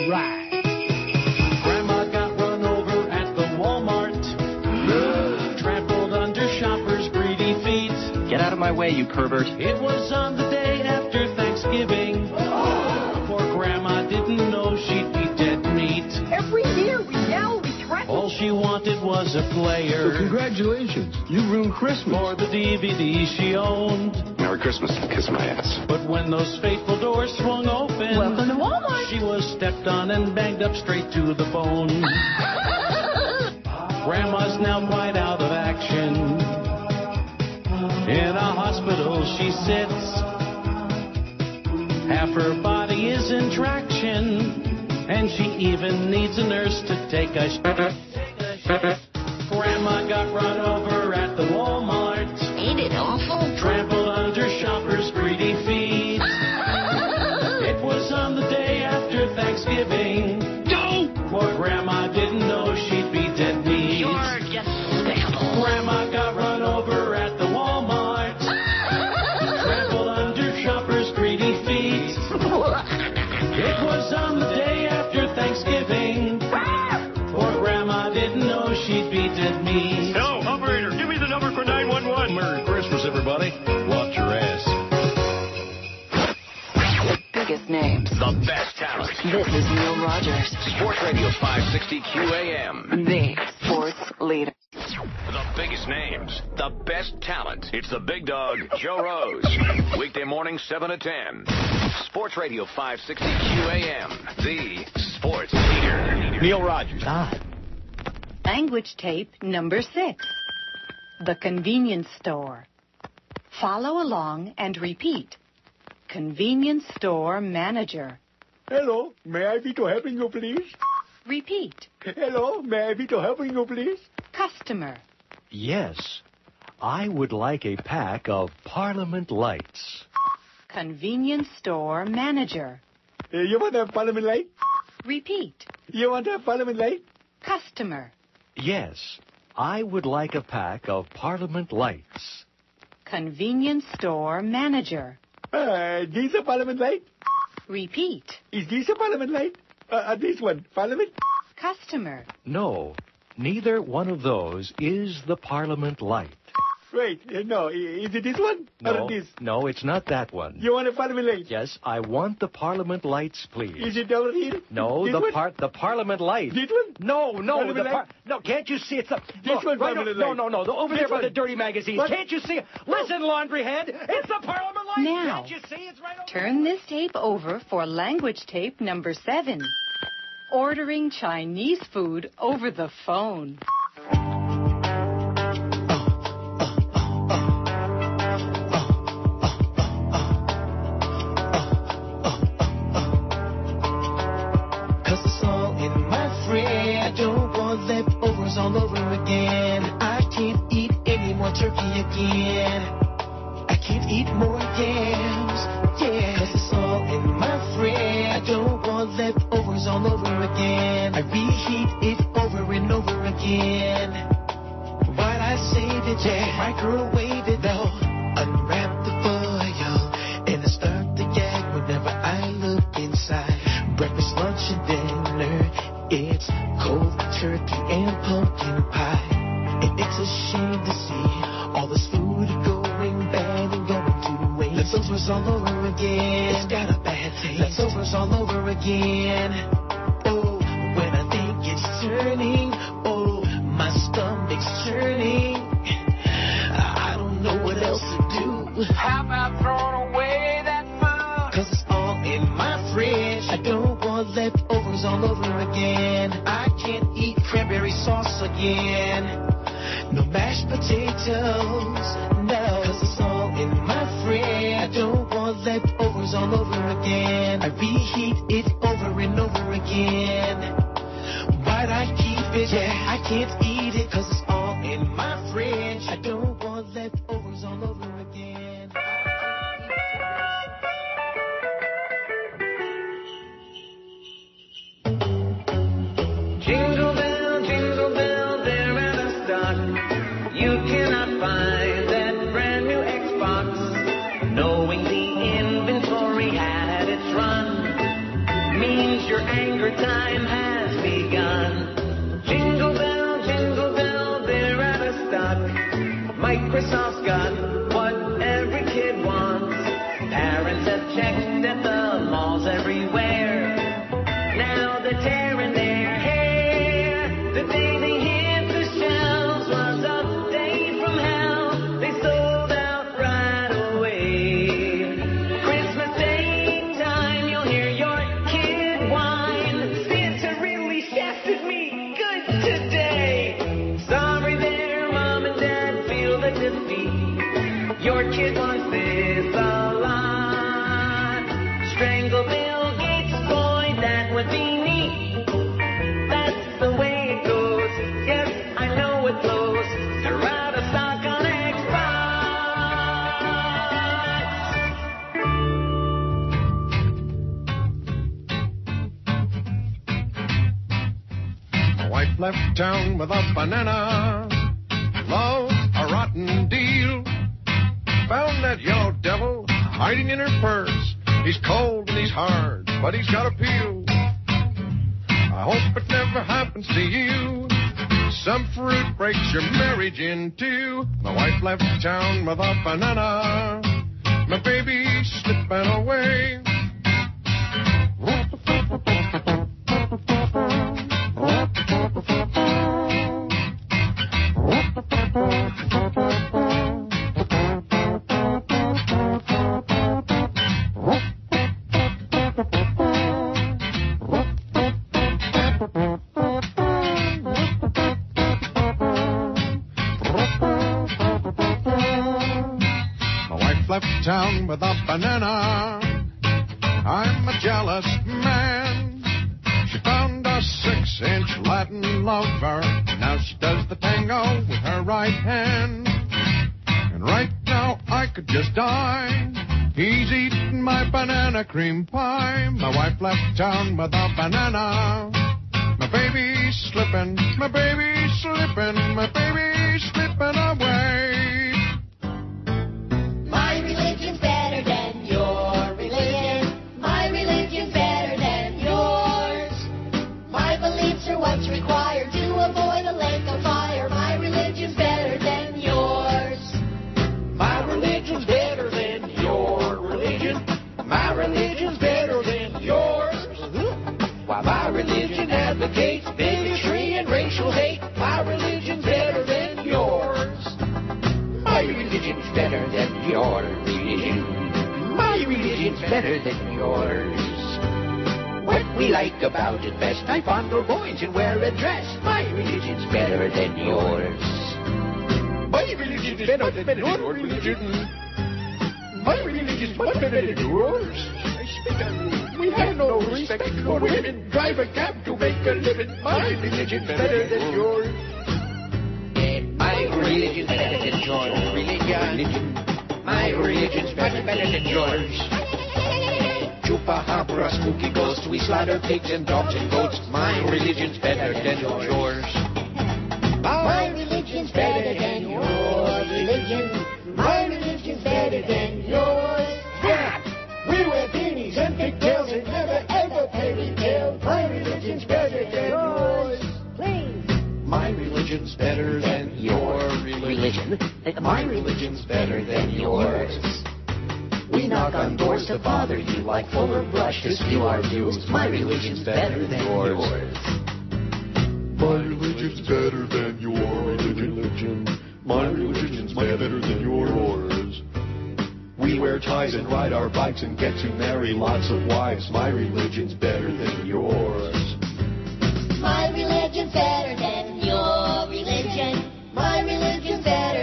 right. Grandma got run over at the Walmart. Trampled under shoppers' greedy feet. Get out of my way, you pervert. It was on the day after Thanksgiving. Poor Grandma didn't know she'd be dead meat. Every year we yell, we threaten. All she wanted was a player. So congratulations. You ruined Christmas. For the DVD she owned. Merry Christmas. Kiss my ass. But when those fateful doors swung open, welcome to Walmart. She was stepped on and banged up straight to the bone. Grandma's now quite out of action. In a hospital she sits. Half her body is in traction. And she even needs a nurse to take a shit. Grandma got run over at the Walmart. Ain't it awful? Trampled under shoppers' greedy feet. It was on the day after Thanksgiving. Go! Poor Grandma didn't know she'd be dead meat. You're just despicable. Grandma got run over at the Walmart. Trampled under shoppers' greedy feet. It was on the day after Thanksgiving. Poor Grandma didn't know she'd be dead meat. Hello, operator. Give me the number for 911. Merry Christmas, everybody. Watch your ass. Biggest names. The best talent. This is Neil Rogers. Sports Radio 560 QAM. The sports leader. The biggest names. The best talent. It's the big dog, Joe Rose. Weekday morning, 7 to 10. Sports Radio 560 QAM. The sports leader. Neil Rogers. Language tape number 6. The convenience store. Follow along and repeat. Convenience store manager. Hello, may I be to helping you, please? Repeat. Hello, may I be to helping you, please? Customer. Yes, I would like a pack of Parliament Lights. Convenience store manager. You want a Parliament Light? Repeat. You want a Parliament Light? Customer. Yes, I would like a pack of Parliament Lights. Convenience store manager. This a Parliament Light? Repeat. Is this a Parliament Light? This one, Parliament? Customer. No, neither one of those is the Parliament Light. Wait, no, is it this one? No, Or this? no, it's not that one. You want a Parliament Light? Yes, I want the Parliament Lights, please. Is it over here? No, This the one? the Parliament Light. This one? No, Parliament Light? no, can't you see it's a This one, right Parliament no, Light. no, over This there by one. the dirty magazines. What? Can't you see it? Listen, laundryhead, it's the Parliament Light. Now, Can't you see it's right over turn this tape over for language tape number 7. Ordering Chinese food over the phone. Leftovers all over again. I can't eat any more turkey again. I can't eat more yams, yeah. 'Cause it's all in my fridge. I don't want leftovers all over again. I reheat it over and over again. Why'd I save it? Yeah, microwave it though. Unwrap the foil and I start to gag whenever I look inside. Breakfast, lunch, and dinner. It's cold turkey and pumpkin pie. And it's a shame to see all this food going bad and going to waste. Leftovers all over again. It's got a bad taste. Leftovers all over again. Oh, when I think it's turning. Oh, my stomach's churning. I don't know what else to do. How about throwing away that food? 'Cause it's all in my fridge. I don't want leftovers all over again. I can't eat cranberry sauce again. potatoes. Now there's a song in my fridge. I don't want leftovers all over again. I reheat it over and over again. Why'd I keep it? Yeah, I can't eat it 'cause it's all in my fridge. I don't want leftovers all over again. Jingle bell, they're out of stock. You cannot find that brand new Xbox. Knowing the inventory had its run means your anger time has begun. Jingle bell, they're out of stock. Microsoft's got what every kid wants. Parents have checked at the malls everywhere. Now they're tearing their hair. The day they hit the shelves was a day from hell. They sold out right away. Christmas Day time, you'll hear your kid whine. Santa really shafted me good today. Sorry there, Mom and Dad, feel the defeat. Your kid wants this a lot. Strangle Bill Gates, boy, that would be neat. That's the way it goes. Yes, I know it blows. They're out of stock on My wife left town with a banana. Love a rotten deal. Found that yellow devil hiding in her purse. He's cold and he's hard, but he's got appeal. I hope it never happens to you. Some fruit breaks your marriage in two. My wife left town with a banana. My baby's slipping away. Left town with a banana. I'm a jealous man. She found a 6-inch Latin lover. Now she does the tango with her right hand. And right now I could just die. He's eating my banana cream pie. My wife left town with a banana. My baby's slipping, my baby's slipping, my baby's slipping away. My religion's better than your religion. My religion's better than yours. My beliefs are what's required to avoid a lake of fire. My religion's better than yours. My religion's better than your religion. My religion's better than yours. While my religion advocates bigotry and racial hate, my religion's better than yours. My religion's better than your religion. My religion's better than yours. What we like about it best, I fondle boys and wear a dress. My religion's better than yours. My religion's better than your religion. My religion's much better than yours. We have no respect for women. Drive a cab to make a living. My religion's better than yours. My religion's better than your religion. My religion's better than yours. Chupacabra, spooky ghosts, we slaughter pigs and dogs and goats. My religion's better than yours. My religion's better than your religion. My religion's better than yours. We wear beanies and pigtails and never ever pay retail. My religion's better than yours. Please. My religion's better than your religion. My religion's better than yours. We knock on doors to bother you like Fuller Brush to spew our views. My religion's better than yours. My religion's better than your religion. My religion's better than yours. We wear ties and ride our bikes and get to marry lots of wives. My religion's better than yours. My religion's better than your religion. My religion's better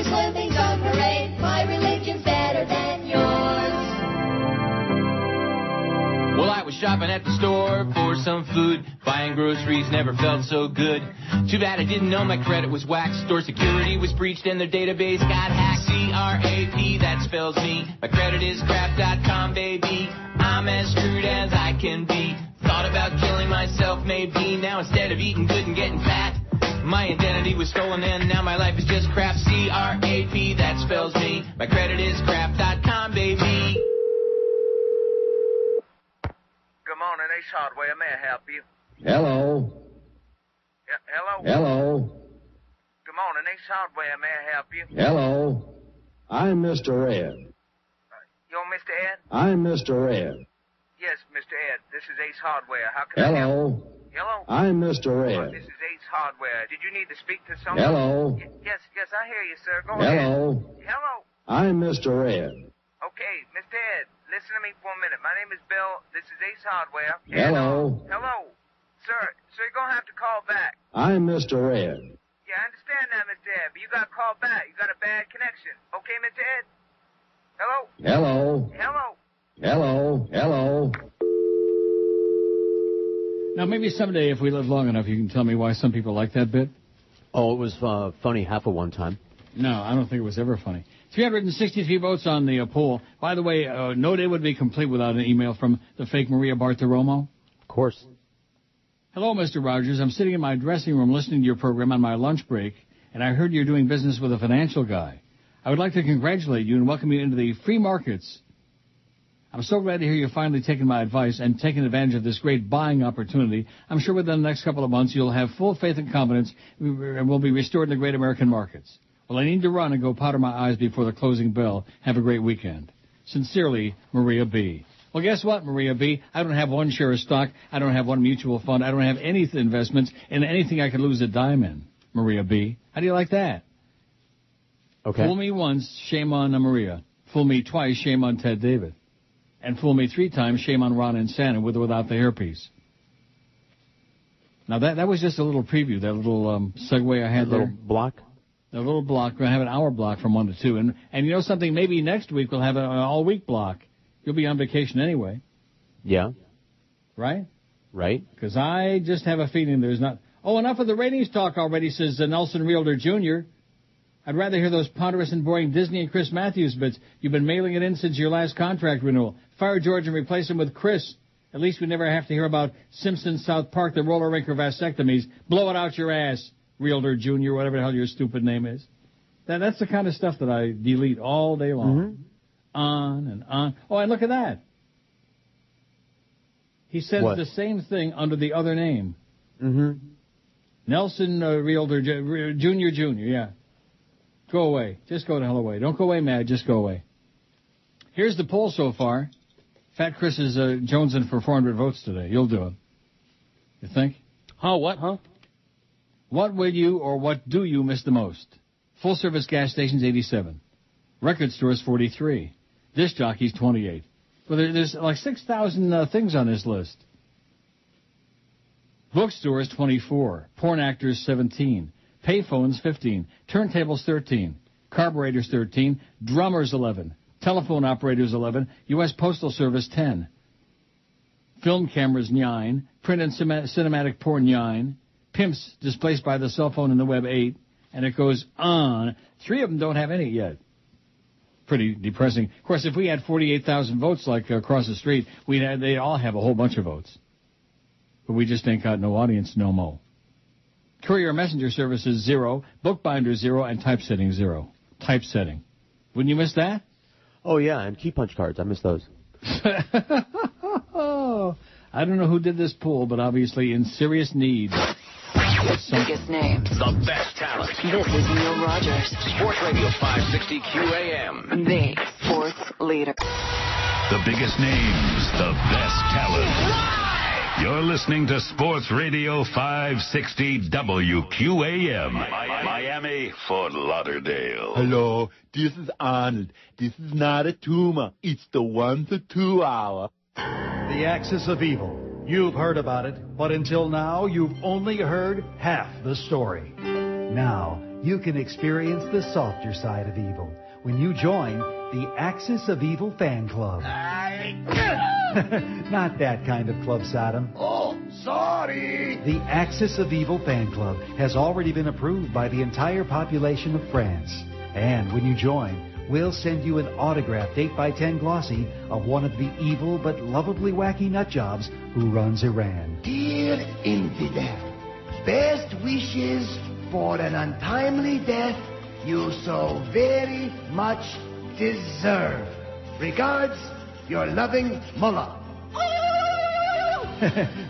always when things on parade. My religion's better than yours. Well, I was shopping at the store for some food. Buying groceries never felt so good. Too bad I didn't know my credit was waxed. Store security was breached and their database got hacked. C-R-A-P, that spells me. My credit is crap.com, baby. I'm as screwed as I can be. Thought about killing myself, maybe. Now instead of eating good and getting fat, my identity was stolen and now my life is just crap. C-R-A-P, that spells me. My credit is crap.com, baby. Good morning, Ace Hardware. May I help you? Hello. Hello? Hello. Good morning, Ace Hardware. May I help you? Hello. I'm Mr. Ed. You're Mr. Ed? I'm Mr. Ed. Yes, Mr. Ed. This is Ace Hardware. How can I help? Hello. Hello? I'm Mr. Ed. This is Ace Hardware. Did you need to speak to someone? Hello. Yes, I hear you, sir. Go Hello. ahead. Hello. I'm Mr. Ed. Okay, Mr. Ed, listen to me for a minute. My name is Bill. This is Ace Hardware. Hello. Hello. Sir, you're going to have to call back. I'm Mr. Ed. Yeah, I understand that, Mr. Ed, but you got to call back. You got a bad connection. Okay, Mr. Ed? Hello? Hello. Hello? Hello. Hello. Now, maybe someday, if we live long enough, you can tell me why some people like that bit. Oh, it was funny half of one time. No, I don't think it was ever funny. 363 votes on the poll. By the way, no day would be complete without an email from the fake Maria Bartiromo. Of course. Hello, Mr. Rogers. I'm sitting in my dressing room listening to your program on my lunch break, and I heard you're doing business with a financial guy. I would like to congratulate you and welcome you into the free markets. I'm so glad to hear you're finally taking my advice and taking advantage of this great buying opportunity. I'm sure within the next couple of months you'll have full faith and confidence and will be restored in the great American markets. Well, I need to run and go powder my eyes before the closing bell. Have a great weekend. Sincerely, Maria B. Well, guess what, Maria B? I don't have one share of stock. I don't have one mutual fund. I don't have any investments in anything I could lose a dime in, Maria B. How do you like that? Okay. Fool me once, shame on Maria. Fool me twice, shame on Ted David. And fool me 3 times, shame on Ron and Santa, with or without the hairpiece. Now, that was just a little preview, that little segue I had there. Little block? A little block. We're going to have an hour block from 1 to 2. And you know something? Maybe next week we'll have an all-week block. You'll be on vacation anyway. Yeah. Right? Right. Because I just have a feeling there's not... Oh, enough of the ratings talk already, says Nelson Realtor Jr. I'd rather hear those ponderous and boring Disney and Chris Matthews bits. You've been mailing it in since your last contract renewal. Fire George and replace him with Chris. At least we never have to hear about Simpsons, South Park, the roller rink, or vasectomies. Blow it out your ass, Realtor Jr., whatever the hell your stupid name is. That's the kind of stuff that I delete all day long. Mm-hmm. On and on. Oh, and look at that. He says the same thing under the other name. Mm-hmm. Nelson Realtor Jr., yeah. Go away. Just go the hell away. Don't go away, Mad. Just go away. Here's the poll so far. Fat Chris is jonesing for 400 votes today. You'll do it. You think? Huh? What? Huh? What will you or what do you miss the most? Full-service gas stations, 87. Record stores, 43. Disc jockeys, 28. Well, there's like 6,000 things on this list. Bookstores, 24. Porn actors, 17. Payphones, 15. Turntables, 13. Carburetors, 13. Drummers, 11. Telephone operators, 11. U.S. Postal Service, 10. Film cameras, 9. Print and cinematic porn, 9. Pimps displaced by the cell phone and the web, 8. And it goes on. 3 of them don't have any yet. Pretty depressing. Of course, if we had 48,000 votes like across the street, they'd all have a whole bunch of votes. But we just ain't got no audience no more. Courier messenger services, 0. Bookbinder, 0. And typesetting, 0. Typesetting. Wouldn't you miss that? Oh, yeah, and key punch cards. I miss those. I don't know who did this poll, but obviously in serious need. Biggest names. The best talent. This is Neil Rogers. Sports Radio 560 QAM. The sports leader. The biggest names, the best talent. You're listening to Sports Radio 560 WQAM. Miami, Fort Lauderdale. Hello, this is Arnold. This is not a tumor. It's the 1 to 2 hour. The axis of evil. You've heard about it, but until now, you've only heard half the story. Now, you can experience the softer side of evil when you join the Axis of Evil fan club. Not that kind of club, Sodom. Oh, sorry. The Axis of Evil fan club has already been approved by the entire population of France. And when you join, we'll send you an autographed 8x10 glossy of one of the evil but lovably wacky nutjobs who runs Iran. Dear infidel, best wishes for an untimely death you so very much deserve. Regards, your loving mullah.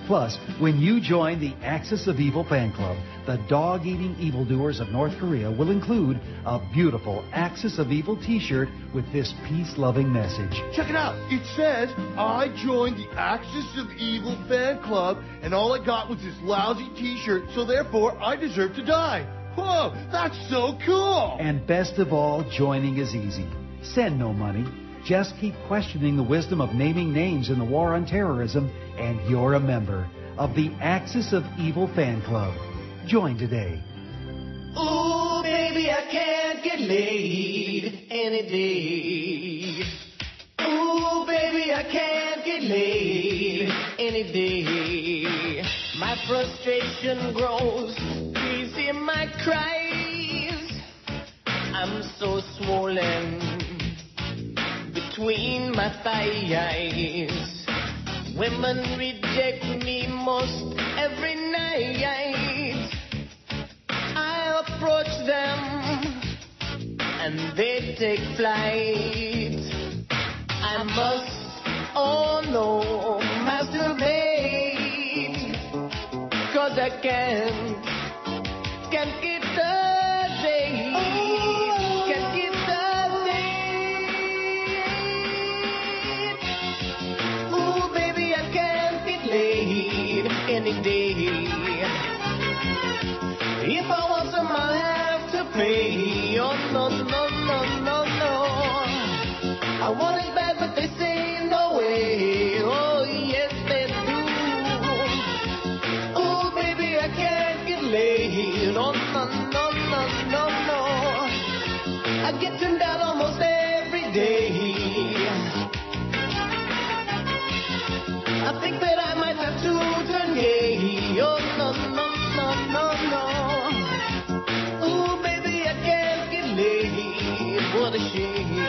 Plus, when you join the Axis of Evil fan club, the dog-eating evildoers of North Korea will include a beautiful Axis of Evil t-shirt with this peace-loving message. Check it out. It says, I joined the Axis of Evil fan club, and all I got was this lousy t-shirt, so therefore I deserve to die. Whoa, that's so cool! And best of all, joining is easy. Send no money. Just keep questioning the wisdom of naming names in the war on terrorism, and you're a member of the Axis of Evil fan club. Join today. Ooh, baby, I can't get laid any day. Ooh, baby, I can't get laid any day. My frustration grows, please hear my cries. I'm so swollen between my thighs. Women reject me most every night. I approach them and they take flight. I must, oh no, masturbate, 'cause I can't get the date, can't get the date. Ooh, baby, I can't get laid any day. If I want some, I'll have to pay. Oh, no, no, no, no, no. I want it bad, but they say no way. Oh, yes, they do. Oh, baby, I can't get laid. Oh, no, no, no, no, no. I get turned down almost every day. I think that I might have to turn gay. Oh, no, no, no, no, no. Ooh, baby, I can't get laid. What a shame.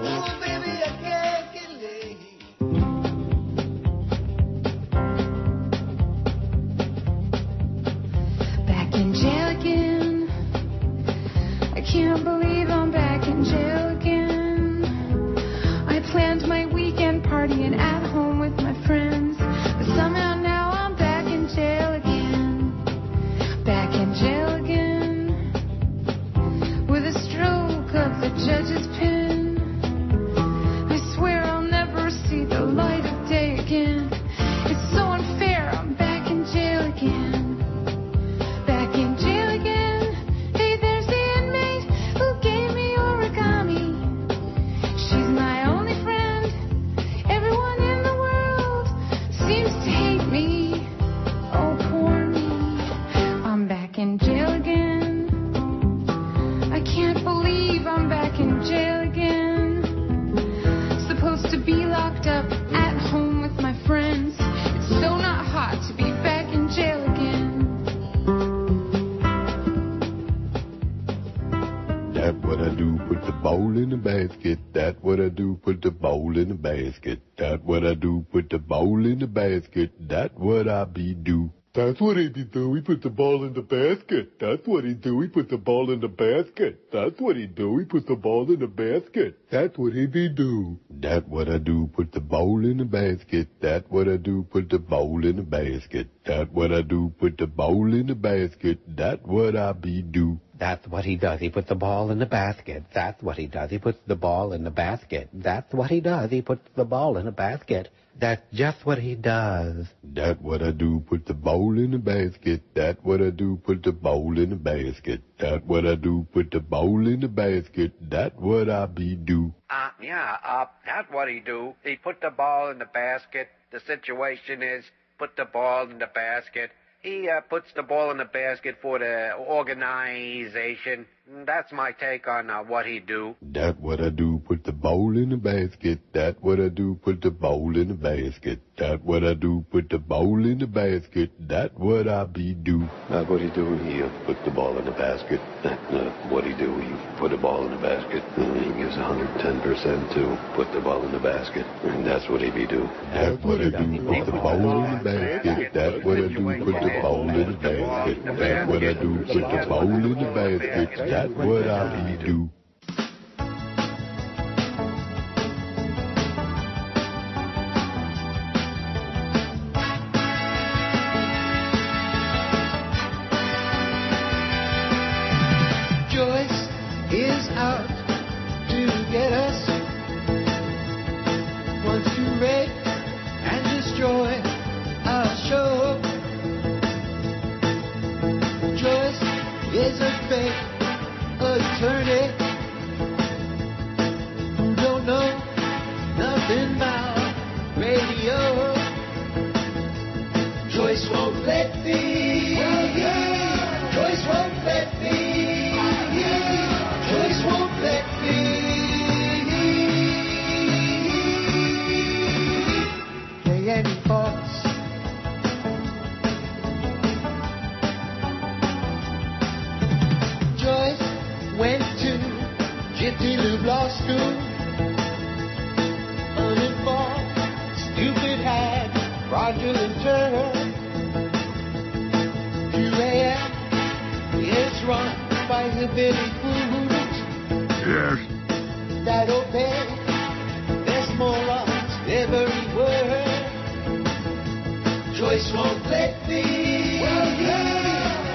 Ooh, baby, I can't get laid. Back in jail again. I can't believe I'm back in jail again. I planned my weekend partying at home with my friends, but somehow now I'm back in jail again. Back in jail again. With a stroke of the judge's pen. I swear I'll never see the light of day again. It's so unfair, I'm back in jail again. Back in jail again. Hey, there's the inmate who gave me origami. She's my only friend. Everyone in the world seems to hate me. Oh, poor me. I'm back in jail again. I can't believe I'm back in jail again. Supposed to be locked up at home with my friends. It's so not hot to be back in jail again. That what I do, put the ball in the basket. That what I do, put the ball in the basket. That what I do, put the ball in the basket. That what I be do. That's what he be do. He put the ball in the basket. That's what he do. He put the ball in the basket. That's what he do. He put the ball in the basket. That's what he be do. That what I do. Put the ball in the basket. That what I do. Put the ball in the basket. That what I do. Put the ball in the basket. That what I be do. That's what he does. He puts the ball in the basket. That's what he does. He puts the ball in the basket. That's what he does. He puts the ball in the basket. That's just what he does. That what I do, put the bowl in the basket. That what I do, put the bowl in the basket. That what I do, put the bowl in the basket. That what I be do. That's what he do. He put the ball in the basket. The situation is, put the ball in the basket. He puts the ball in the basket for the organization. That's my take on what he do. That what I do, put the ball in the basket. That what I do, put the ball in the basket. That what I do, put the ball in the basket. That what I be do. That what he do, he put the ball in the basket. That what he do, he put the ball in the basket. He gives 110% to put the ball in the basket. And that's what he be do. That what I do, put the ball in the basket. That what I do, put the ball in the basket. That what I do, put the ball in the basket. That what I be do. Joyce is out to get us. Wants to rape and destroy our show. Joyce is a fake attorney who don't know nothing about radio. Joyce won't let me. Joyce won't let me. Joyce won't let me. Play any parts. Joyce went to Gypsy Lube Law School. Uninformed, stupid hag, fraudulent turner. QAM is run by the Billy Fools. Yes. That obey there's morons everywhere. Joyce won't let me.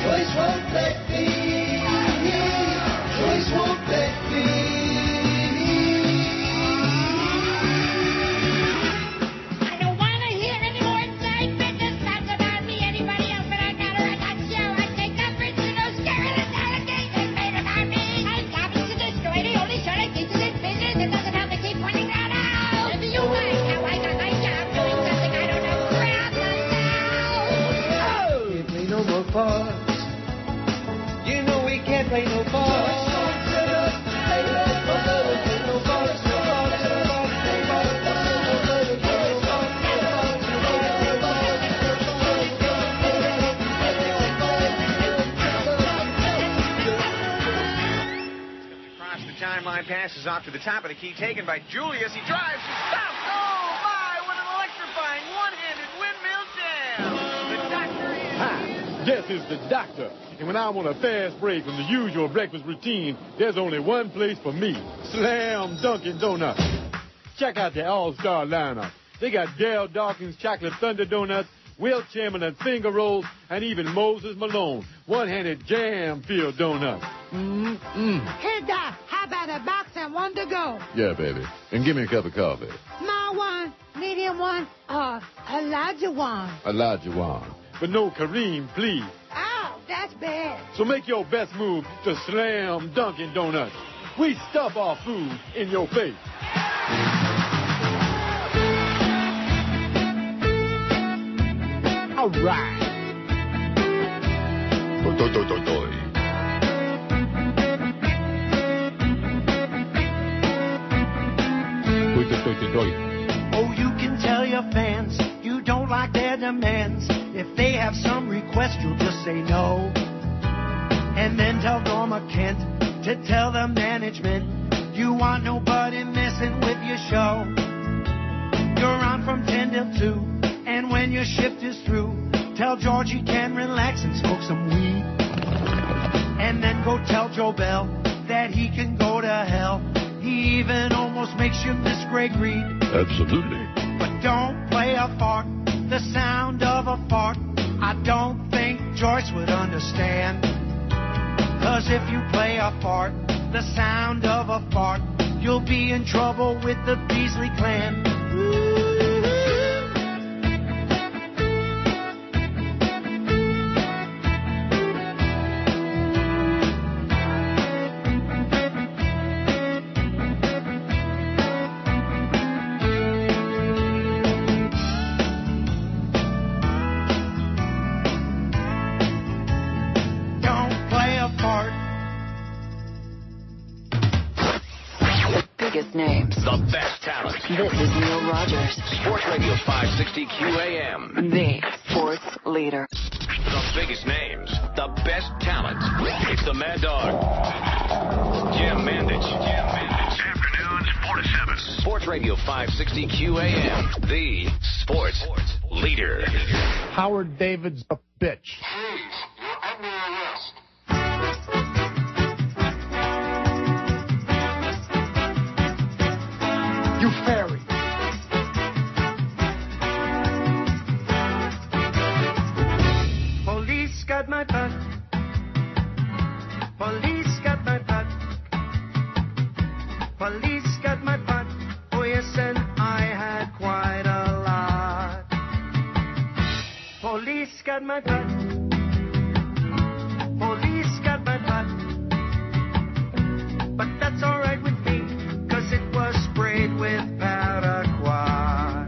Joyce won't let me. Joyce won't let me. I don't want to hear any more side business talk about me. Anybody else but I got her at that show. I take umbrage to those scurrilous allegations made about me. I'm happy to destroy the only show that keeps us in business and doesn't have to keep pointing that out. And do you like how I got my job doing something I don't know crap myself? Can't play no more parts. You know we can't play no parts. Across the timeline, passes off to the top of the key, taken by Julius. He drives, he stops. Oh my! What an electrifying one-handed windmill jam! The doctor is. Hi, this is the doctor. And when I want a fast break from the usual breakfast routine, there's only one place for me. Slam Dunkin' Donuts. Check out the all-star lineup. They got Dale Dawkins Chocolate Thunder Donuts, Will Chairman and Finger Rolls, and even Moses Malone one-handed jam-filled donuts. Hey, Doc, how about a box and one to go? Yeah, baby. And give me a cup of coffee. Small one, medium one, or a larger one? A larger one. But no Kareem, please. Oh, that's bad. So make your best move to Slam Dunkin' Donuts. We stuff our food in your face. All right. Oh, you can tell your fans you don't like their demands. If they have some request, you'll just say no. And then tell Norma Kent to tell the management you want nobody messing with your show. You're on from 10 till 2, and when your shift is through, tell George he can relax and smoke some weed. And then go tell Joe Bell that he can go to hell. He even almost makes you miss Greg Reed. Absolutely. But don't play a fart, the sound of a fart. I don't think Joyce would understand. 'Cause if you play a fart, the sound of a fart, you'll be in trouble with the Beasley clan. biggest names. The best talent. This is Neil Rogers. Sports Radio 560 QAM. The sports leader. The biggest names. The best talent. It's the Mad Dog. Jim Mandich. Afternoons 4 to 7. Sports Radio 560 QAM. The sports leader. Howard David's a bitch. You fairy. Police got my butt. Police got my butt. Police got my butt. Oh yes, and I had quite a lot. Police got my butt. Police got my butt. But that's alright with me, 'cause it was sprayed with paraquat.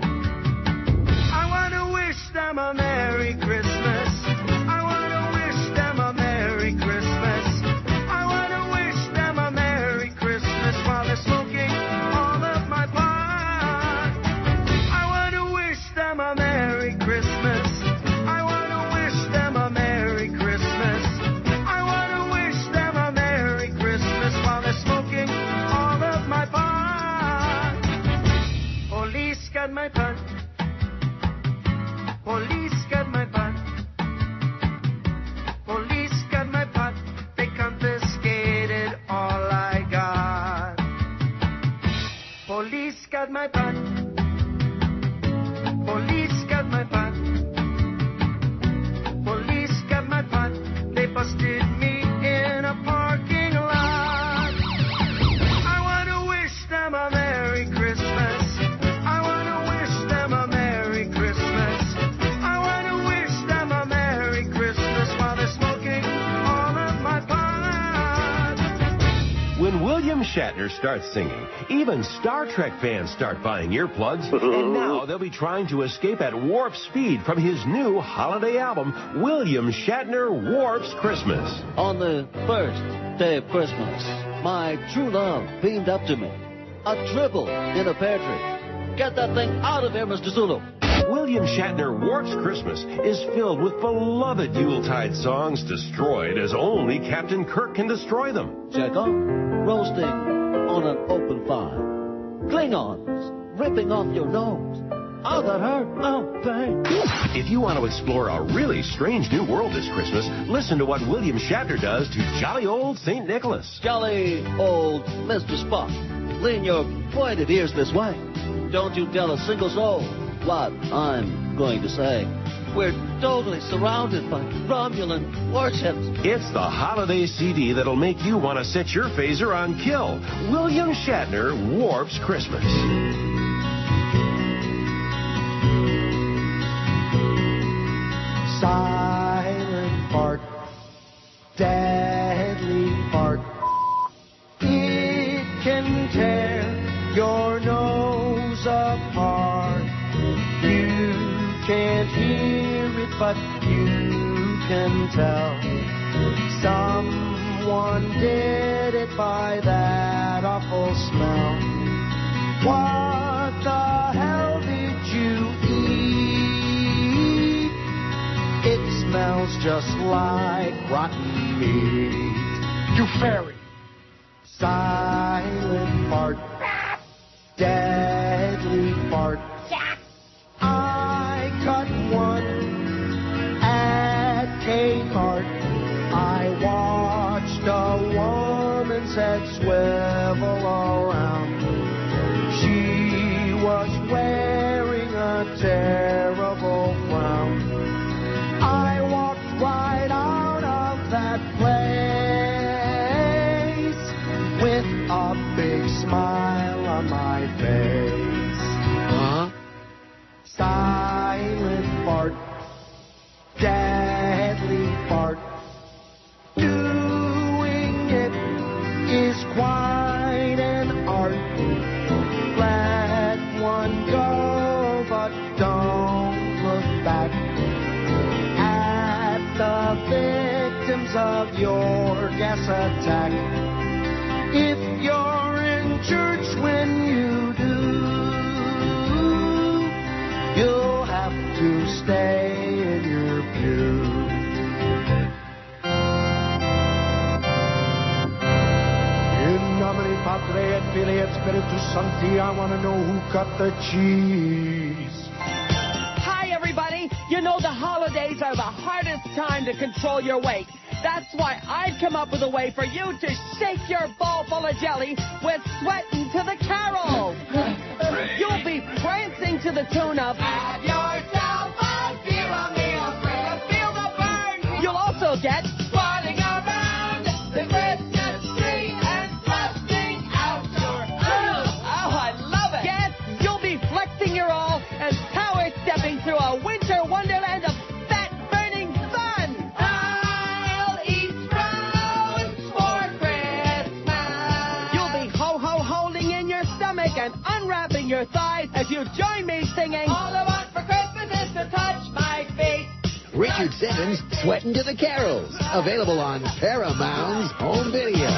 I wanna wish them a Merry Christmas. I wanna wish them a Merry Christmas. I wanna wish them a Merry Christmas while they're smoking all of my pot. I wanna wish them a Merry Christmas. I wanna wish them a Merry Christmas. I wanna wish them a Merry Christmas while they're smoking all of my pot. Police got my butt. Police got my butt. Police got my butt. They confiscated all I got. Police got my butt. Police got my butt. Police got my butt. They busted me in a parking lot. I wanna wish them a Merry Christmas. I wanna wish them a Merry Christmas. I wanna wish them a Merry Christmas while they're smoking all of my pot. When William Shatner starts singing, even Star Trek fans start buying earplugs, and now they'll be trying to escape at warp speed from his new holiday album, William Shatner Warps Christmas. On the first day of Christmas, my true love beamed up to me. A triple in a pear tree. Get that thing out of here, Mr. Zulu. William Shatner Warps Christmas is filled with beloved Yuletide songs destroyed as only Captain Kirk can destroy them. Check on roasting on an open fire. Klingons ripping off your nose. Oh, that hurt. Oh, pain. If you want to explore a really strange new world this Christmas, listen to what William Shatner does to jolly old St. Nicholas. Jolly old Mr. Spock, lean your pointed ears this way. Don't you tell a single soul what I'm going to say. We're totally surrounded by Romulan warships. It's the holiday CD that'll make you want to set your phaser on kill. William Shatner Warps Christmas. Silent fart, deadly fart. It can tear your nose apart. You can't hear it, but you can tell. Someone did it by that awful smell. What the hell did you eat? It smells just like rotten meat. You fairy. Silent fart, deadly fart. I cut one at Kmart. I watched a woman's head swivel around. She was wearing a terrible frown. I walked right out of that place with a big smile on my face. Huh? Silent fart, deadly fart. Doing it is quite an art. Let one go, but don't look back at the victims of your gas attack. If you're in in church when you do. You'll have to stay in your pew. In nomine Patre et Filii et Spiritus Sancti, I want to know who cut the cheese. Hi, everybody. You know the holidays are the hardest time to control your weight. That's why I've come up with a way for you to shake your ball full of jelly with Sweatin' to the Carols. You'll be prancing to the tune of Have Yourself a Feel a Meal, Feel the Burn. You'll also get Squatting Around the Christmas Tree and Busting Out Your Groove. Oh, I love it. Yes, you'll be flexing your all and power stepping through a winter wonderland of fat-burning fun. I'll eat sprouts for Christmas. You'll be ho-ho-holding in your stomach and unwrapping your thighs as you join me singing All I Want for Christmas is to Touch My Feet. Richard Simmons, Sweatin' to the Carols. Available on Paramount's home video.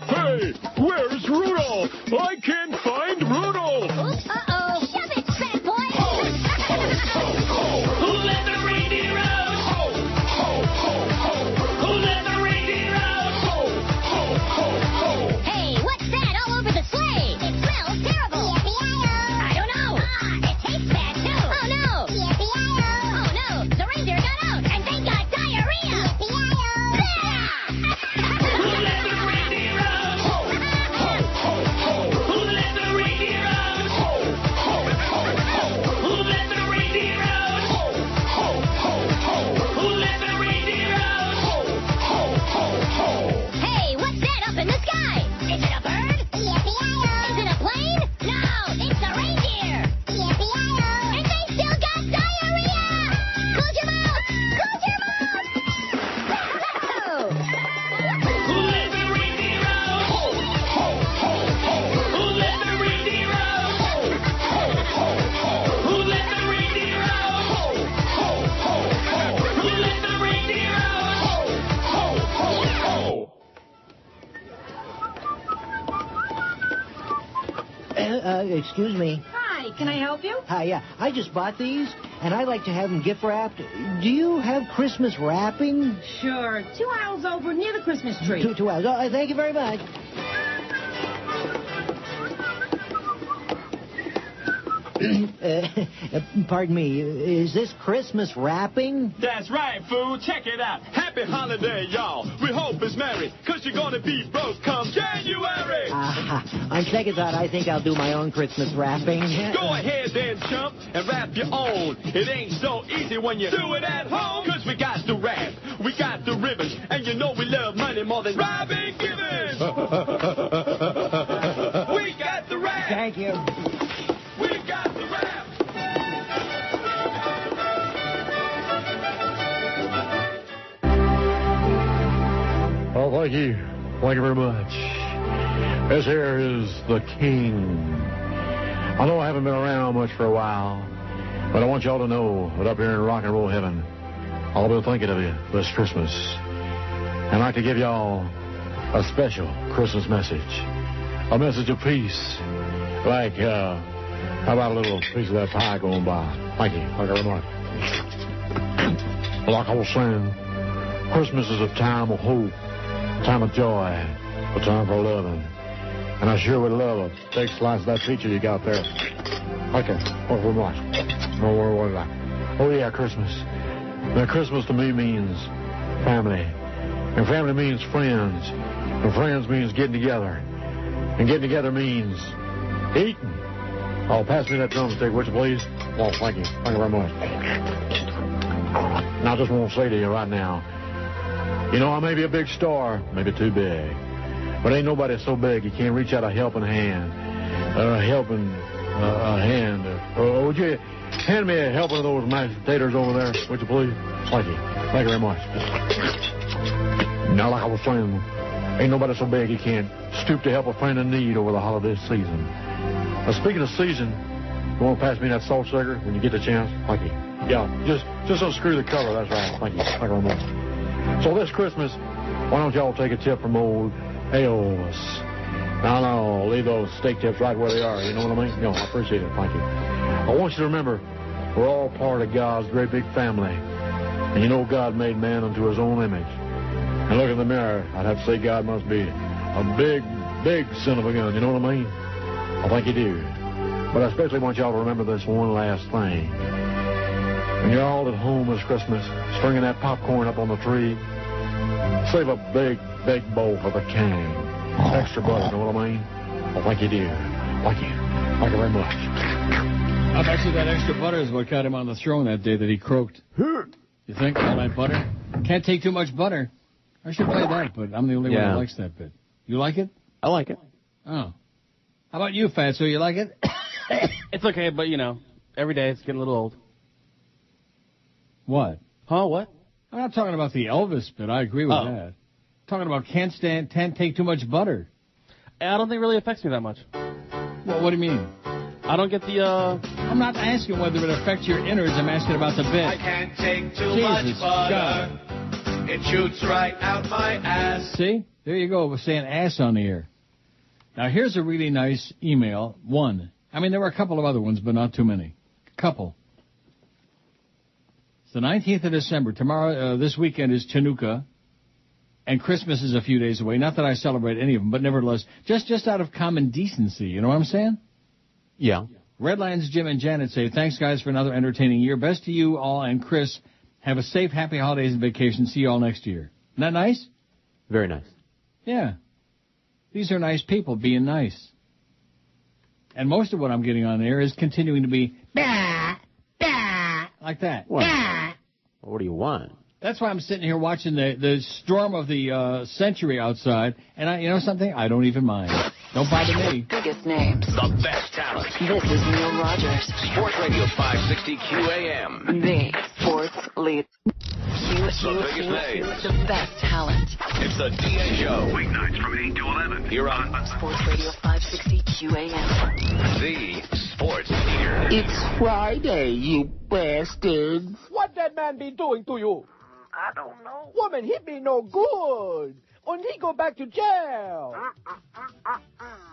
Hey, where's Rudolph? I can't find Rudolph. Oops, uh-oh. Shove it, fat boy. Who let the reindeer out? Ho, ho, ho, ho. Who let the reindeer out? Ho, ho, ho, ho. Hey, what's that all over the sleigh? It smells terrible. I don't know. It tastes bad, too. Oh, no. Oh, no. The reindeer got out, and they got diarrhea. Who let the reindeer out? Ho, ho, ho, ho. Who let the reindeer out? Ho, ho, ho, ho. Who let the reindeer out? Ho, ho, ho, ho. Who let the reindeer out? Ho, ho, ho, ho. Hey, what's that up in the sky? Is it a bird? Is it a plane? No, it's a reindeer. And they still got diarrhea. Close your mouth. Close your mouth. Who let the reindeer out? Ho, ho, ho, ho. Who let the reindeer out? Ho, ho, ho, ho. Who let the reindeer out? Ho, ho, ho, ho. Who let the reindeer out? Ho, ho, ho, ho. Excuse me. Hi, can I help you? Hi, yeah. I just bought these, and I'd like to have them gift wrapped. Do you have Christmas wrapping? Sure. 2 aisles over near the Christmas tree. Two hours. Oh, thank you very much. Pardon me. Is this Christmas wrapping? That's right, fool. Check it out. Happy holiday, y'all. We hope it's merry, because you're going to be broke come January. On second thought, I think I'll do my own Christmas wrapping. Go ahead then, chump, and wrap your own. It ain't so easy when you do it at home, because we got the wrap, we got the ribbons, and you know we love money more than Robbie Gibbons. We got the wrap. Thank you. We got the wrap. Oh, thank you. Thank you very much. This here is the King. I know I haven't been around much for a while, but I want y'all to know that up here in rock and roll heaven, I'll be thinking of you this Christmas. And I'd like to give y'all a special Christmas message. A message of peace. Like, how about a little piece of that pie going by? Thank you. Thank you very much. Like I was saying, Christmas is a time of hope, a time of joy, a time for loving. And I sure would love a big slice of that pizza you got there. Okay. Thank you very much. What is that? Oh, yeah, Christmas. Now, Christmas to me means family. And family means friends. And friends means getting together. And getting together means eating. Oh, pass me that drumstick, would you please? Oh, thank you. Thank you very much. And I just want to say to you right now, you know, I may be a big star, maybe too big, but ain't nobody so big you can't reach out a helping hand, or would you hand me a helping of those mashed potatoes over there, would you please? Thank you. Thank you very much. Now, like I was saying, ain't nobody so big you can't stoop to help a friend in need over the holiday season. Now, speaking of season, you want to pass me that salt sugar when you get the chance? Thank you. Yeah, just unscrew the cover. That's right. Thank you. Thank you very much. So this Christmas, why don't y'all take a tip from old No, leave those steak tips right where they are. You know what I mean? No, I appreciate it. Thank you. I want you to remember, we're all part of God's great big family. And you know God made man unto his own image. And look in the mirror, I'd have to say God must be a big, big son of a gun. You know what I mean? I think you do. But I especially want y'all to remember this one last thing. When you're all at home this Christmas, stringing that popcorn up on the tree, save a big, big bowl for the king. Extra butter, know what I mean? I think you do. Thank you. Thank you very much. I bet you that extra butter is what got him on the throne that day that he croaked. You think? All that butter? Can't take too much butter. I should play that, but I'm the only one who likes that bit. You like it? I like it. Oh. How about you, Fatso? You like it? It's okay, but, you know, every day it's getting a little old. What? Huh, what? I'm not talking about the Elvis bit. I agree with that. I'm talking about can't take too much butter. I don't think it really affects me that much. Well, what do you mean? I don't get the, I'm not asking whether it affects your innards. I'm asking about the bit. I can't take too much butter. It shoots right out my ass. See? There you go. We're saying ass on the air. Now, here's a really nice email. One. I mean, there were a couple of other ones, but not too many. Couple. It's the 19th of December. Tomorrow, this weekend is Chanukah. And Christmas is a few days away. Not that I celebrate any of them, but nevertheless, just out of common decency. You know what I'm saying? Yeah. Redlands Jim and Janet say, thanks, guys, for another entertaining year. Best to you all and Chris. Have a safe, happy holidays and vacation. See you all next year. Isn't that nice? Very nice. Yeah. These are nice people being nice. And most of what I'm getting on there is continuing to be bah, bah, like that. What? Bah. What do you want? That's why I'm sitting here watching the storm of the century outside. And you know something? I don't even mind. Don't bother me. Biggest names. The best talent. This is Neil Rogers. Sports Radio 560 QAM. The sports lead. The biggest names. The best talent. It's the DA Show. Weeknights from 8 to 11. Here on Sports Radio 560 QAM. The sports leader. It's Friday, you bastards. What that man be doing to you? I don't know. Woman, he be no good. And he go back to jail.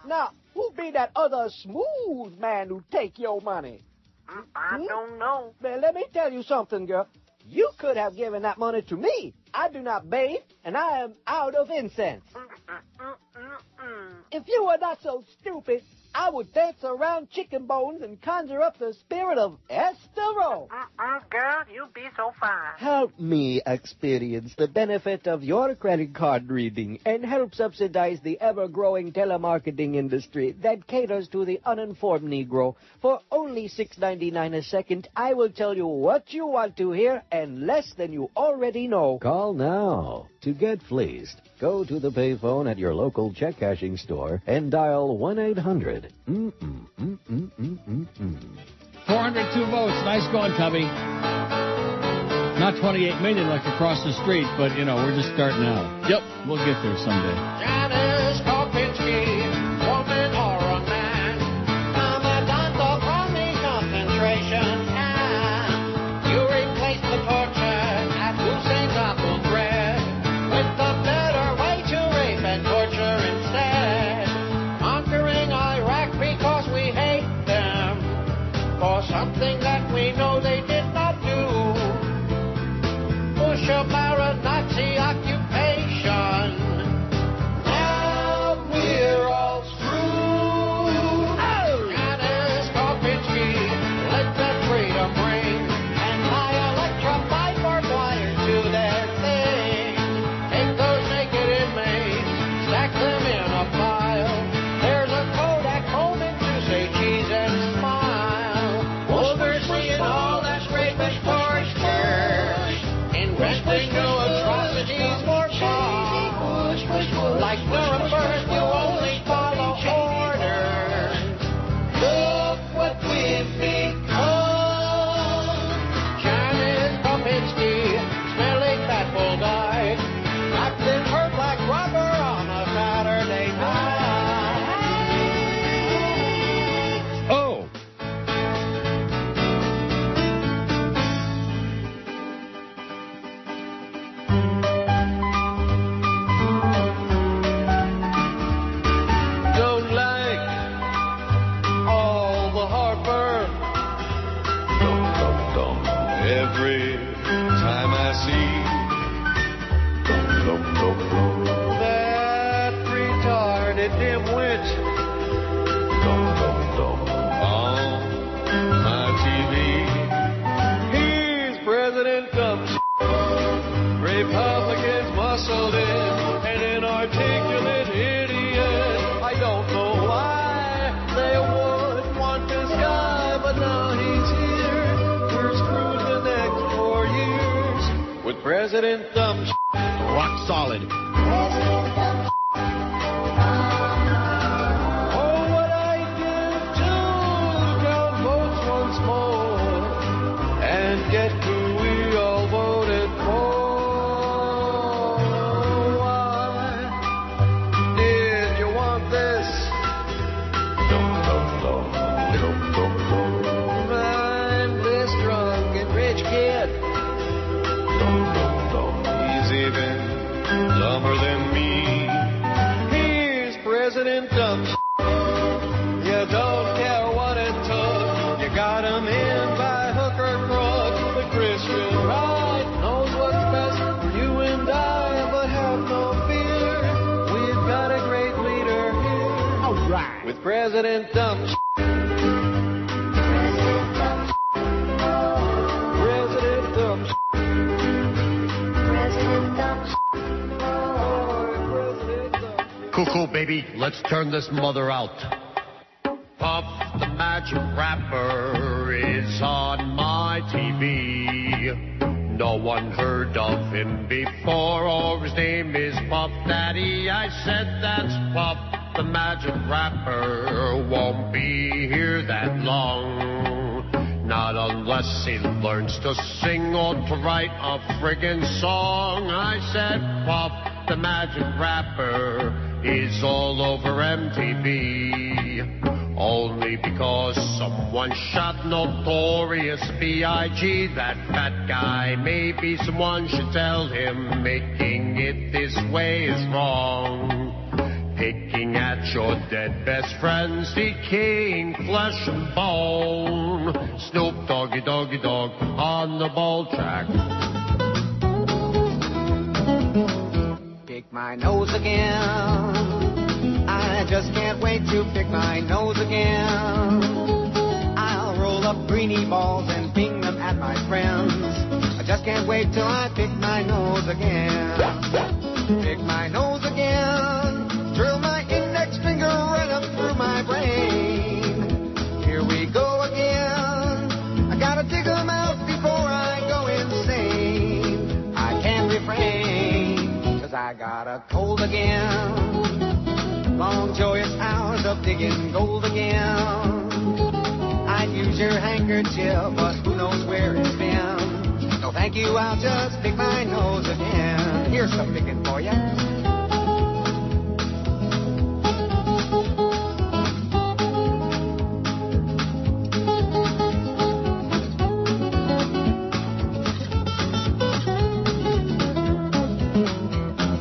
Now, who be that other smooth man who take your money? I don't know. Well, let me tell you something, girl. You could have given that money to me. I do not bathe, and I am out of incense. If you were not so stupid, I would dance around chicken bones and conjure up the spirit of Estero. Girl, you be so fine. Help me experience the benefit of your credit card reading and help subsidize the ever-growing telemarketing industry that caters to the uninformed Negro. For only $6.99 a second, I will tell you what you want to hear and less than you already know. Call now. To get fleeced, go to the payphone at your local check cashing store and dial 1-800. 402 votes. Nice going, Tubby. Not 28 million like across the street, but, you know, we're just starting out. Yep. We'll get there someday. Janice Kopinski, woman or a man, commandant of army concentration camp. You replace the torture at Hussein's apple bread with a better way to rape and torture instead. Conquering Iraq because we hate them for something that we know they did not do. Push a Nazi occupation. Now we're all screwed. Janice Kopinski, let that freedom ring. And my electrified barbed wire to their thing. Take those naked inmates, stack them in a pile. There's a Kodak moment to say cheese and smile. Overseeing all that rapish torture. Inventing new atrocities for fun. Like Nuremberg, you only follow orders. Look what we've become. Janice Kopinski, smelling fat bull died. Wrapped in her black rubber on a Saturday night. Oh! insolent and inarticulate idiot. I don't know why they would want this guy, but now he's here. We're screwed the next 4 years with President Dumb Rock solid. Get who we all voted for. Why did you want this? I'm this drunk and rich kid. He's even dumber than me. He's President Dumb. You don't care what it took. You got him in by hook or crook. Christian right knows what's best for you and I, but have no fear. We've got a great leader here. All right. With President Dumb. President Dumb. President Dumb. Cuckoo, baby, let's turn this mother out. Puff the Magic Rapper is on my TV. No one heard of him before, or his name is Puff Daddy. I said that's Puff the Magic Rapper. Won't be here that long. Not unless he learns to sing or to write a friggin' song. I said Puff the Magic Rapper is all over MTV. Only because someone shot Notorious B.I.G. That fat guy, maybe someone should tell him making it this way is wrong. Picking at your dead best friends, decaying flesh and bone. Snoop Doggy Doggy Dog on the ball track. Pick my nose again. I just can't wait to pick my nose again. I'll roll up greenie balls and ping them at my friends. I just can't wait till I pick my nose again. Pick my nose again. Drill my index finger right up through my brain. Here we go again. I gotta dig them out before I go insane. I can't refrain, 'cause I got a cold again. Long joyous hours of digging gold again. I'd use your handkerchief, but who knows where it's been. No thank you, I'll just pick my nose again. Here's some picking for ya.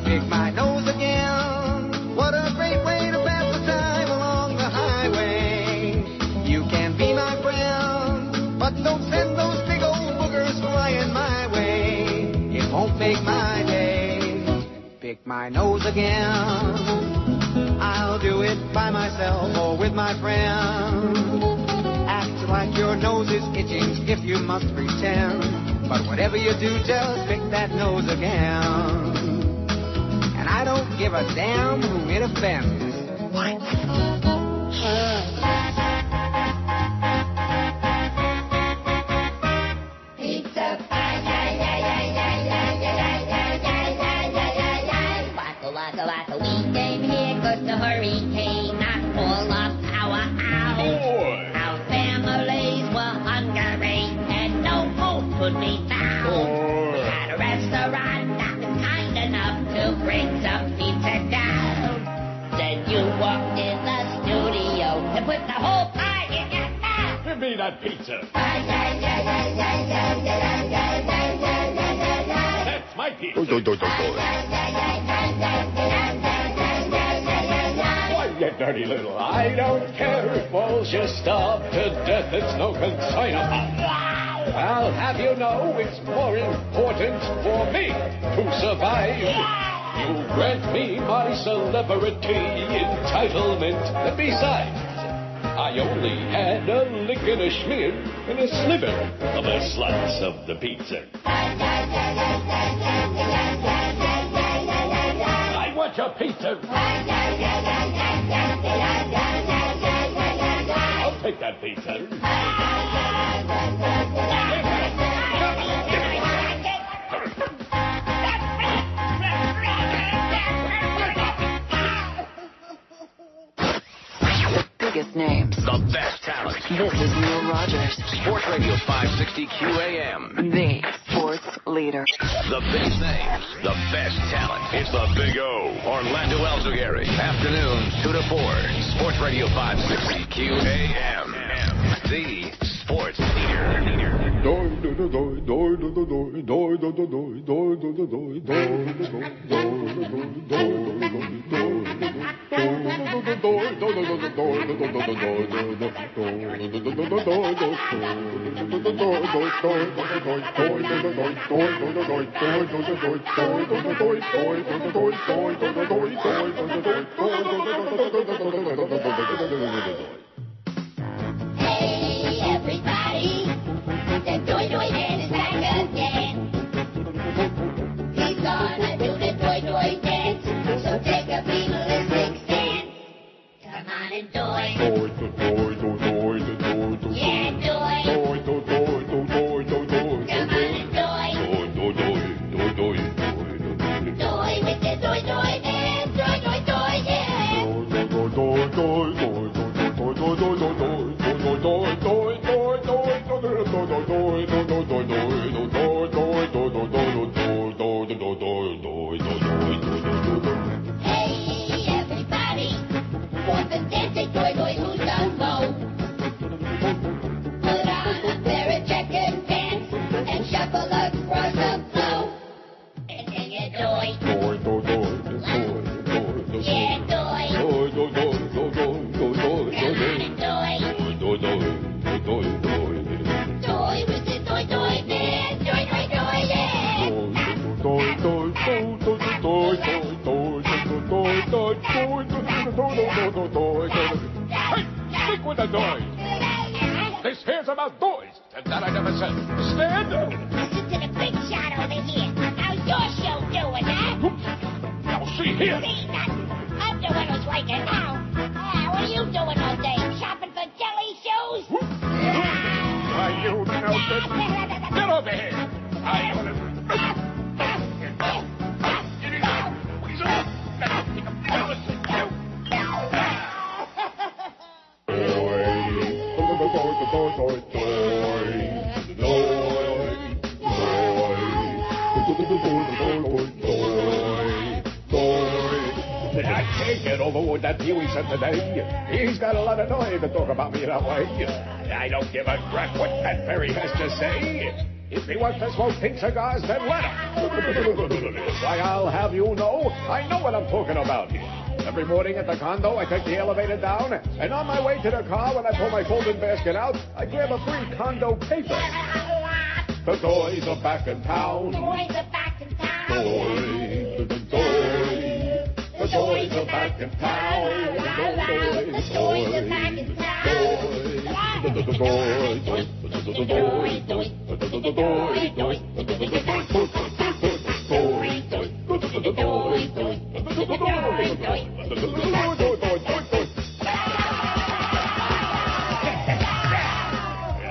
Pick my nose again. What a great way to pass the time along the highway. You can be my friend, but don't send those big old boogers flying my way. It won't make my day. Pick my nose again. I'll do it by myself or with my friend. Act like your nose is itching if you must pretend. But whatever you do, just pick that nose again. And I don't give a damn who it offends. What? Pizza pie, waka waka waka, we came here 'cause the hurricane knocked all our power out. Our families were hungry and no food could be found. We had a restaurant that was kind enough to bring some pizza down. Then you walked in the studio to put the whole pie in your mouth. Give me that pizza. That's my pizza. Why, you dirty little, I don't care if walls you starve to death, it's no concern of mine. I'll have you know it's more important for me to survive. You grant me my celebrity entitlement. Besides, I only had a lick and a schmear and a sliver of a slice of the pizza. your pizza. I'll take that pizza. Biggest names. The best talent. This is Neil Rogers. Sports Radio 560 QAM. The sports leader. The biggest names. The best talent. It's the Big O. Orlando Alzugari. Afternoons 2 to 4. Sports Radio 560 QAM. The sports leader. Hey, everybody, the Doy Doy Man is back again. He's gonna do the Doy Doy dance, so take a feeling stand. Come on and Doy. Yeah, Doy. Come on and Doy. Doy with the Doy Doy Man. Doy, Doy, Doy, Hey, everybody, for the dancing Doy Doy who's done low. Put on a pair of checkered pants and shuffle across the floor. And then you Doy. Yeah, Doy. Come on and Doy with the Doy Doy Man. Doy, Doy, Doy, yeah. Hey, stick with the doys. This here's about doys, and that I never said. Stand up. Listen to the big shot over here. How's your show doing, huh? Now see here. See nothing. I'm doing what's right now. What are you doing all day? Shopping for jelly shoes? Why, you Nelson. Get over here. I want to... I can't get over what that Huey said today. He's got a lot of noise to talk about me that way. I don't give a crap what Pat Perry has to say. If he wants to smoke pink cigars, then let him. Why, I'll have you know, I know what I'm talking about here. Every morning at the condo, I take the elevator down, and on my way to the car, when I pull my folding basket out, I grab a free condo paper. The toys are back in town. Toys are back in town. Toys, the toys. The toys are back in town. The toys are back in town. The toys.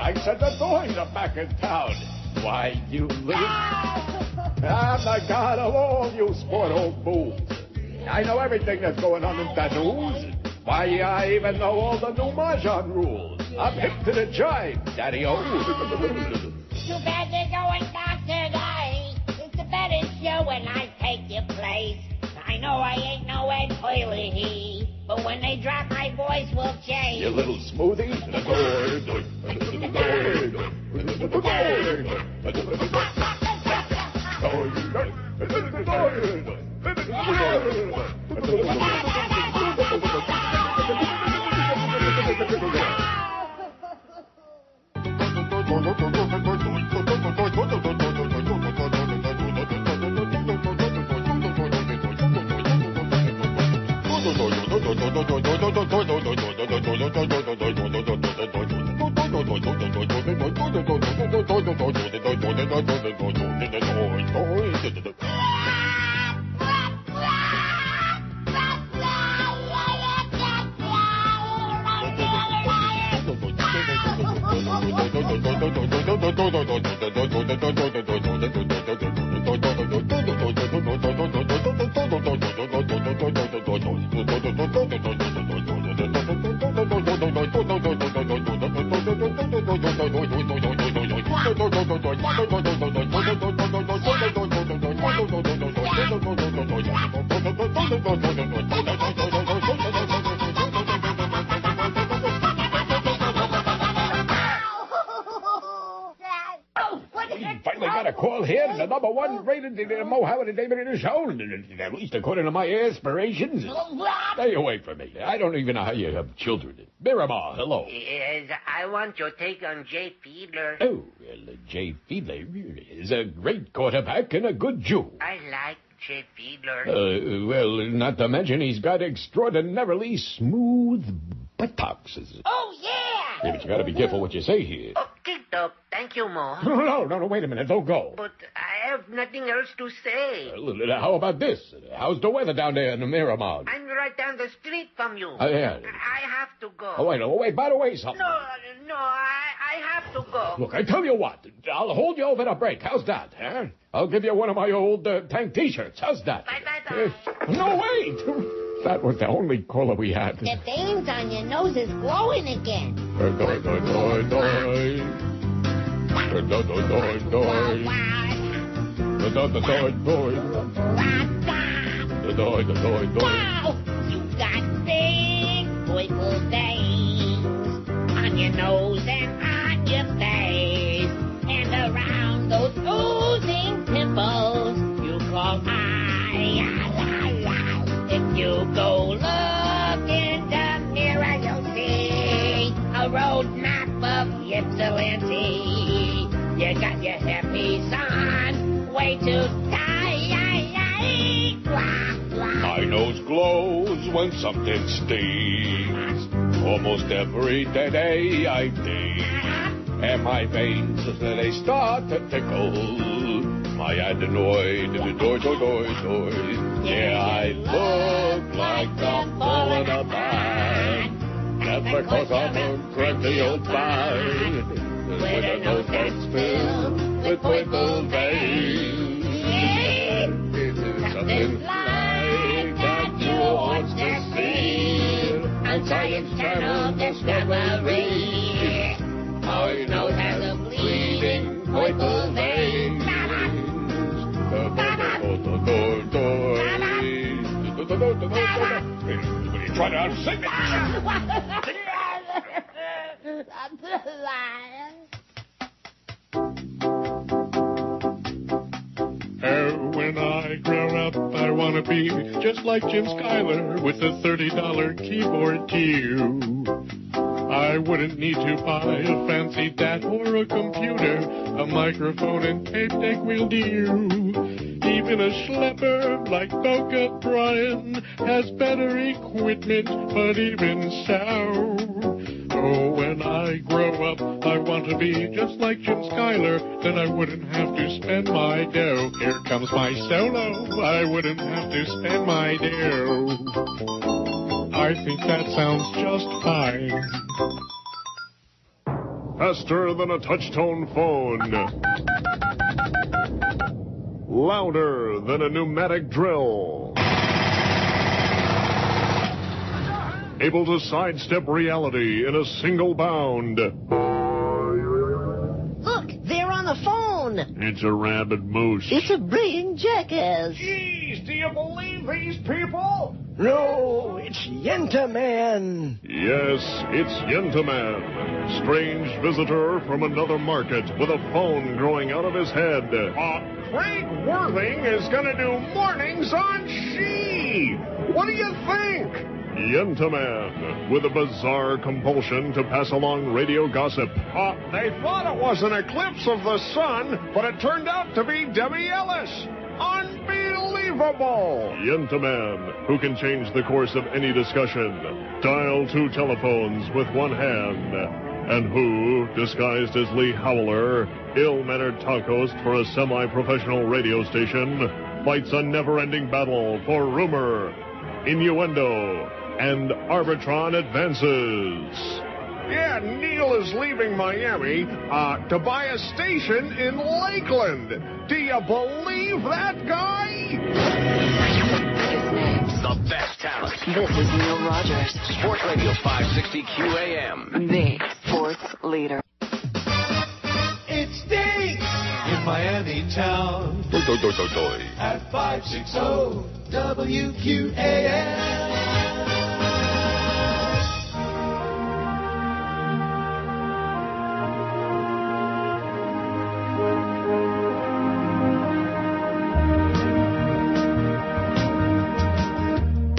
I said the toys are back in town. Why, you little... I'm the god of all you sport old fools. I know everything that's going on in the news. Why, I even know all the new Mahjong rules. I'm hip to the jive, Daddy-O. Too bad they're going down today. It's a better show when I take your place. I know I ain't no Ed Hoyley, but when they drop, my voice will change. You little smoothie. Finally got a call here, the number one rated Mohammed David in the show, at least according to my aspirations. Stay away from me. I don't even know how you have children. Miramar, hello. Yes, I want your take on Jay Fiedler. Oh, well, Jay Fiedler is a great quarterback and a good Jew. I like Jay Fiedler. Well, not to mention he's got extraordinarily smooth buttocks. Oh, yeah! Yeah, but you gotta be careful what you say here. Okay, Doc. Thank you, Mo. No, wait a minute. Don't go. But I have nothing else to say. Well, how about this? How's the weather down there in the Miramar? I'm right down the street from you. Yeah. I have to go. Oh, wait, by the way, something. No, I have to go. Look, I tell you what. I'll hold you over the break. How's that, huh? I'll give you one of my old tank T-shirts. How's that? Bye. No, wait. That was the only caller we had. The veins on your nose is glowing again. Wow! You got big purple veins on your nose and on your face, and around those oozing pimples you call eye. If you go look in the mirror, you'll see a roadmap of ypsilanti. You got your hairpiece on, way too tight. My nose glows when something stings. Almost every day I think. And my veins, they start to tickle. My adenoid, yeah, I look like I'm falling apart. That's because I'm a cranky old guy with a nose that's filled with purple veins. It's something like that you ought to see on Science Channel Discovery. My nose has a bleeding purple vein. You try to outsing me. When I grow up, I want to be just like Jim Schuyler with a $30 keyboard too. I wouldn't need to buy a fancy DAT or a computer. A microphone and tape deck will do. Even a schlepper like Boca Brian has better equipment, but even so. Oh, when I grow up, I want to be just like Jim Schuyler. Then I wouldn't have to spend my dough. Here comes my solo. I wouldn't have to spend my dough. I think that sounds just fine. Faster than a touch-tone phone. Louder than a pneumatic drill. Able to sidestep reality in a single bound. Look, they're on the phone. It's a rabid moose. It's a brilliant jackass. Jeez, do you believe these people? No, it's Yenta Man. Yes, it's Yenta Man. Strange visitor from another market with a phone growing out of his head. Craig Worthing is going to do mornings on She. What do you think? Yenta Man, with a bizarre compulsion to pass along radio gossip. They thought it was an eclipse of the sun, but it turned out to be Debbie Ellis. Unbelievable! Yenta Man, who can change the course of any discussion. Dial 2 telephones with one hand. And who, disguised as Lee Howler, ill-mannered talk host for a semi-professional radio station, fights a never-ending battle for rumor, innuendo, and Arbitron advances. Yeah, Neil is leaving Miami to buy a station in Lakeland. Do you believe that guy? The best talent This is Neil Rogers. Sports Radio 560 QAM. The sports leader. It stinks in Miami town. At 560 WQAM.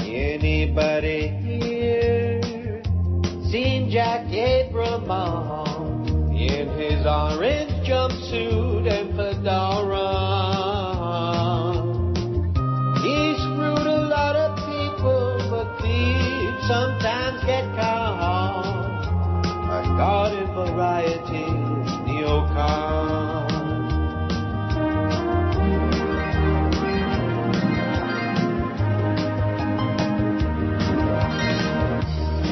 Anybody here seen Jack Abramoff in his orange jumpsuit and fedora? He screwed a lot of people, but thieves sometimes get caught. A garden variety neocon.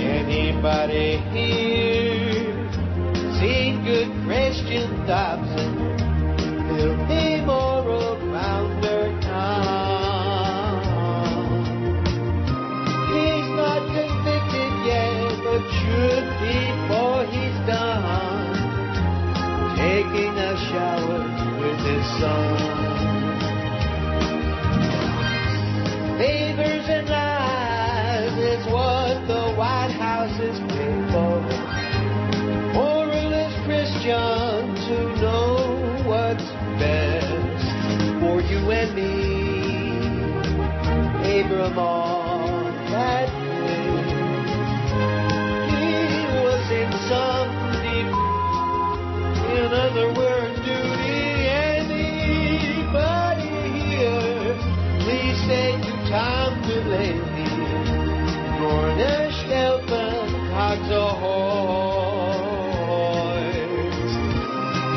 Anybody here seen good Christian Dobson? He'll be moral rounder town. He's not convicted yet, but should before he's done taking a shower with his son. Favors and lies is what the White House is paid for. Moralist Christians who know what's best for you and me. Abramoff, that day, he was in some deep, in other words, duty. Anybody here, please say to Tom Delaney, Gornish, Elfin, Hogs ahoy.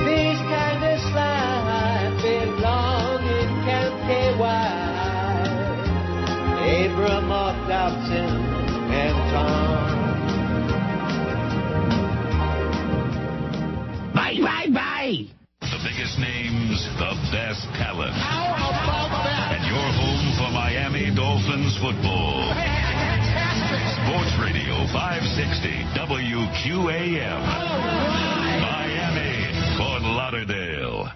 These kind of slime belong in Camp KY. Abramoff, Dobson, and Tom. Bye, bye, bye. The biggest names, the best talent. How about that? And your home for Miami Dolphins football. Sports Radio 560 WQAM. Miami, Fort Lauderdale.